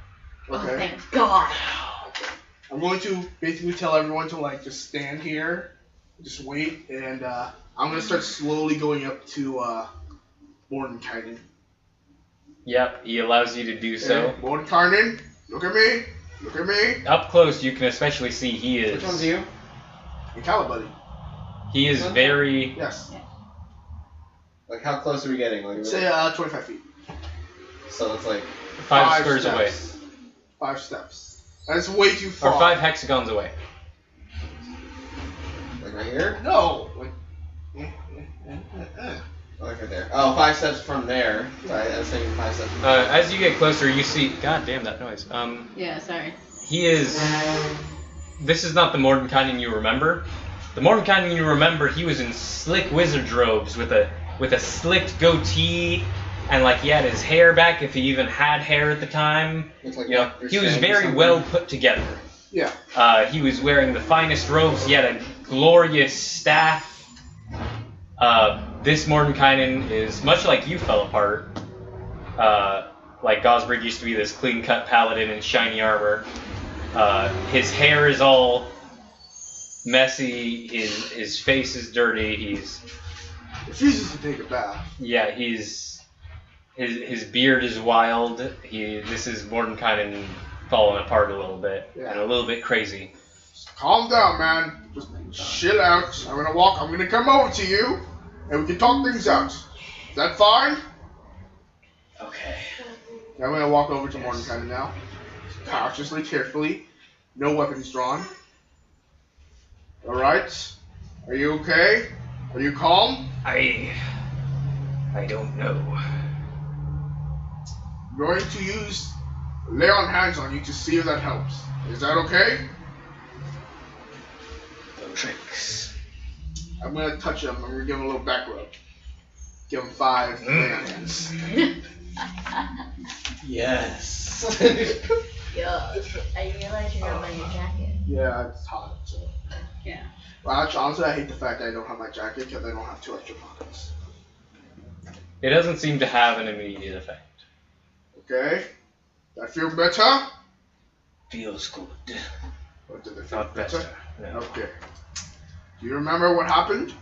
Oh, Okay. thank God. I'm going to basically tell everyone to just stand here Just wait, and I'm gonna start slowly going up to Mordenkainen. Yep, he allows you to do so. Hey, Mordenkainen, look at me. Look at me. Up close, you can especially see he is. Which one's you? And Calibuddy. He is very. Yes. Like, how close are we getting? Like, Say 25 feet. So it's like 5 squares steps. away. 5 steps. That's way too far. Or 5 hexagons away. like right here. No. Like, Oh, like right there. Oh, 5 steps from there. Sorry, I was thinking 5 steps from there. As you get closer, you see. God damn that noise. Yeah, sorry. He is. This is not the Mordenkainen you remember. The Mordenkainen you remember, he was in slick wizard robes with a slicked goatee, and like he had his hair back if he even had hair at the time. Looks like You know, Dr. he was Strange very somewhere. well put together. yeah. He was wearing the finest robes. He had a glorious staff. This Mordenkainen is much like you fell apart. Like Gosbrig used to be this clean-cut paladin in shiny armor. His hair is all messy. His face is dirty. He's Refuses to take a bath. yeah. His beard is wild. This is Mordenkainen falling apart a little bit and a little bit crazy. Calm down, man. Just chill out. I'm gonna come over to you, and we can talk things out. Is that fine? Okay. I'm gonna walk over to Mordenkainen now. Cautiously, carefully. No weapons drawn. Alright. Are you okay? Are you calm? I don't know. I'm going to lay on hands on you to see if that helps. Is that okay? No tricks. I'm gonna touch him. I'm gonna give him a little back rub. Give him 5 lay on hands. Yes. Yeah. I realize you're not wearing your jacket. Yeah, it's hot, so. Yeah. Well, actually, honestly, I hate the fact that I don't have my jacket because I don't have 2 extra pockets. It doesn't seem to have an immediate effect. Okay? That feel better? Feels good. Or did it feel Not better. No. Okay. Do you remember what happened?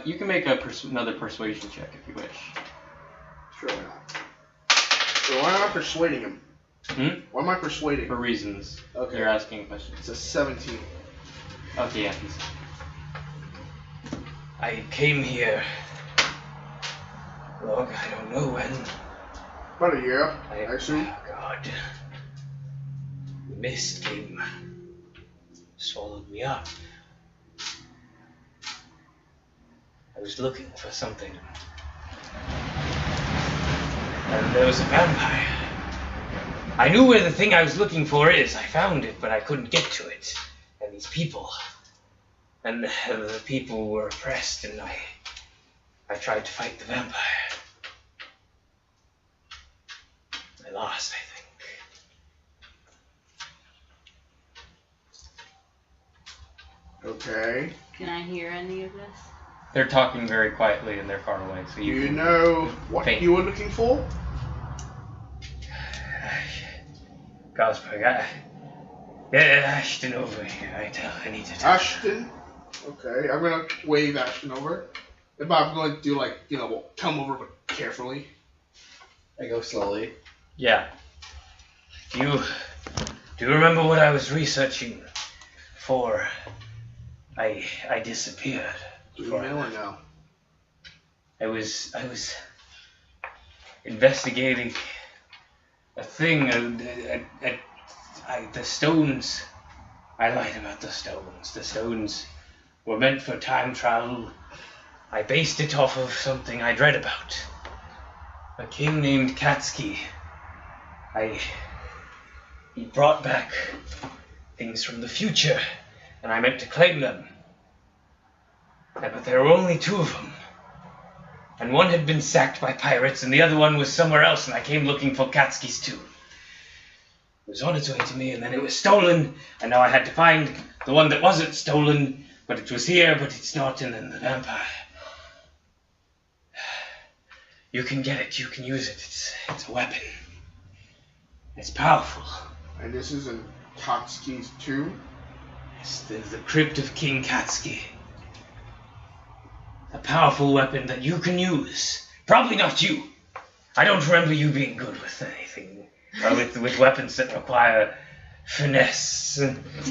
You can make another persuasion check if you wish. Sure, why not? So why am I persuading him? Why am I persuading? For reasons. Okay. You're asking questions. It's a 17. Okay, yeah. I came here. Look, I don't know when. About a year, I assume. Oh, God. The mist came. Swallowed me up. I was looking for something. And there was a vampire. I knew where the thing I was looking for is. I found it, but I couldn't get to it. And these people. And the people were oppressed, and I tried to fight the vampire. I lost, I think. Okay. Can I hear any of this? They're talking very quietly and they're far away, so Do you you can know what faint. you were looking for? Gosberg, get Ashton over here. I need to talk. Ashton? Okay, I'm gonna wave Ashton over. But I'm going to do like, come over but carefully. I go slowly. Yeah. Do you remember what I was researching for? I disappeared. Do you know or no? I was investigating a thing. The stones. I lied about the stones. The stones were meant for time travel. I based it off of something I'd read about. A king named Katsuki. He brought back things from the future, and I meant to claim them. But there were only 2 of them. And one had been sacked by pirates, and the other one was somewhere else, and I came looking for Katsuki's too. It was on its way to me, and then it was stolen, and now I had to find the one that wasn't stolen, but it was here, but it's not, and then the vampire. You can get it. You can use it. It's a weapon. It's powerful. And this is in Katsuki's tomb? It's the crypt of King Katsuki. A powerful weapon that you can use. Probably not you. I don't remember you being good with anything. Or with weapons that require finesse.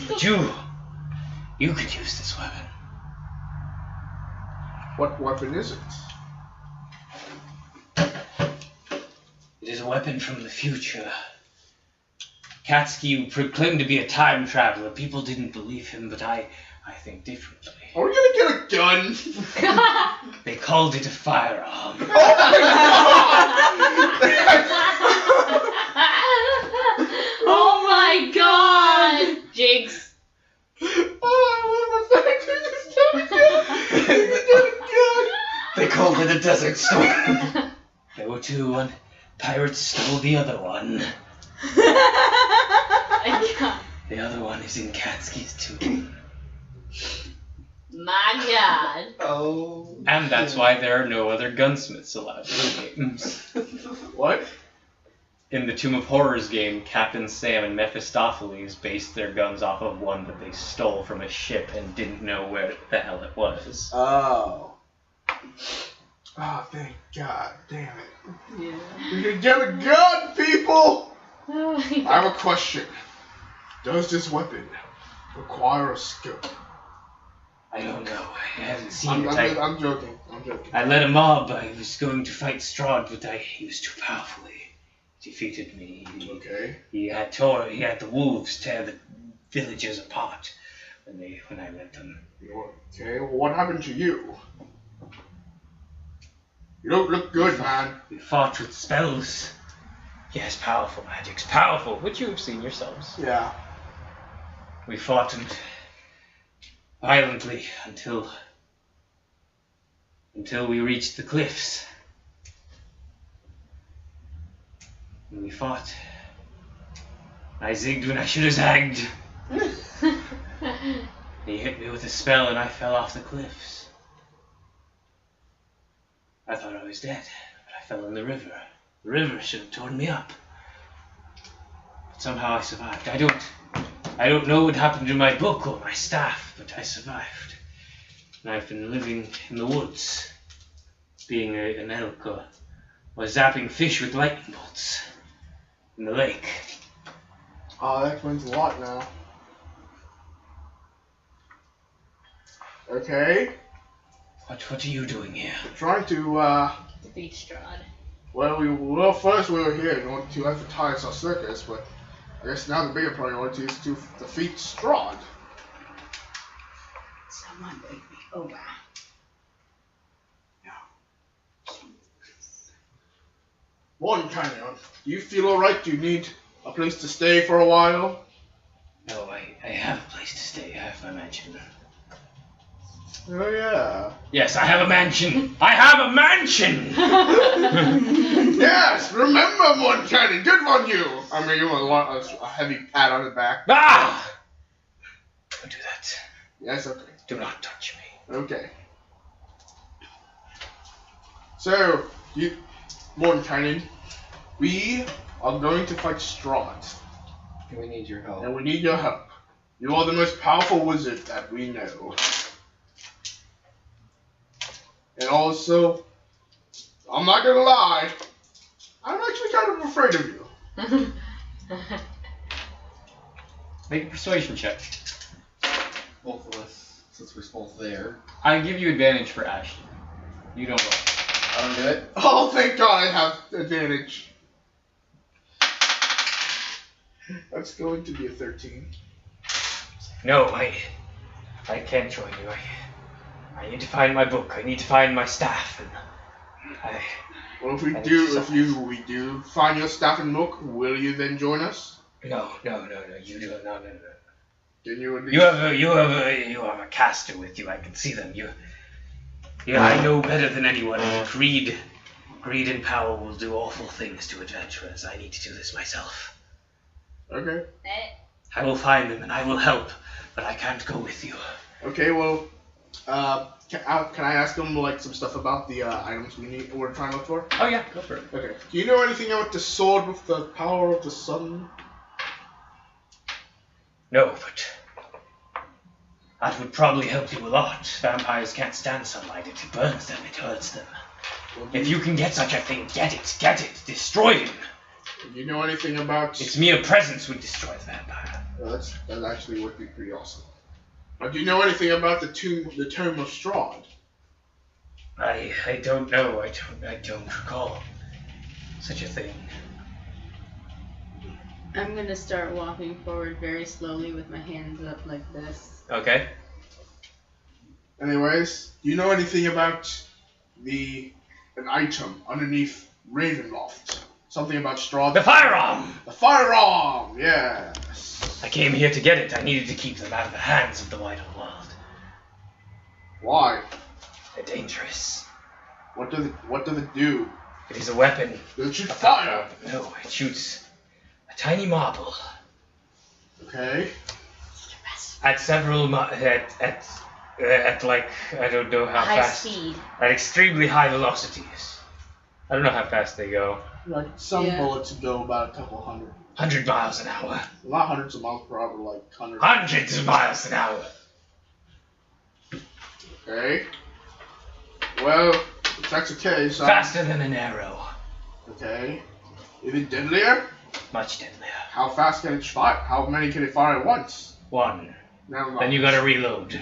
But you could use this weapon. What weapon is it? It is a weapon from the future. Katsuki proclaimed to be a time traveler. People didn't believe him, but I think differently. Are we gonna get a gun? They called it a firearm. Oh my god! Jigs. Oh, I love the fact that you got a gun. They called it a desert storm. There were two, and pirates stole the other one. The other one is in Katsuki's tomb. My god. Oh. And that's why there are no other gunsmiths allowed in the games. What? In the Tomb of Horrors game, Captain Sam and Mephistopheles based their guns off of one that they stole from a ship and didn't know where the hell it was. Oh. Oh, thank God. Damn it. Yeah. We can get a gun, people! Oh my god. I have a question. Does this weapon require a scope? I don't know. I haven't seen it. I'm joking. I led a mob. I was going to fight Strahd, but he was too powerful. He defeated me. Okay. He had the wolves tear the villagers apart when I led them. Okay, well, what happened to you? You don't look good, man. We fought with spells. Yes, powerful magic's powerful, which you have seen yourselves. Yeah. We fought violently until we reached the cliffs. And we fought. I zigged when I should have zagged. He hit me with a spell and I fell off the cliffs. I thought I was dead, but I fell in the river. The river should have torn me up. But somehow I survived. I don't know what happened to my book or my staff, but I survived. And I've been living in the woods, being an elk or zapping fish with lightning bolts in the lake. Oh, that explains a lot now. Okay. What are you doing here? Trying to, Defeat Strahd. Well, first we were here in order to advertise our circus, but I guess now the bigger priority is to defeat Strahd. Someone wake me over. Morning, Canyon. Do you feel alright? Do you need a place to stay for a while? No, I have a place to stay. I have my mansion. Oh, yeah. Yes, I have a mansion. I have a mansion! Yes, remember, Morning Canyon. Good on you. I'm gonna give him a heavy pat on the back. Ah! Don't do that. Yes, okay. Do not touch me. Okay. So, Morning Canyon, we are going to fight Strahd. We need your help. And we need your help. You are the most powerful wizard that we know. And also, I'm not gonna lie, I'm actually kind of afraid of you. Make a persuasion check. Both of us, since we're both there. I give you advantage for Ashton. You don't roll. I don't do it. Oh, thank God I have advantage. That's going to be a 13. No, I can't join you. I need to find my book. I need to find my staff. And Well, if we do find your staff and book, will you then join us? No. You do it. No. Then you would be. You have a caster with you. I can see them. I know better than anyone. Greed and power will do awful things to adventurers. I need to do this myself. Okay. I will find them and I will help, but I can't go with you. Okay, well, Can I ask him like some stuff about the items we're trying to look for? Oh yeah, go for it. Okay. Do you know anything about the sword with the power of the sun? No, but that would probably help you a lot. Vampires can't stand sunlight. It burns them, it hurts them. If you can get such a thing, get it, destroy him. Do you know anything about... Its mere presence would destroy the vampire. Well, that actually would be pretty awesome. Do you know anything about the tomb of Strahd? I don't know. I don't recall such a thing. I'm gonna start walking forward very slowly with my hands up like this. Okay. Anyways, do you know anything about an item underneath Ravenloft? Something about Strahd? The firearm! The firearm! Yes. I came here to get it. I needed to keep them out of the hands of the wider world. Why? They're dangerous. What does it do? It is a weapon. Does it shoot fire? No, it shoots a tiny marble. Okay. At several at like I don't know how High fast. speed. At extremely high velocities. I don't know how fast they go. Like some bullets go about a couple hundred. 100 miles an hour. Well, not hundreds of miles per hour, like hundreds. Hundreds of miles an hour. Okay. Well, if that's the case, Faster than an arrow. Okay. Is it deadlier? Much deadlier. How fast can it fire? How many can it fire at once? One. Never mind. Then you gotta reload.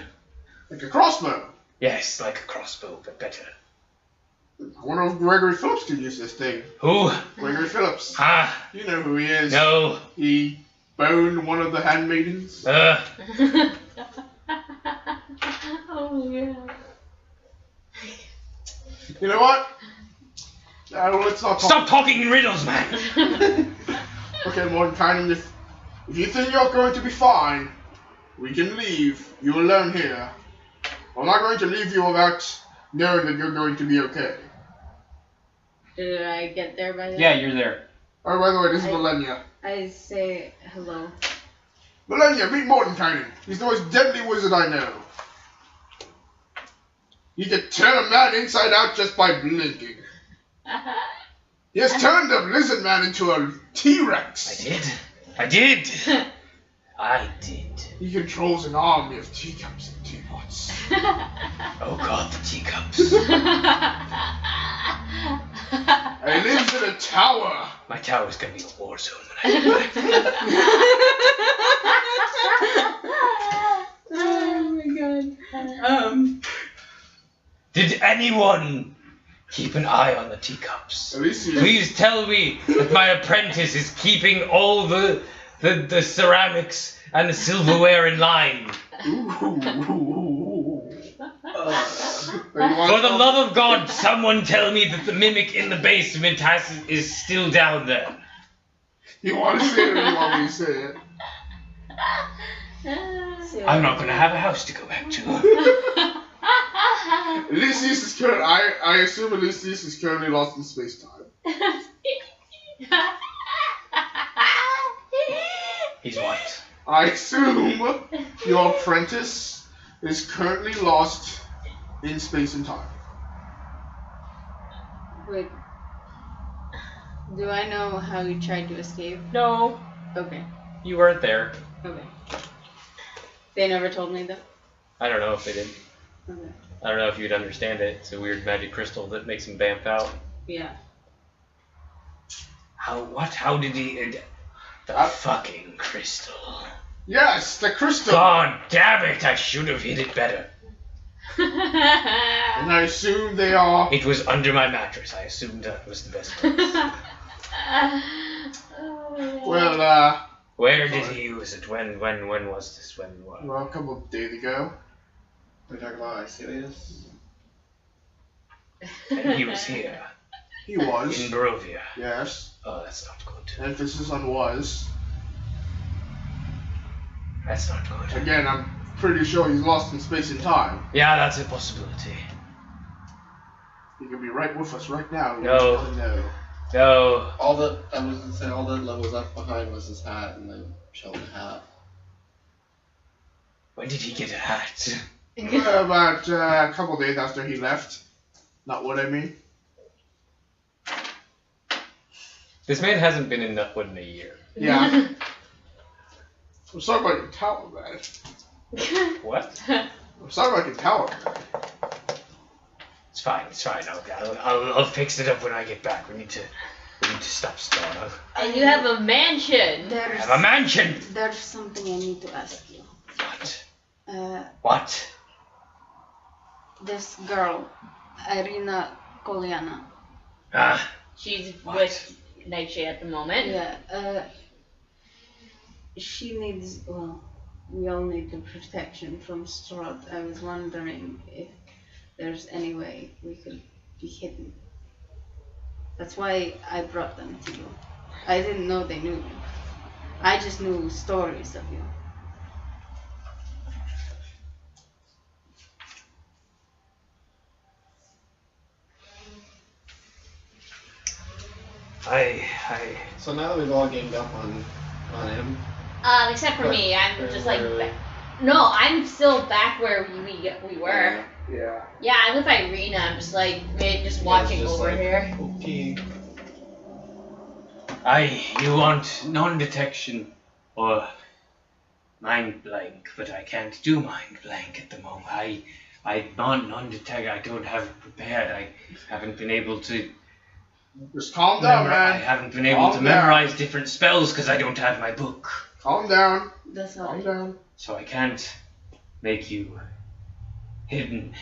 Like a crossbow. Yes, like a crossbow, but better. I wonder if Gregory Phillips could use this thing. Who? Gregory Phillips. Ah, You know who he is. no. He boned one of the handmaidens. Oh yeah. You know what? Let's not talk. Stop talking in riddles, man. Okay, Mordenkainen, if you think you're going to be fine, we can leave you alone here. I'm not going to leave you without knowing that you're going to be okay. Did I get there by then? Yeah, you're there. Oh, by the way, this is Millennia. I say hello. Millennia, meet Mordenkainen. He's the most deadly wizard I know. He can turn a man inside out just by blinking. He has turned a lizard man into a T-Rex. I did. He controls an army of teacups and teapots. Oh god, the teacups. And he lives in a tower. My tower's gonna be a war zone when I get back. Oh my god. Did anyone keep an eye on the teacups? At least he Please tell me that my apprentice is keeping all the ceramics and the silverware in line. For the love of God, someone tell me that the mimic in the basement is still down there. You want to say it or you want me to say it? I'm not gonna have a house to go back to. Ulysses is I assume Ulysses is currently lost in space-time. He's what? I assume your apprentice is currently lost in space and time. Wait. Do I know how you tried to escape? No, Okay. you weren't there. Okay. They never told me that? I don't know if they did. Okay. I don't know if you'd understand it. It's a weird magic crystal that makes him vamp out. Yeah. How did he... The fucking crystal. Yes, the crystal! God damn it, I should have hid it better. And I assume they are... It was under my mattress. I assumed that was the best place. Well, Where did he use it? When was this? When? well, a couple of days ago. We're talking about Icilius? And he was here. He was. In Barovia. Yes. Oh, that's not good. Emphasis on was. That's not good. Again, I'm pretty sure he's lost in space and time. Yeah, that's a possibility. He could be right with us right now. No. No. No. I was gonna say all that was left behind was his hat and then Sheldon hat. When did he get a hat? About a couple days after he left. Not what I mean. This man hasn't been in Nutwood in a year. Yeah. I'm sorry about your tower, man. What? I'm sorry about your tower. It's fine. I'll fix it up when I get back. We need to stop Strahd. And you have a mansion. I have a mansion. There's something I need to ask you. What? What? This girl, Irina Koliana. She's What? with Nightshade at the moment. Yeah, she needs, well, we all need the protection from Strahd. I was wondering if there's any way we could be hidden. That's why I brought them to you. I didn't know they knew you. I just knew stories of you. So now that we've all ganged up on him. Except for me, I'm just like, no, I'm still back where we were. Yeah. Yeah, I'm with Irina. I'm just like, just watching just over like, here. Okay. You want non-detection or mind blank, but I can't do mind blank at the moment. I non-detect. I don't have it prepared. I haven't been able to. Just calm down, I man. haven't been able to memorize different spells because I don't have my book. Calm down. That's all. Calm down. So I can't make you hidden.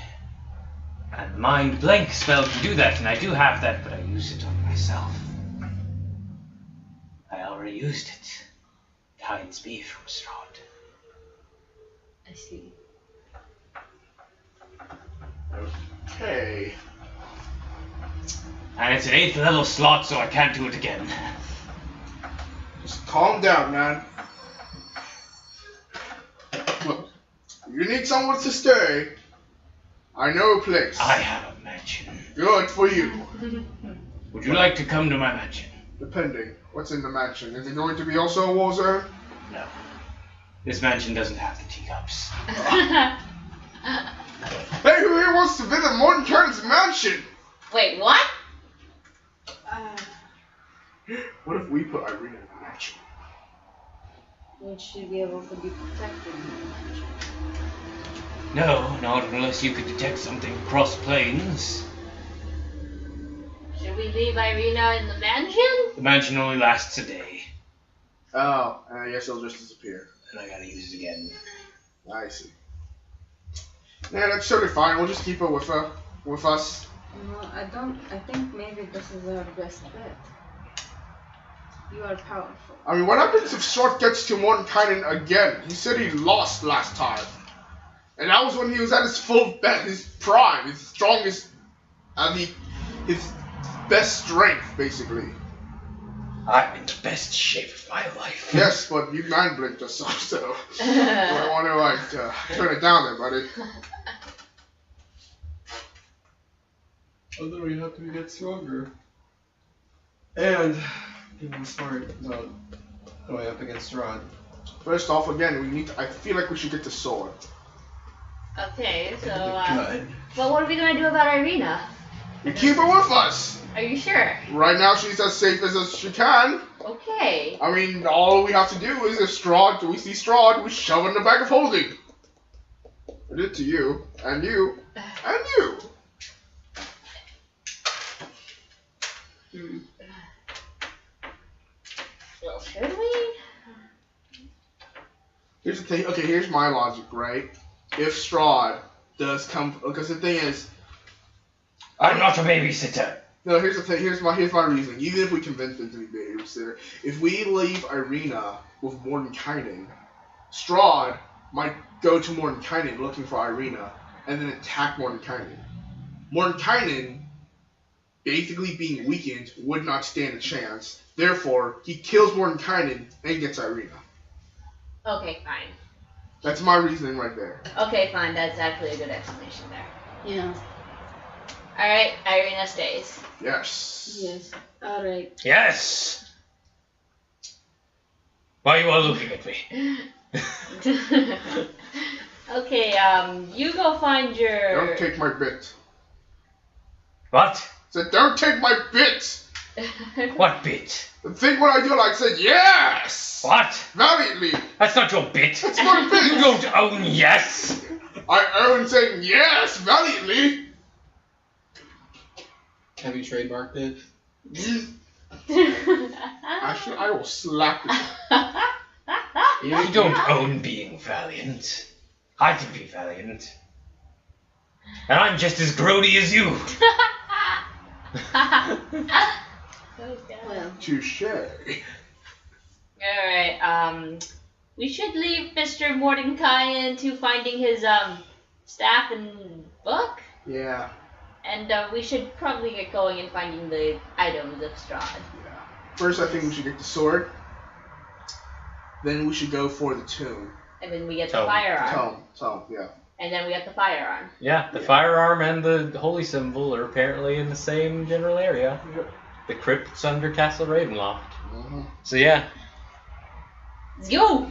And the mind blank spell can do that, and I do have that, but I use it on myself. I already used it. It hides me from Strahd. I see. Okay. And it's an 8th level slot, so I can't do it again. Just calm down, man. Look, you need somewhere to stay. I know a place. I have a mansion. Good for you. Would you like to come to my mansion? Depending. What's in the mansion? Is it going to be also a war zone? No. This mansion doesn't have the teacups. Hey, who here wants to visit Morton Kern's mansion? Wait, what? What if we put Irina in the mansion? Would she be able to be protected in the mansion? No, not unless you could detect something across planes. Should we leave Irina in the mansion? The mansion only lasts a day, Oh, and I guess it'll just disappear. and I gotta use it again. I see. Yeah, that's totally fine. We'll just keep her with us. No, I think maybe this is our best bet. You are powerful. I mean, what happens if Strahd gets to Mordenkainen again? He said he lost last time. And that was when he was at his full best, his prime, his strongest, his best strength, basically. I'm in the best shape of my life. Yes, but you mind blinked us off, so I want to turn it down there, buddy. Although we have to get stronger. And being smart about going up against Strahd. First off, again, I feel like we should get the sword. Okay, so, Good. but what are we gonna do about Irina? You keep her with us. Are you sure? Right now, she's as safe as she can. Okay. I mean, all we have to do is if we see Strahd, we shove her in the bag of holding. I did to you, and you, and you. Well, should we? Here's the thing. Okay, here's my logic, right? If Strahd does come, because the thing is, I'm not a babysitter. no. Here's the thing. Here's my reasoning. Even if we convince him to be a babysitter, if we leave Irina with Mordenkainen, Strahd might go to Mordenkainen looking for Irina, and then attack Mordenkainen. Mordenkainen, basically being weakened, would not stand a chance. Therefore, he kills Mordenkainen and gets Irina. Okay, fine. That's my reasoning right there. Okay, fine. That's actually a good explanation there. Yeah. Alright, Irina stays. Yes. Yes. Alright. Yes! Why are you all looking at me? Okay, you go find your... Don't take my bit. What? I said, don't take my bit! What bit? The thing when I do, like, said, yes! What? Valiantly! That's not your bit. That's my bit! You don't own yes. I own saying yes, valiantly! Have you trademarked it? Actually, I will slap you. You don't own being valiant. I can be valiant. And I'm just as grody as you. Well, Touche. Alright, we should leave Mr. Mordecai to finding his, staff and book. Yeah. And, we should probably get going and finding the items of Strahd. Yeah. First, I think we should get the sword. Then we should go for the tomb. And then we get the Tome. firearm. Tome, yeah. And then we get the firearm. Yeah, the firearm and the holy symbol are apparently in the same general area. Yep. The crypt's under Castle Ravenloft. Mm-hmm. So yeah. Let's go!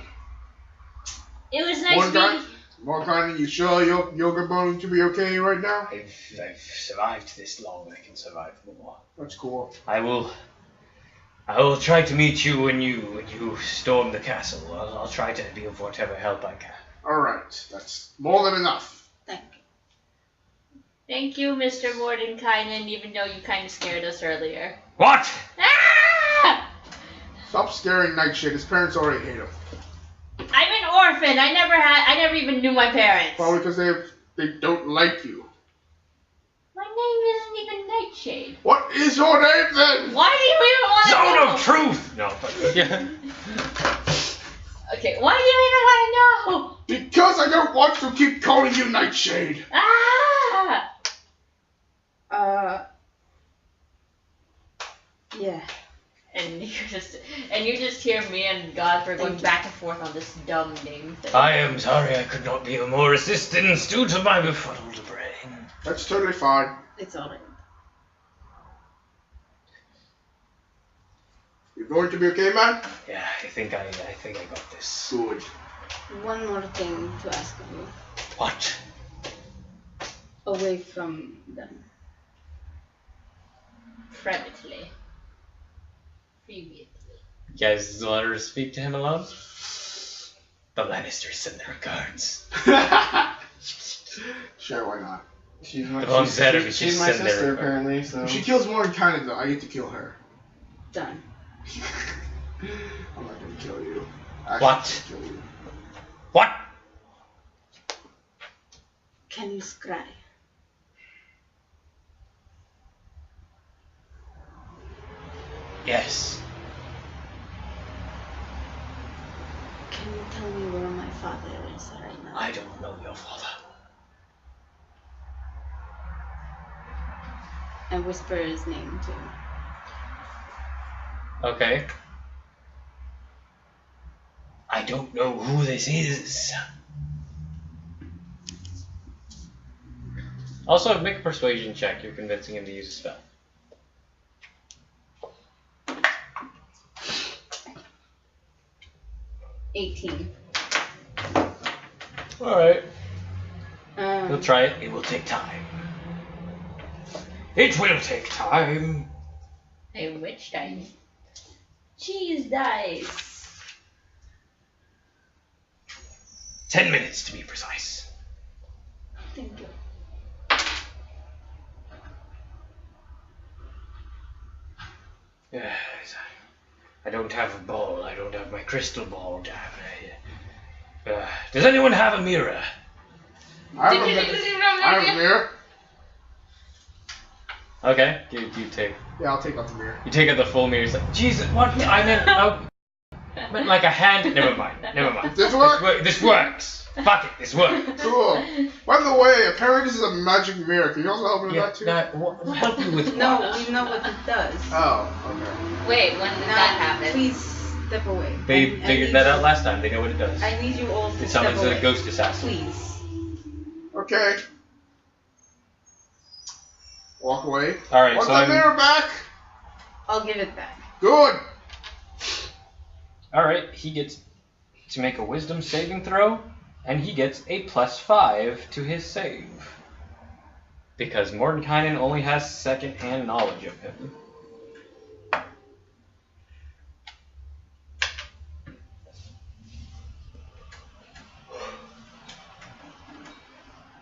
It was nice meeting... Morgan, you sure you're going to be okay right now? I've survived this long. I can survive more. That's cool. I will try to meet you when you storm the castle. I'll try to be of whatever help I can. Alright, that's more than enough. thank you. Thank you, Mr. Mordenkainen, even though you kind of scared us earlier. What? Ah! Stop scaring Nightshade. His parents already hate him. I'm an orphan. I never even knew my parents. Probably because they don't like you. My name isn't even Nightshade. What is your name then? Why do you even want to Zone know? of truth. No. But, Yeah. Okay, why do you even want to know? Because I don't want to keep calling you Nightshade. Ah! Yeah. And you just hear me and Godfrey going back and forth on this dumb name thing. I am sorry I could not be of more assistance due to my befuddled brain. That's totally fine. It's alright. You're going to be okay, man? Yeah, I think I got this. Good. One more thing to ask of you. What? Away from them. Privately. Previously. You guys want her to speak to him alone? The Lannisters send their regards. Sure, why not? She's my, The bones said it, she's she my sent their sister, regard. apparently, so... If she kills Mordenkainen, though, I get to kill her. Done. I'm not going to kill you. Actually, What? I'm gonna kill you. What? Can you scry? Yes. Can you tell me where my father is right now? I don't know your father. And whisper his name too. Okay. I don't know who this is. Also, make a persuasion check. You're convincing him to use a spell. $18. Alright. He'll Um, try it. It will take time. It will take time. Hey, which dice? Cheese dice. 10 minutes to be precise. thank you. Yes. I don't have a ball. I don't have my crystal ball. Damn. Does anyone have a mirror? I have a mirror. Okay. You take. Yeah, I'll take out the mirror. You take out the full mirror. He's like, Jesus, what? I meant like a hand. Never mind. Never mind. Does this work? This works. Fuck it. This works. Cool. By the way, apparently this is a magic mirror. Can you also help me with that too? We'll help you with No, what? we know what it does. Oh, okay. Wait, when did Now, that happen? please step away. They I figured need that you- out last time. They know what it does. I need you all to It step summons away. a ghost assassin. Please. Okay. Walk away. Alright, Want so the I'm. mirror back? I'll give it back. Good. Alright, he gets to make a wisdom saving throw. And he gets a +5 to his save. Because Mordenkainen only has second-hand knowledge of him.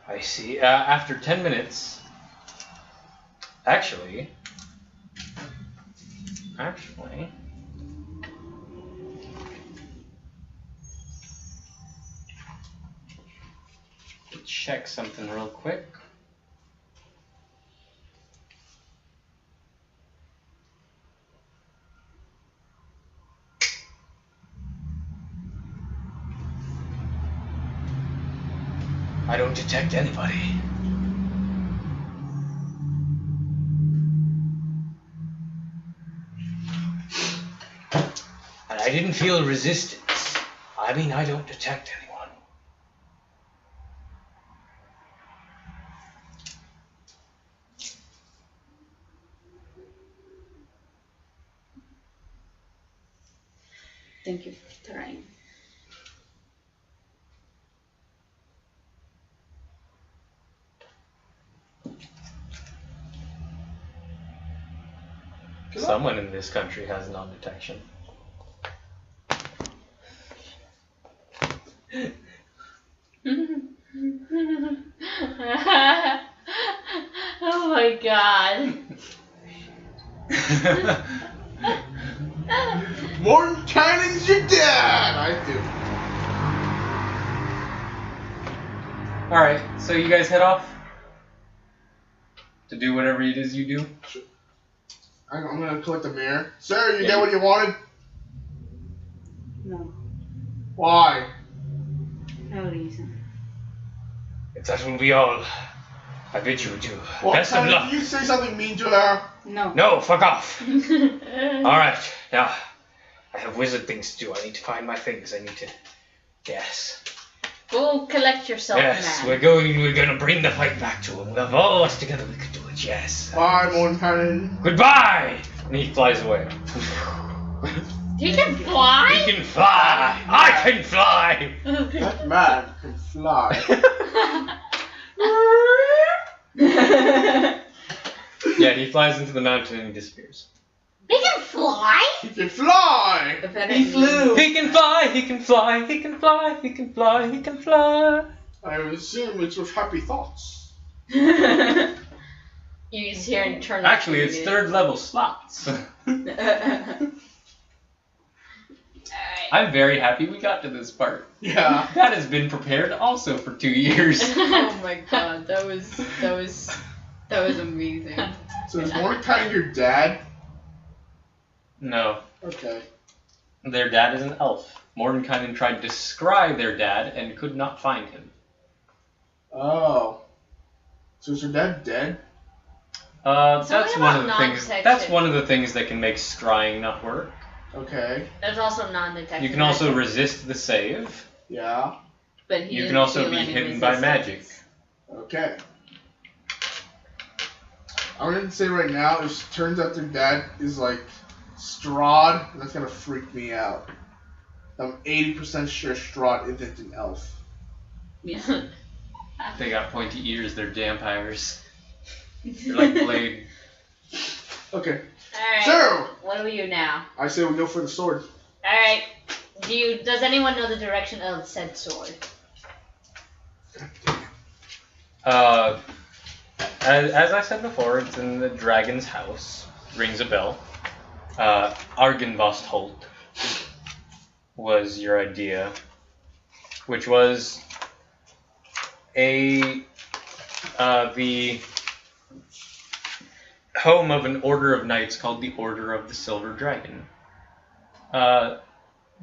I see. After 10 minutes... Actually... Check something real quick. I don't detect anybody. And I didn't feel resistance. I mean, I don't detect anyone. Thank you for trying. Someone in this country has non-detection. Oh my god. Mordenkainen's your dad! I do. Alright, so you guys head off to do whatever it is you do. Sure. I'm gonna collect the mirror. Sir, you get what you wanted? No. Why? No reason. If that will be all, I bid you adieu. Well, Best of luck. Did you say something mean to her? No. No, fuck off. Alright, now, I have wizard things to do. I need to find my things. I need to... Yes. Go collect yourself, Yes, man. we're gonna bring the fight back to him. With all of us together, we could do it, yes. Bye, Mordenkainen. Goodbye! And he flies away. He can fly? He can fly! I can fly! That man can fly. Yeah, he flies into the mountain and he disappears. He can fly? He can fly! He flew. He can fly, he can fly, he can fly, he can fly, he can fly. I assume it's with happy thoughts. You just hear and turn. Actually, it's 3rd level slots. I'm very happy we got to this part. Yeah. That has been prepared also for 2 years. Oh my god, that was amazing. So is Mordenkainen your dad? No. Okay. Their dad is an elf. Mordenkainen tried to scry their dad and could not find him. Oh. So is your dad dead? That's one of the things. non-detection. That's one of the things that can make scrying not work. Okay. There's also non-detection. You can also resist the save. Yeah. But he You can didn't also feel be any hidden by magic. resistance. Okay. I'm gonna say right now, if it turns out their dad is like Strahd, that's gonna freak me out. I'm 80% sure Strahd isn't an elf. Yeah. They got pointy ears. They're vampires. They're like Blade. Okay. Alright. So What do we do now? I say we go for the sword. Alright. Does anyone know the direction of said sword? As I said before, it's in the dragon's house. Rings a bell. Argynvost was your idea, which was the home of an order of knights called the Order of the Silver Dragon.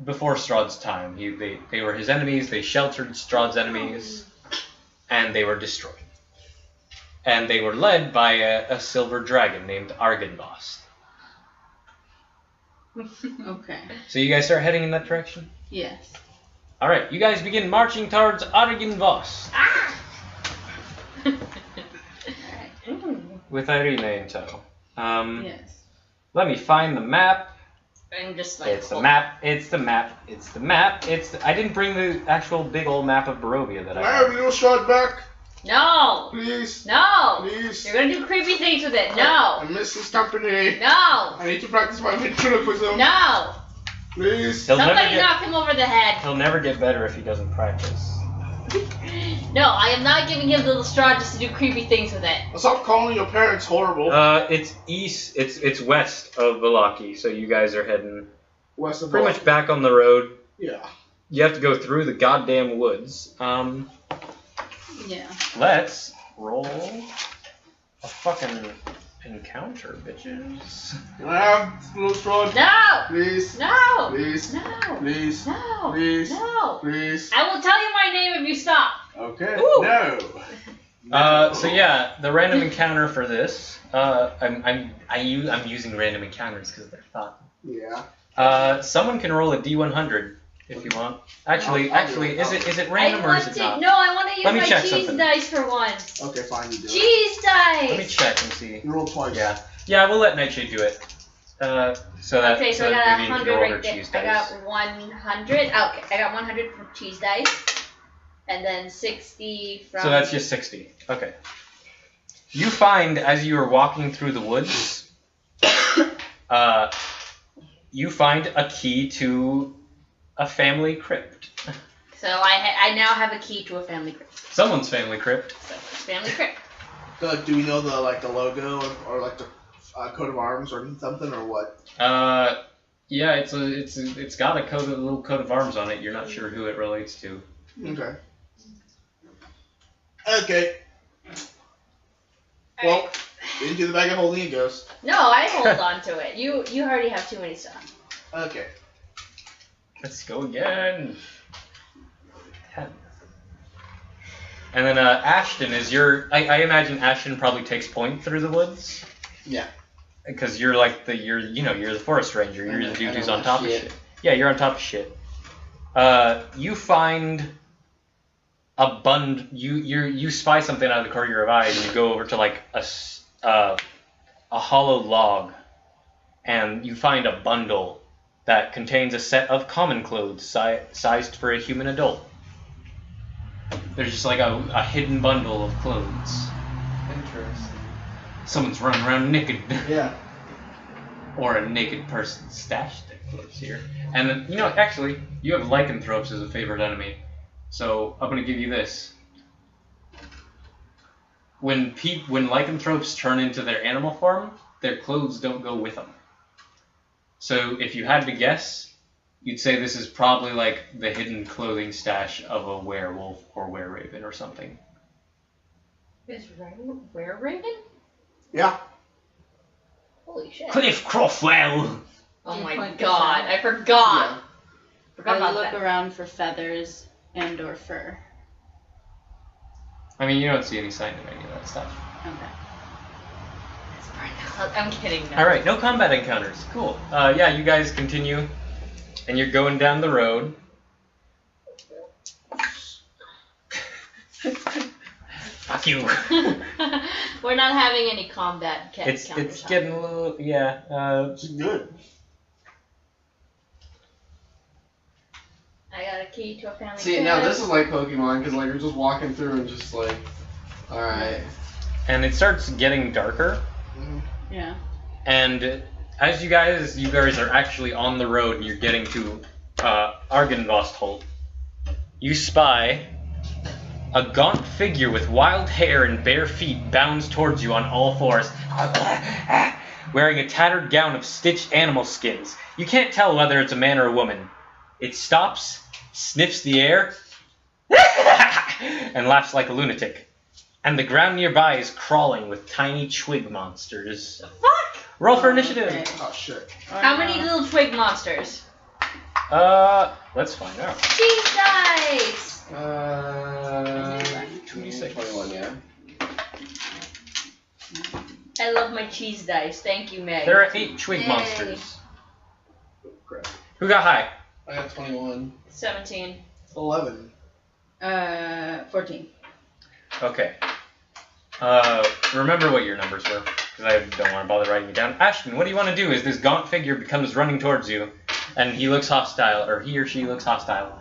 Before Strahd's time, they were his enemies. They sheltered Strahd's enemies, and they were destroyed. And they were led by a silver dragon named Argynvost. Okay. So you guys start heading in that direction? Yes. Alright, you guys begin marching towards Argynvost. Ah! With Irina in tow. Yes. Let me find the map. I'm just like. It's the map. It's the map. It's the map. I didn't bring the actual big old map of Barovia that I have your Strahd back. No. Please. No. Please. You're gonna do creepy things with it. No. I miss this company. No. I need to practice my ventriloquism. No. Please. Somebody knock him over the head. He'll never get better if he doesn't practice. No, I am not giving him the little straw just to do creepy things with it. Stop calling your parents horrible. It's east. It's west of Valaki, so you guys are heading West of pretty much back on the road. Yeah. You have to go through the goddamn woods. Yeah. Let's roll a fucking encounter, bitches. Can I have little Strahd? No. Please. No. Please. No. Please. No. Please. No. Please. I will tell you my name if you stop. Okay. Ooh. No. So yeah, the random encounter for this, I'm using random encounters because they're fun. Yeah. Someone can roll a D100 if you want. Actually, is it random or is it not? No, I want to Let me use my check cheese something. dice for once. Okay, fine, you do it. Cheese dice. Let me check and see. You roll twice. Yeah, we'll let Nightshade do it. So that Okay, so I that got Vivian can 100 roll her right there. cheese I dice. got 100. Okay, I got 100 from cheese dice, and then 60 from. So that's just 60. Okay. You find as you are walking through the woods, you find a key to a family crypt. So I now have a key to a family crypt. Someone's family crypt. Family crypt. Do we know the logo or like the coat of arms or something or what? Yeah, it's got a little coat of arms on it. You're not sure who it relates to. Okay. Okay. Well, into the bag of holding it goes. No, I hold on to it. You already have too many stuff. Okay. Let's go again. 10. And then Ashton is your. I imagine Ashton probably takes point through the woods. Yeah. Because you're like you're the forest ranger. You're the dude who's on top of shit. Yeah, you're on top of shit. You find a you spy something out of the corner of your eye, and you go over to like a hollow log, and you find a bundle that contains a set of common clothes sized for a human adult. There's just like a hidden bundle of clothes. Interesting. Someone's running around naked. Yeah. Or a naked person stashed their clothes here. And then, actually, you have lycanthropes as a favorite enemy. So I'm going to give you this. When lycanthropes turn into their animal form, their clothes don't go with them. So if you had to guess, you'd say this is probably like the hidden clothing stash of a werewolf or wereraven or something. Is wereraven? Yeah. Holy shit. Cliff Crofwell! Oh my god, I forgot. Yeah. Forgot I about look that. around for feathers and or fur. I mean, you don't see any sign of any of that stuff. Okay. I'm kidding. No. Alright, no combat encounters. Cool. Yeah, you guys continue, and you're going down the road. Fuck you. We're not having any combat encounters. It's getting a little, yeah. It's good. I got a key to a family See, now this is like Pokemon, because like you're just walking through and just like, alright. And it starts getting darker. Yeah. And as you guys are actually on the road and you're getting to Argynvostholt, you spy a gaunt figure with wild hair and bare feet bounds towards you on all fours, wearing a tattered gown of stitched animal skins. You can't tell whether it's a man or a woman. It stops, sniffs the air, and laughs like a lunatic. And the ground nearby is crawling with tiny twig monsters. The fuck? Roll for initiative. Okay. Oh shit. How many little twig monsters? Let's find out. Cheese dice! 26. 21, yeah. I love my cheese dice. Thank you, Meg. There are 8 twig Yay. monsters. Crap. Who got high? I got 21. 17. 11. 14. Okay. Remember what your numbers were. because I don't want to bother writing it down. Ashton, what do you want to do as this gaunt figure becomes running towards you, and he looks hostile, or he or she looks hostile.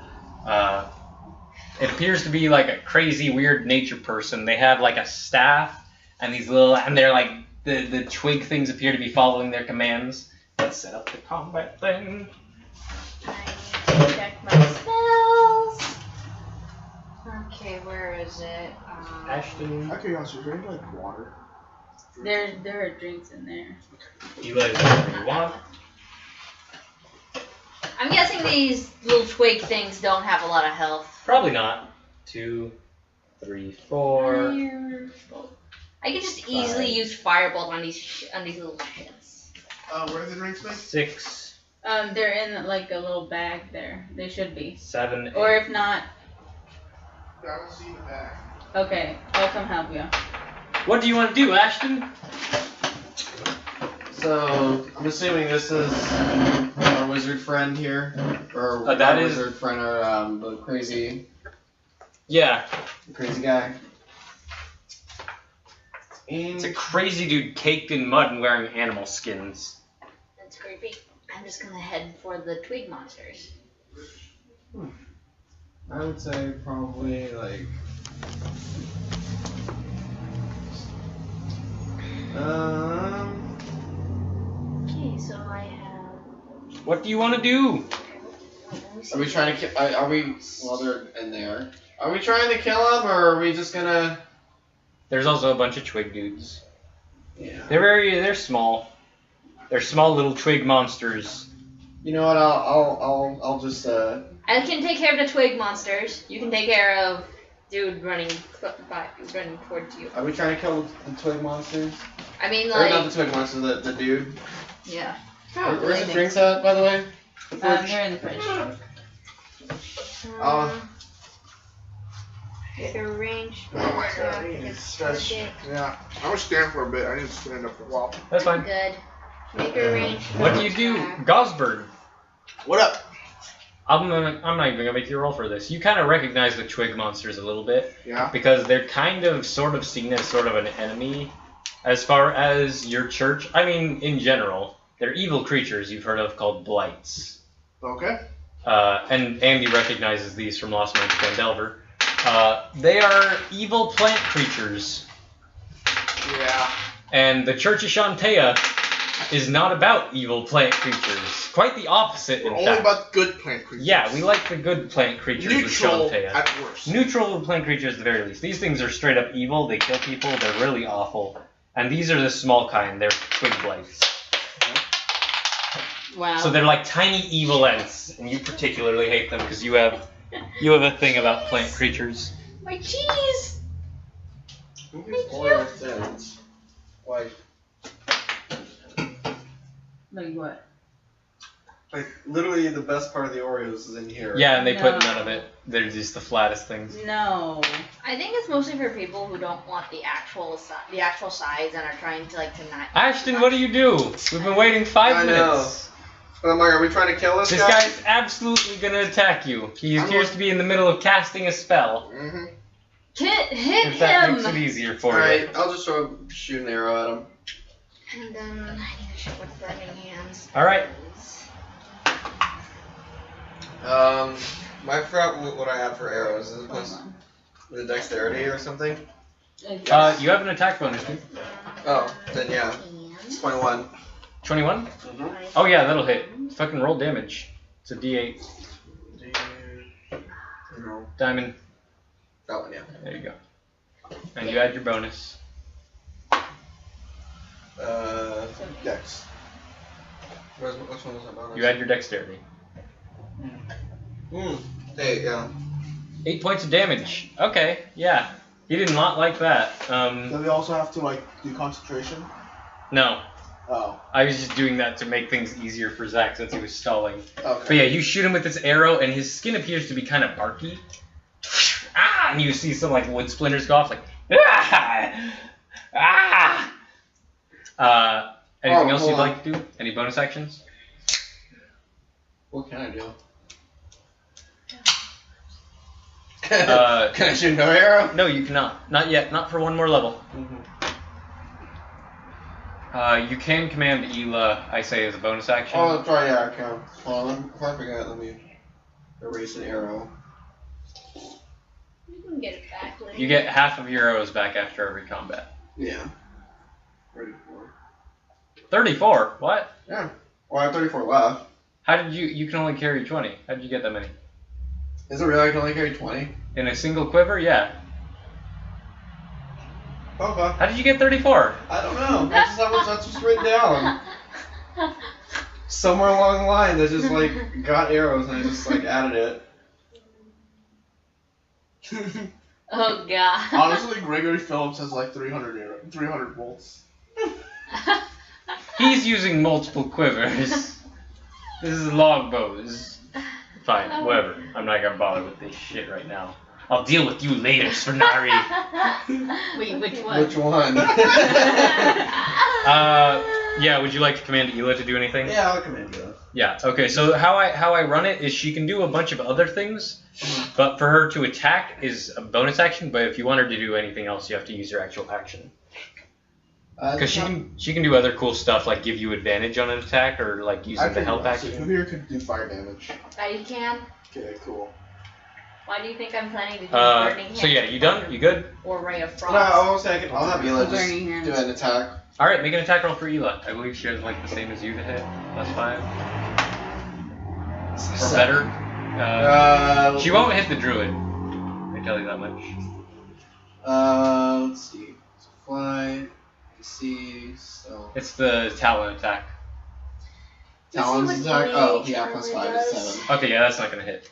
It appears to be like a crazy, weird nature person. They have like a staff, and they're like, the twig things appear to be following their commands. Let's set up the combat thing. I need to check my spells. Okay, where is it? Ashton. Out of curiosity, is there any like water? There are drinks in there. You guys do whatever you want. I'm guessing these little twig things don't have a lot of health. Probably not. 2, 3, 4. I could just easily use firebolt on these little shits. Where's the drinks, mate? 6. They're in like a little bag there. They should be. 7. 8. Or if not, I don't see the bag. okay, I'll come help you. What do you want to do, Ashton? So, I'm assuming this is our wizard friend here, or that our is- wizard friend, or the crazy Yeah, guy. it's a crazy dude caked in mud and wearing animal skins. That's creepy. I'm just gonna head for the twig monsters. I would say probably like. Okay, so I have. What do you want to do? Are we trying to kill? Are we? Well, they're in there. Are we trying to kill him, or are we just gonna? There's also a bunch of twig dudes. Yeah. They're small. They're small little twig monsters. You know what? I'll just. I can take care of the twig monsters. You can take care of dude running towards you. Are we trying to kill the twig monsters? I mean, Or like. not the twig monsters, the dude. Yeah. Where's the drinks at, by the way? They're in the fridge. Make a range. Oh my god, I need to stretch. Yeah, I'm gonna stand for a bit. I need to stand up for a while. That's fine. Good. Make a range. What do you do, Gosberg? What up? I'm not even gonna make you roll for this. You kind of recognize the twig monsters a little bit Yeah. because they're kind of sort of seen as sort of an enemy as far as your church. I mean, in general, they're evil creatures you've heard of called blights. Okay. And Andy recognizes these from Lost Mines of Delver. They are evil plant creatures, Yeah. and the Church of Shantea is not about evil plant creatures. Quite the opposite, We're in only fact. about good plant creatures. Yeah, we like the good plant creatures Neutral of Shantea. at worst. Neutral plant creatures at the very least. These things are straight up evil. They kill people. They're really awful. And these are the small kind. They're twig blights. Wow. So they're like tiny evil ants, and you particularly hate them because you have a thing about plant creatures. My cheese! Like, Like what? like literally the best part of the Oreos is in here. Yeah, and they put No. none of it. They're just the flattest things. No. I think it's mostly for people who don't want the actual size and are trying to not. Ashton, what do you do? We've been waiting 5 I minutes. But I'm like, are we trying to kill this This guy? guy's absolutely gonna attack you. He I'm appears going- to be in the middle of casting a spell. Mm-hmm. Hit If that him! makes it easier for you. Alright, I'll just shoot an arrow at him. And then I need to check what burning hands. Alright. I forgot what I have for arrows. Is it Hold plus on. the dexterity or something? You have an attack bonus, dude. Oh, then yeah. It's 21. 21? Mm-hmm. Oh yeah, that'll hit. Fucking roll damage. It's a D8. No. Diamond. That one, yeah. There you go. And you add your bonus. Dex. Which one was that bonus? You add your dexterity. Hey, yeah. 8 points of damage. Okay, yeah. He did not like that. Do we also have to do concentration? No. Oh. I was just doing that to make things easier for Zach since he was stalling. Okay. But yeah, you shoot him with this arrow, and his skin appears to be kind of barky. Ah! And you see some wood splinters go off, ah! Ah! Anything else you'd like to do? Any bonus actions? What can I do? Uh, Can I shoot another arrow? No, you cannot. Not yet. Not for one more level. You can command Ela, I say, as a bonus action. Oh, that's right, yeah, I can. Hold on, before I forget, let me erase an arrow. You can get it back later. You get half of your arrows back after every combat. Yeah. 34. 34? What? Yeah. Well, I have 34 left. How did you can only carry 20. How did you get that many? Is it really I can only carry 20? In a single quiver? Yeah. Okay. How did you get 34? I don't know. That's just written down. Somewhere along the line, I just like got arrows and I just like added it. Oh god. Honestly, Gregory Phillips has like 300 bolts. He's using multiple quivers. This is longbows. Fine, whatever. I'm not gonna bother with this shit right now. I'll deal with you later, Svenari. Wait, which one? Which one? Yeah, would you like to command Ela to do anything? Yeah, I'll command Ela. Yeah, okay, so how I run it is she can do a bunch of other things, but for her to attack is a bonus action, but if you want her to do anything else, you have to use your actual action. Because she can do other cool stuff, like give you advantage on an attack, or like using the help action. Who here could do fire damage? I can. Okay, cool. Why do you think I'm planning to do burning hands? So yeah, you done? You good? Or ray of frost? No, I'll have Ela just Burning hands. do an attack. Alright, make an attack roll for Ela. I believe she has like the same as you to hit. +5. Or better. She won't hit the druid. I tell you that much. Let's see. So fly, see, so. It's the talon attack. Talon's attack? Oh, yeah, +5 is 7. Okay, yeah, that's not gonna hit.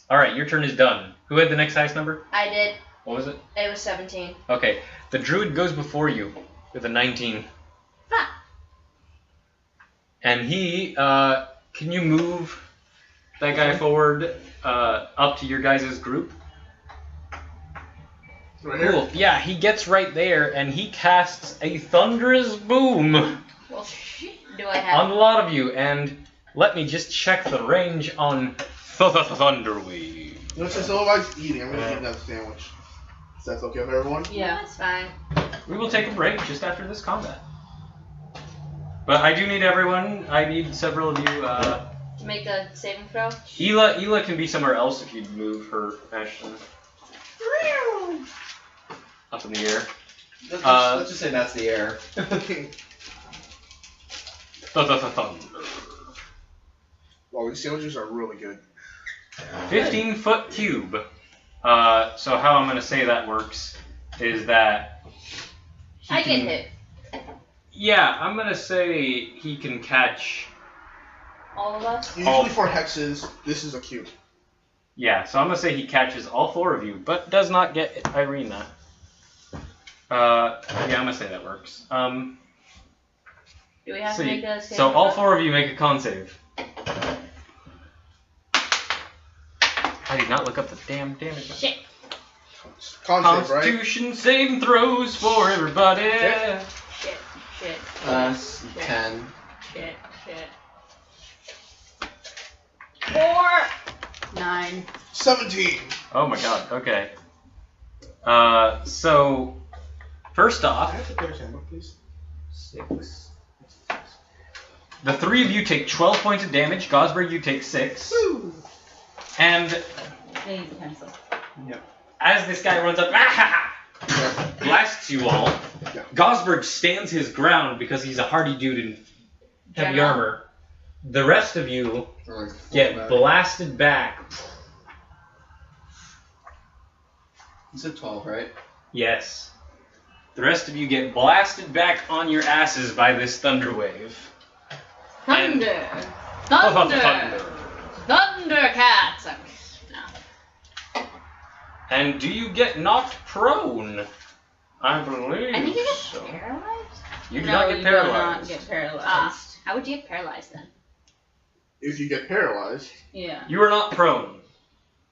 Alright, your turn is done. Who had the next highest number? I did. What was it? It was 17. Okay, the druid goes before you with a 19. Ah. And he, can you move that guy forward up to your guys' group? Right here? Cool. Yeah, he gets right there and he casts a thunderous boom Well, do I have... on a lot of you. And let me just check the range on Thunderwave. No, so nobody's eating. I'm gonna eat that sandwich. Is that okay with everyone? Yeah, that's fine. We will take a break just after this combat. But I do need everyone. I need several of you. To make a saving throw? Ela can be somewhere else if you move her action. Up in the air. Let's just say that's the air. Thunder. Well, these sandwiches are really good. 15-foot cube. So how I'm going to say that works is that... I get hit. Yeah, I'm going to say he can catch... All of us? Usually for hexes, this is a cube. Yeah, so I'm going to say he catches all 4 of you, but does not get Irina. Yeah, I'm going to say that works. Do we have to make a saving So all throw? 4 of you make a con save. I did not look up the damn damage. Shit. Con save, right? Constitution saving throws for everybody. Okay. Shit. 10. Shit. 4. 9. 17. Oh my god, okay. So, first off, Can I have the player's handbook, please? 6. The 3 of you take 12 points of damage. Gosberg, you take 6. Woo! And They need to cancel. as this guy runs up, blasts you all, Gosberg stands his ground because he's a hardy dude in heavy General. armor. The rest of you Or like get back. blasted back. You said 12, right? Yes. The rest of you get blasted back on your asses by this thunder wave. Thunder. Thundercats. No. And do you get knocked prone? I believe I think you get so. paralyzed? You do No, not get you paralyzed. do not get paralyzed. Ah, how would you get paralyzed then? If you get paralyzed, Yeah. You are not prone,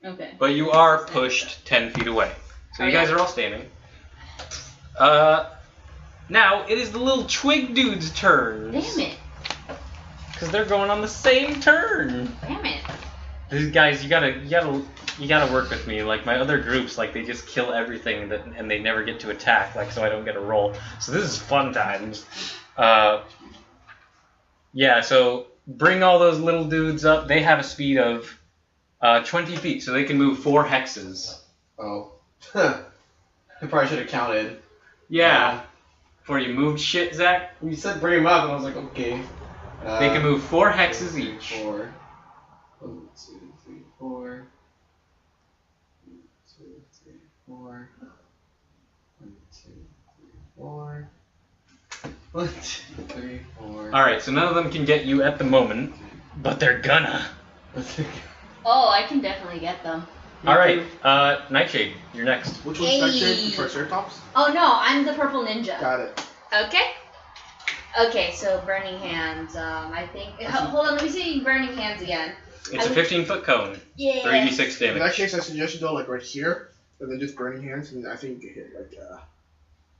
Okay. but you are pushed 10 feet away. So Oh, you guys yeah. are all standing. Now it is the little twig dude's turn. Damn it. Because they're going on the same turn. Damn it. These guys, you gotta you gotta work with me. Like my other groups, like they just kill everything and they never get to attack. Like so I don't get a roll. So this is fun times. Yeah. So bring all those little dudes up. They have a speed of 20 feet, so they can move 4 hexes. Oh. I probably should have counted. Yeah. Before you moved shit, Zach. You said bring them up, and I was like, okay. They can move 4 hexes each. 4. 1, 2, 3, 4. 1, 2, 3, 4. 1, 2, 3, 4. 1, 2, 3, 4. Alright, so none of them can get you at the moment, but they're gonna. Oh, I can definitely get them. Alright, Nightshade, you're next. Which one's Nightshade? For Ceratops? Oh no, I'm the purple ninja. Got it. Okay. Okay, so Burning Hands, I think... Hold on, let me see Burning Hands again. It's a 15-foot cone. Yeah. 3d6 damage. In that case, I suggest you go like right here, and then just Burning Hands, and I think you can hit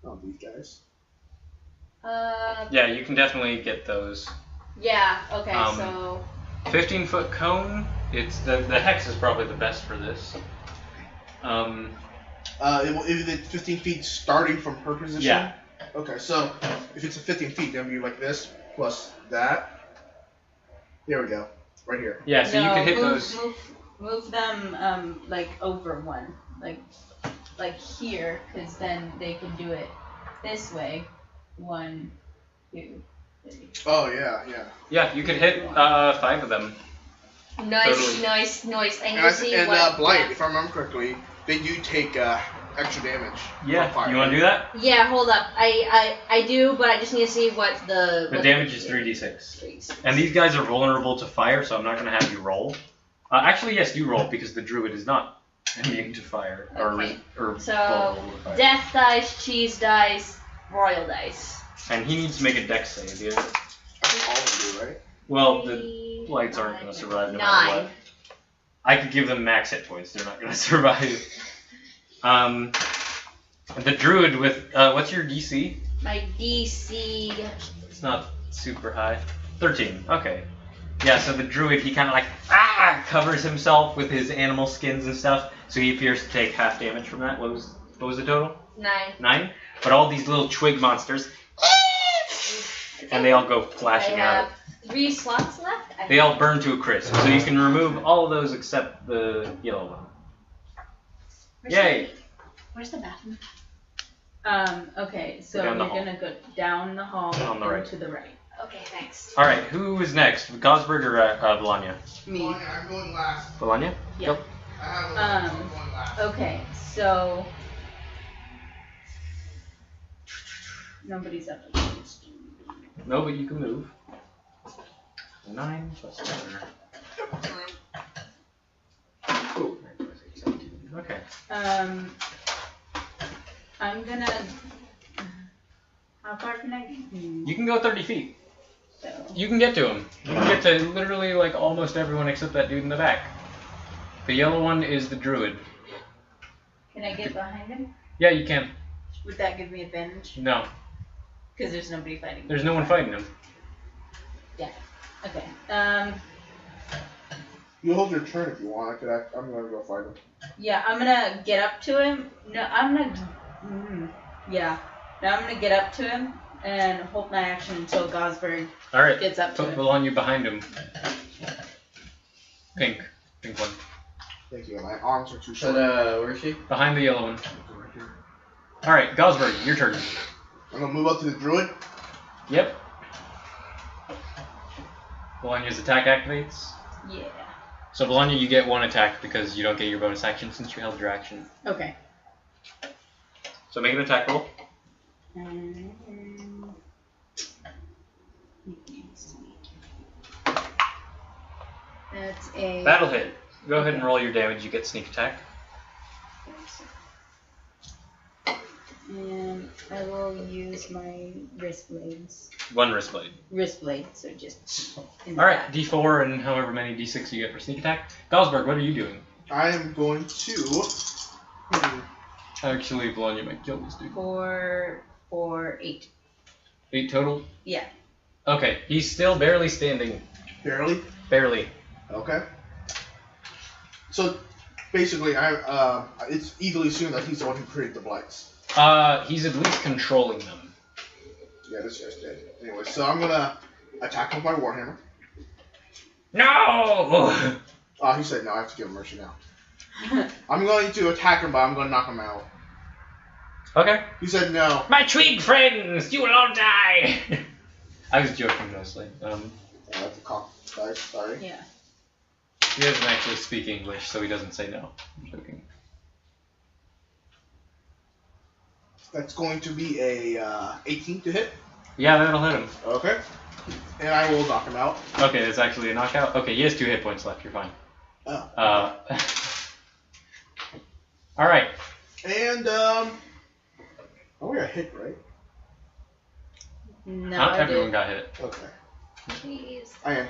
like, these guys. Yeah, you can definitely get those. Yeah, okay, so... 15-foot cone, it's the hex is probably the best for this. Is it 15 feet starting from her position? Yeah. Okay, so if it's a 15 feet, then it'll be like this plus that. There we go, right here. Yeah, so you can hit those. Move them like over one, like here, because then they can do it this way. 1, 2, 3. Oh yeah. Yeah, you could hit 5 of them. Nice, Totally. nice. And Blight, if I remember correctly, they do take extra damage. Yeah, from fire. you want to do that? Yeah, hold up. I do, but I just need to see what the... The damage is 3d6. And these guys are vulnerable to fire, so I'm not going to have you roll. Actually, yes, you roll, because the druid is not immune to fire. Okay. Or So, vulnerable to fire. death dice, cheese dice, royal dice. And he needs to make a dex save, yeah. I think all of them do, right? Well, the blights aren't going to survive no matter 9. what. I could give them max hit points. They're not going to survive. The druid with what's your DC? My DC... It's not super high. 13. Okay. Yeah. So the druid, he kind of like covers himself with his animal skins and stuff. So he appears to take half damage from that. What was the total? 9. 9. But all these little twig monsters, and they all go flashing out. I have 3 slots left. They all burn to a crisp. So you can remove all of those except the yellow one. Yay! Where's the bathroom? Okay, so Down the you're hall. gonna go down the hall On the right. to the right. Okay, thanks. All right. Who is next? Gosberg or Volanya? Me. I'm going last. Volanya? Yeah. Go. I have Um, I'm going last. Okay, so nobody's up against you. No, but you can move. 9 plus 4. Ooh. 9 plus 8, 17. Okay. I'm gonna. How far can I get? You can go 30 feet. So. You can get to him. You can get to literally like almost everyone except that dude in the back. The yellow one is the druid. Can I get behind him? Yeah, you can. Would that give me advantage? No, Because there's nobody fighting. there's no one fighting him. Okay. You hold your turn if you want. I'm gonna go fight him. Yeah, I'm gonna get up to him. No, I'm gonna. Yeah. Now I'm gonna get up to him and hold my action until Gosberg All right. gets up to Put him. Volanya behind him. Pink one. Thank you. My arms are too But, short. where is she? Behind the yellow one. All right, Gosberg, your turn. I'm gonna move up to the druid. Yep. Volanya's attack activates. Yeah. So Volanya, you get 1 attack because you don't get your bonus action since you held your action. Okay. So make an attack roll. That's a. That'll hit. Go ahead and roll your damage. You get sneak attack. And I will use my wrist blades. 1 wrist blade. Wrist blade, so just. In the All right, back. D4 and however many D6 you get for sneak attack. Gosberg, what are you doing? I am going to. Actually, Volanya might kill this dude. 8. 8 total? Yeah. Okay, he's still barely standing. Barely. Barely. Okay. So, basically, it's easily assumed that he's the one who created the blights. He's at least controlling them. Yeah, this guy's dead. Anyway, so I'm gonna attack him with my warhammer. No! He said no. I have to give him mercy now. I'm going to attack him, but I'm going to knock him out. Okay. He said no. My twig friends, you will all die! I was joking mostly. That's a cock. Sorry. Yeah. He doesn't actually speak English, so he doesn't say no. I'm joking. That's going to be a 18 to hit. Yeah, that'll hit him. Okay. And I will knock him out. Okay, it's actually a knockout. Okay, he has 2 hit points left. You're fine. Oh. All right. And we got hit, right? No, Not everyone got hit. Okay. Jeez. I am.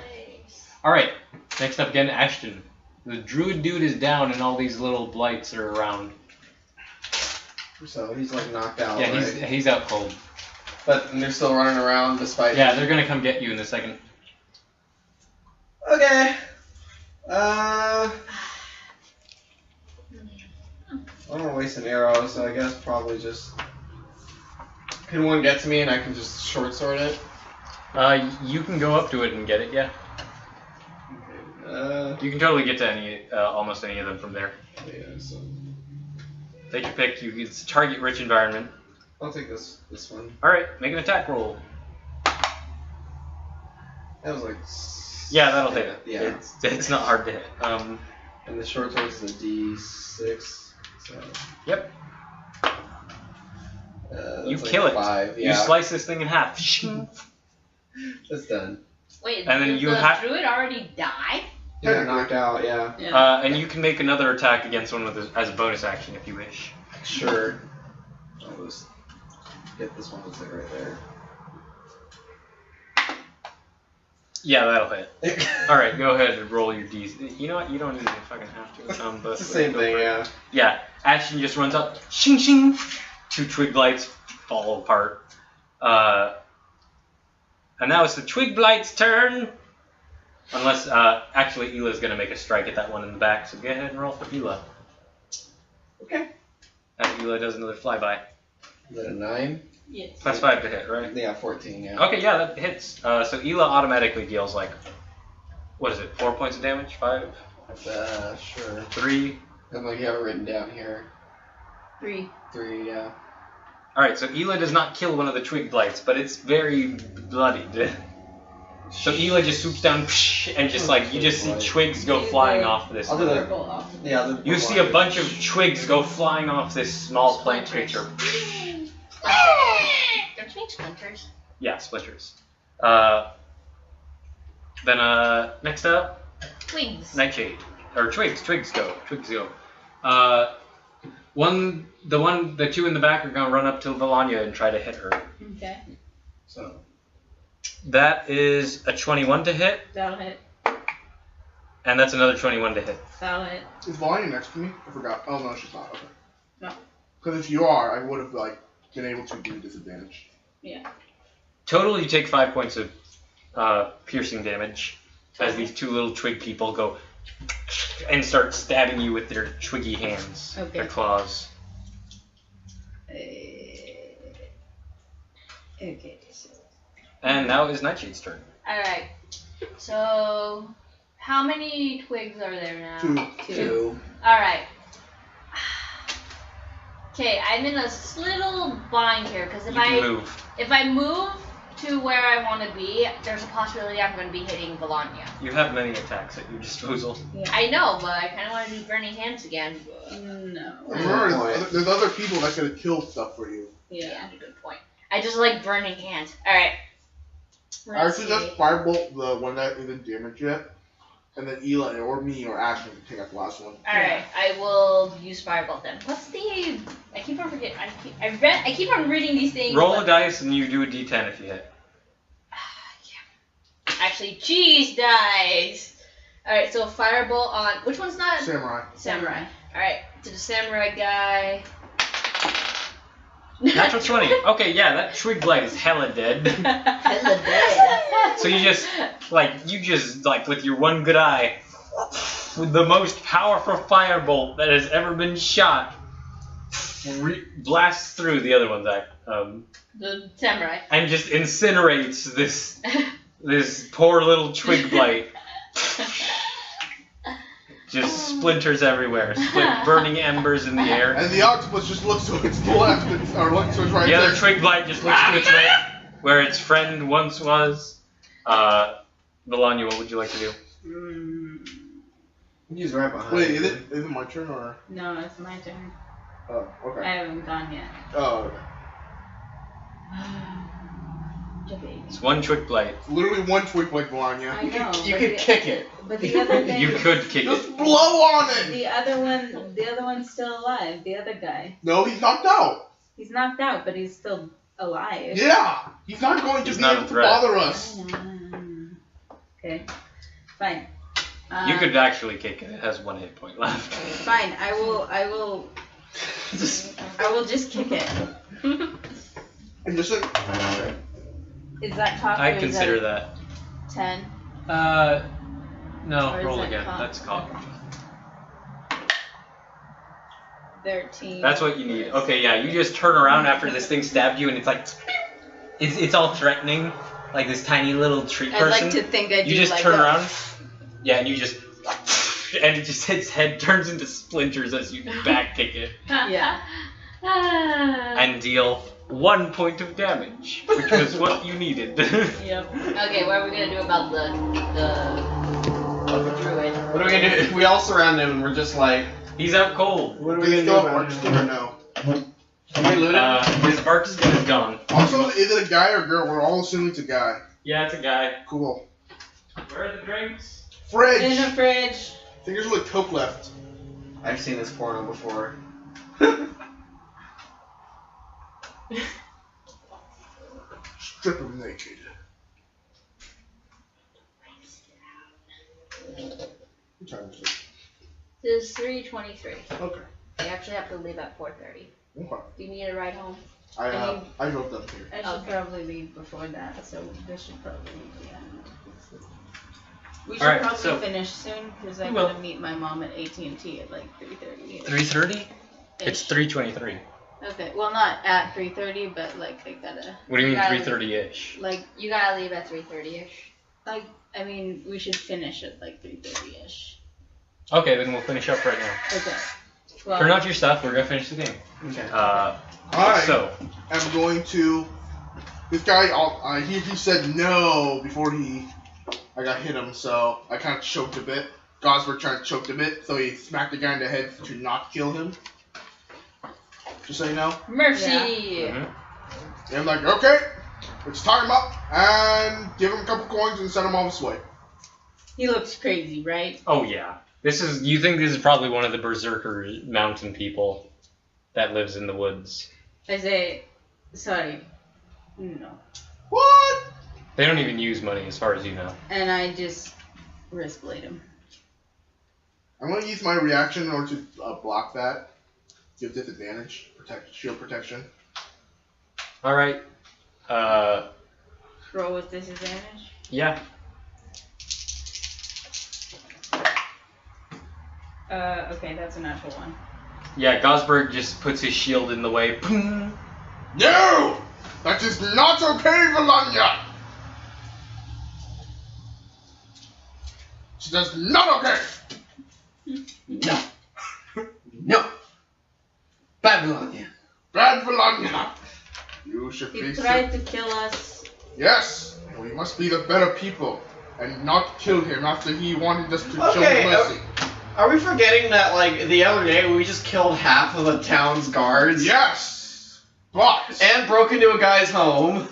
All right. Next up again, Ashton. The druid dude is down, and all these little blights are around. So he's like knocked out. Yeah, right? he's out cold. But they're still running around despite. Yeah, they're gonna come get you in a second. Okay. I don't want to waste an arrow, so I guess probably just. Can one get to me and I can just short sword it? You can go up to it and get it. Yeah. Okay. You can totally get to almost any of them from there. Yeah. So Take your pick. It's a target-rich environment. I'll take this one. All right, make an attack roll. That was like. Yeah, that'll hit it. Yeah. It's not hard to hit. And the short sword is a D6. So. Yep. You like kill it. 5. Yeah. You slice this thing in half. It's done. Wait, And then did you the have- druid already die? He got knocked out. Yeah. And you can make another attack against one as a bonus action if you wish. Sure. I'll just get this one. It's like right there. Yeah, that'll hit. All right, go ahead and roll your D's. You know what? You don't even fucking have to. But It's the same thing, yeah. Yeah, Ashton just runs up. Shing shing. 2 twig blights fall apart. And now it's the twig blight's turn. Unless, actually, Ela's gonna make a strike at that one in the back. So go ahead and roll for Ela. Okay. And Ela does another flyby. Is that a 9? Yes. Plus 5 to hit, right? Yeah, 14. Yeah. Okay, yeah, that hits. So Ela automatically deals like, what is it? 4 points of damage? 5? Sure. 3. And like you have it written down here. 3. 3. Yeah. Alright, so Ela does not kill one of the twig blights, but it's very bloodied. So Ela just swoops down and just like, you just see twigs go flying off this. I'll do that. Yeah. You see a bunch of twigs go flying off this small plant creature. Don't you make splinters? Yeah, splinters. Then next up, Twigs. Nightshade. Or twigs go. The 2 in the back are gonna run up to Valanya and try to hit her. Okay. So. That is a 21 to hit, That'll hit. and that's another 21 to hit. That'll hit. Is Vanya next to me? I forgot. Oh no, she's not. Okay. No. Because if you are, I would have like been able to do disadvantage. Yeah. Total, you take 5 points of piercing damage as these 2 little twig people go and start stabbing you with their twiggy hands, Okay. their claws. Okay. So. And now it is Nightshade's turn. Alright. So, how many twigs are there now? 2. Alright. Okay, I'm in a little bind here, because You can move. if I move to where I want to be, there's a possibility I'm going to be hitting Valanya. You have many attacks at your disposal. Yeah. I know, but I kind of want to do Burning Hands again. No. Remember, there's other people that could have killed stuff for you. Yeah. Good point. I just like Burning Hands. Alright. I should just firebolt the one that isn't damaged yet, and then Ela or me or Ashton can take out the last one. Alright, I will use Firebolt then. What's the... I keep on forgetting. I keep on reading these things. Roll a dice and you do a d10 if you hit. Yeah. Actually, cheese dice! Alright, so Firebolt on... Which one's not? Samurai. Alright, to the Samurai guy. Natural 20. Okay, yeah, that twig blight is hella dead. Hella dead. So you just, with your one good eye, the most powerful firebolt that has ever been shot blasts through the other one's the samurai. and just incinerates this poor little twig blight. Just splinters everywhere, burning embers in the air. And the octopus just looks to its left, or looks to its right. The other twig blight just looks to its right, where its friend once was. Melania, what would you like to do? He's right behind. Wait, is it my turn or? No, it's my turn. Oh, okay. I haven't gone yet. Oh, okay. It's one twig blight. Literally one twig like Melania. I know. You could kick it. But the other thing. You could kick Just it. blow on it! The other one's still alive. The other guy. No, he's knocked out. He's knocked out, but he's still alive. Yeah! He's not going to He's be not able a to threat. bother us. Okay. Fine. You could actually kick it. It has 1 hit point left. Fine. I will just kick it. And listen. Is that top? I consider that. 10. No, Or is roll that again. cock? That's cock. 13. That's what you need. Okay, yeah, you just turn around after this thing stabbed you, and it's like, it's all threatening, like this tiny little tree person. I'd like to think I do. You just like turn a- around, yeah, and you just, and it just its head turns into splinters as you back kick it, Yeah. and deal 1 point of damage, which was what you needed. Yep. Okay, what are we gonna do about the druid? What are we gonna do? We all surround him and we're just like, He's out cold. what are we Please gonna do go about for him? it or no. Can we loot him? His arc is gone. Also, is it a guy or girl? We're all assuming it's a guy. Yeah, it's a guy. Cool. Where are the drinks? Fridge! In the fridge. I think there's a little Coke left. I've seen this porno before. Strip him naked. What time is it? This is 3:23. Okay. I actually have to leave at 4:30. Okay. Do you need a ride home? I wrote them here. I should probably leave before that, so this should probably be We should Alright, probably so- finish soon because I'm We will. gonna meet my mom at AT&T at like 3:30. 3:30? It's 3:23. Okay, well not at 3:30, but like I gotta What do you mean Got it. 3:30-ish? like You gotta leave at 3:30ish. I mean we should finish at like 3:30ish. Okay, then we'll finish up right now. Okay. Well, Turn off your stuff. We're gonna finish the game. Okay. Alright. So I'm going to. This guy, he said no before I got hit him, so I kind of choked a bit. Gosberg tried to choke a bit, so he smacked the guy in the head to not kill him. Just so you know. Mercy! mhm. And I'm like, okay, let's tie him up and give him a couple coins and send him off his way. he looks crazy, right? Oh yeah. You think this is probably one of the berserker mountain people that lives in the woods. I say, sorry, no, What? They don't even use money as far as you know. and I just wrist blade him. I'm going to use my reaction in order to block that. Give disadvantage, shield protection. Alright. Roll with disadvantage. Yeah. Okay, that's a natural one. Yeah, Gosberg just puts his shield in the way. Boom. No! That is not okay, Valanya! That's not okay! No. No. Babylonia. Bad Valanya! You should He face tried it. to kill us. Yes! We must be the better people and not kill him after he wanted us to show Okay, mercy. Are we forgetting that, like, the other day we just killed half of the town's guards? Yes! But And broke into a guy's home?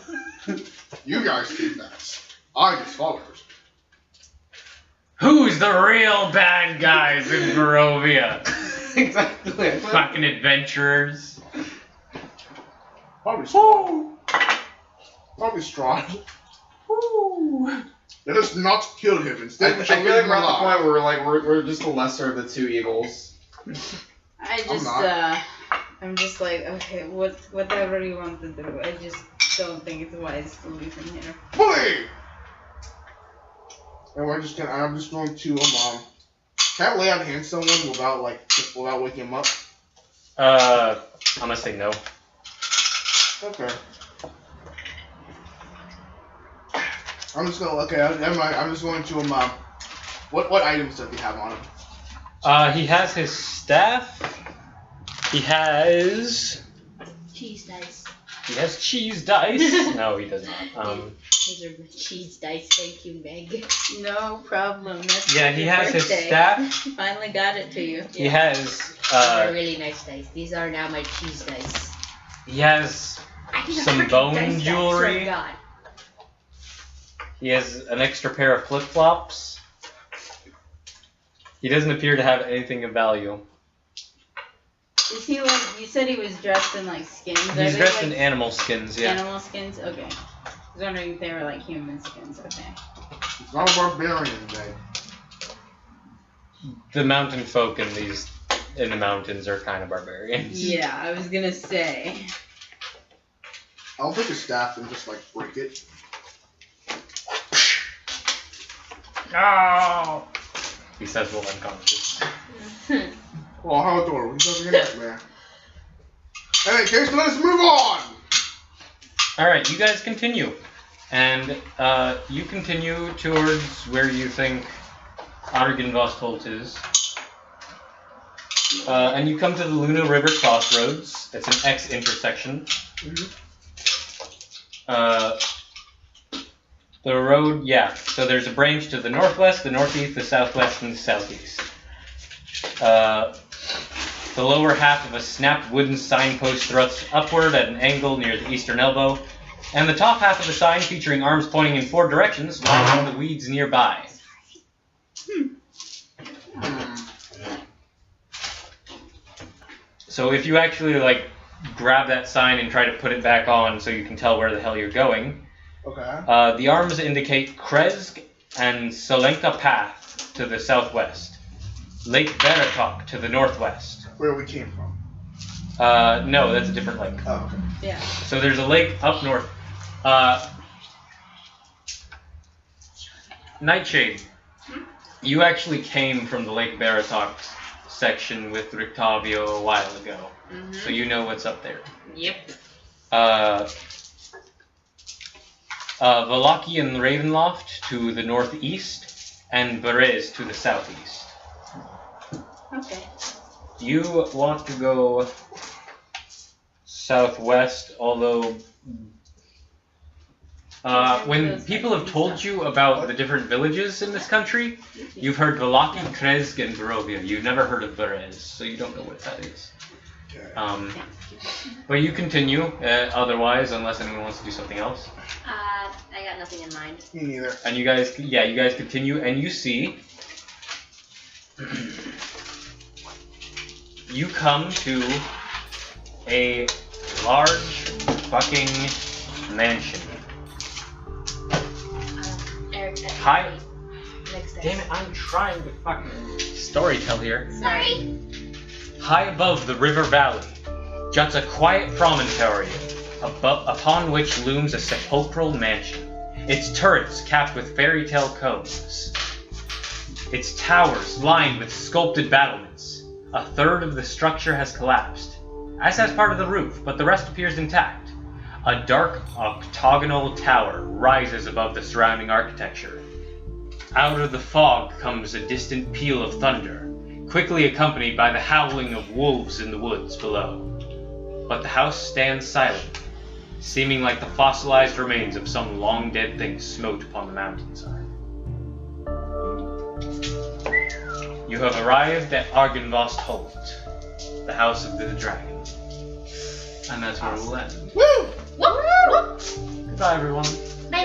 you guys did that. I just followed. Who's the real bad guys in Barovia? Exactly. Fucking adventurers. Probably Strahd. Probably Strahd. Let us not kill him. I Instead, we feel shall like leave him we're at the alive. point where we're like, we're just the lesser of the two evils. I just, not. I'm just like, okay, whatever you want to do. I just don't think it's wise to leave him here. Bully! And I'm just going to Can I lay on hands on someone without waking him up? I'm gonna say no. Okay. I'm just gonna. Okay, never mind. I'm just going to What items does he have on him? He has his staff. He has Cheese dice. He has cheese dice. No, he does not. Those are cheese dice. Thank you, Meg. No problem. That's Yeah, he your has his birthday. staff. Finally got it to you. He has These are really nice dice. These are now my cheese dice. he has some bone jewelry. God. He has an extra pair of flip-flops. He doesn't appear to have anything of value. Is he like, you said he was dressed in like skins? Are He's they, dressed like, in animal skins, yeah. Animal skins? Okay. I was wondering if they were like human skins. Okay. It's not a barbarian, Meg. The mountain folk in the mountains are kind of barbarians. Yeah, I was gonna say. I'll take a staff and just break it. No! He says while unconscious. Well, how adorable. He's having a nightmare. Anyway, case, let us move on! Alright, you guys continue. And you continue towards where you think Argenvost Holt is. And you come to the Luna River Crossroads. It's an X intersection. The road, yeah. So there's a branch to the northwest, the northeast, the southwest, and the southeast. The lower half of a snapped wooden signpost thrusts upward at an angle near the eastern elbow, and the top half of the sign, featuring arms pointing in 4 directions, lies in the weeds nearby. So if you actually grab that sign and try to put it back on so you can tell where the hell you're going, okay. The arms indicate Kresk and Solenka Path to the southwest, Lake Baratok to the northwest. Where we came from. No, that's a different lake. Oh, okay. Yeah. So there's a lake up north. Nightshade, you actually came from the Lake Baratok section with Rictavio a while ago, so you know what's up there. Yep. Valaki and Ravenloft to the northeast, and Berez to the southeast. Okay. You want to go southwest, although when people have told you about the different villages in this country, you've heard Valaki, Kresk, and Barovia. You've never heard of Berez, so you don't know what that is. But you continue, otherwise, unless anyone wants to do something else. I got nothing in mind. Me neither. And you guys continue, and you see, you come to a large fucking mansion. Eric, Hi. Next Damn it, I'm trying to fucking storytell here. Sorry. High above the river valley juts a quiet promontory upon which looms a sepulchral mansion. Its turrets capped with fairy tale cones. Its towers lined with sculpted battlements. A third of the structure has collapsed, as has part of the roof, but the rest appears intact. A dark octagonal tower rises above the surrounding architecture. Out of the fog comes a distant peal of thunder, quickly accompanied by the howling of wolves in the woods below. But the house stands silent, seeming like the fossilized remains of some long-dead thing smote upon the mountainside. You have arrived at Argenvost Holt, the house of the dragon. And that's where we'll end. Woo! Whoop, whoop. Goodbye, everyone. Bye.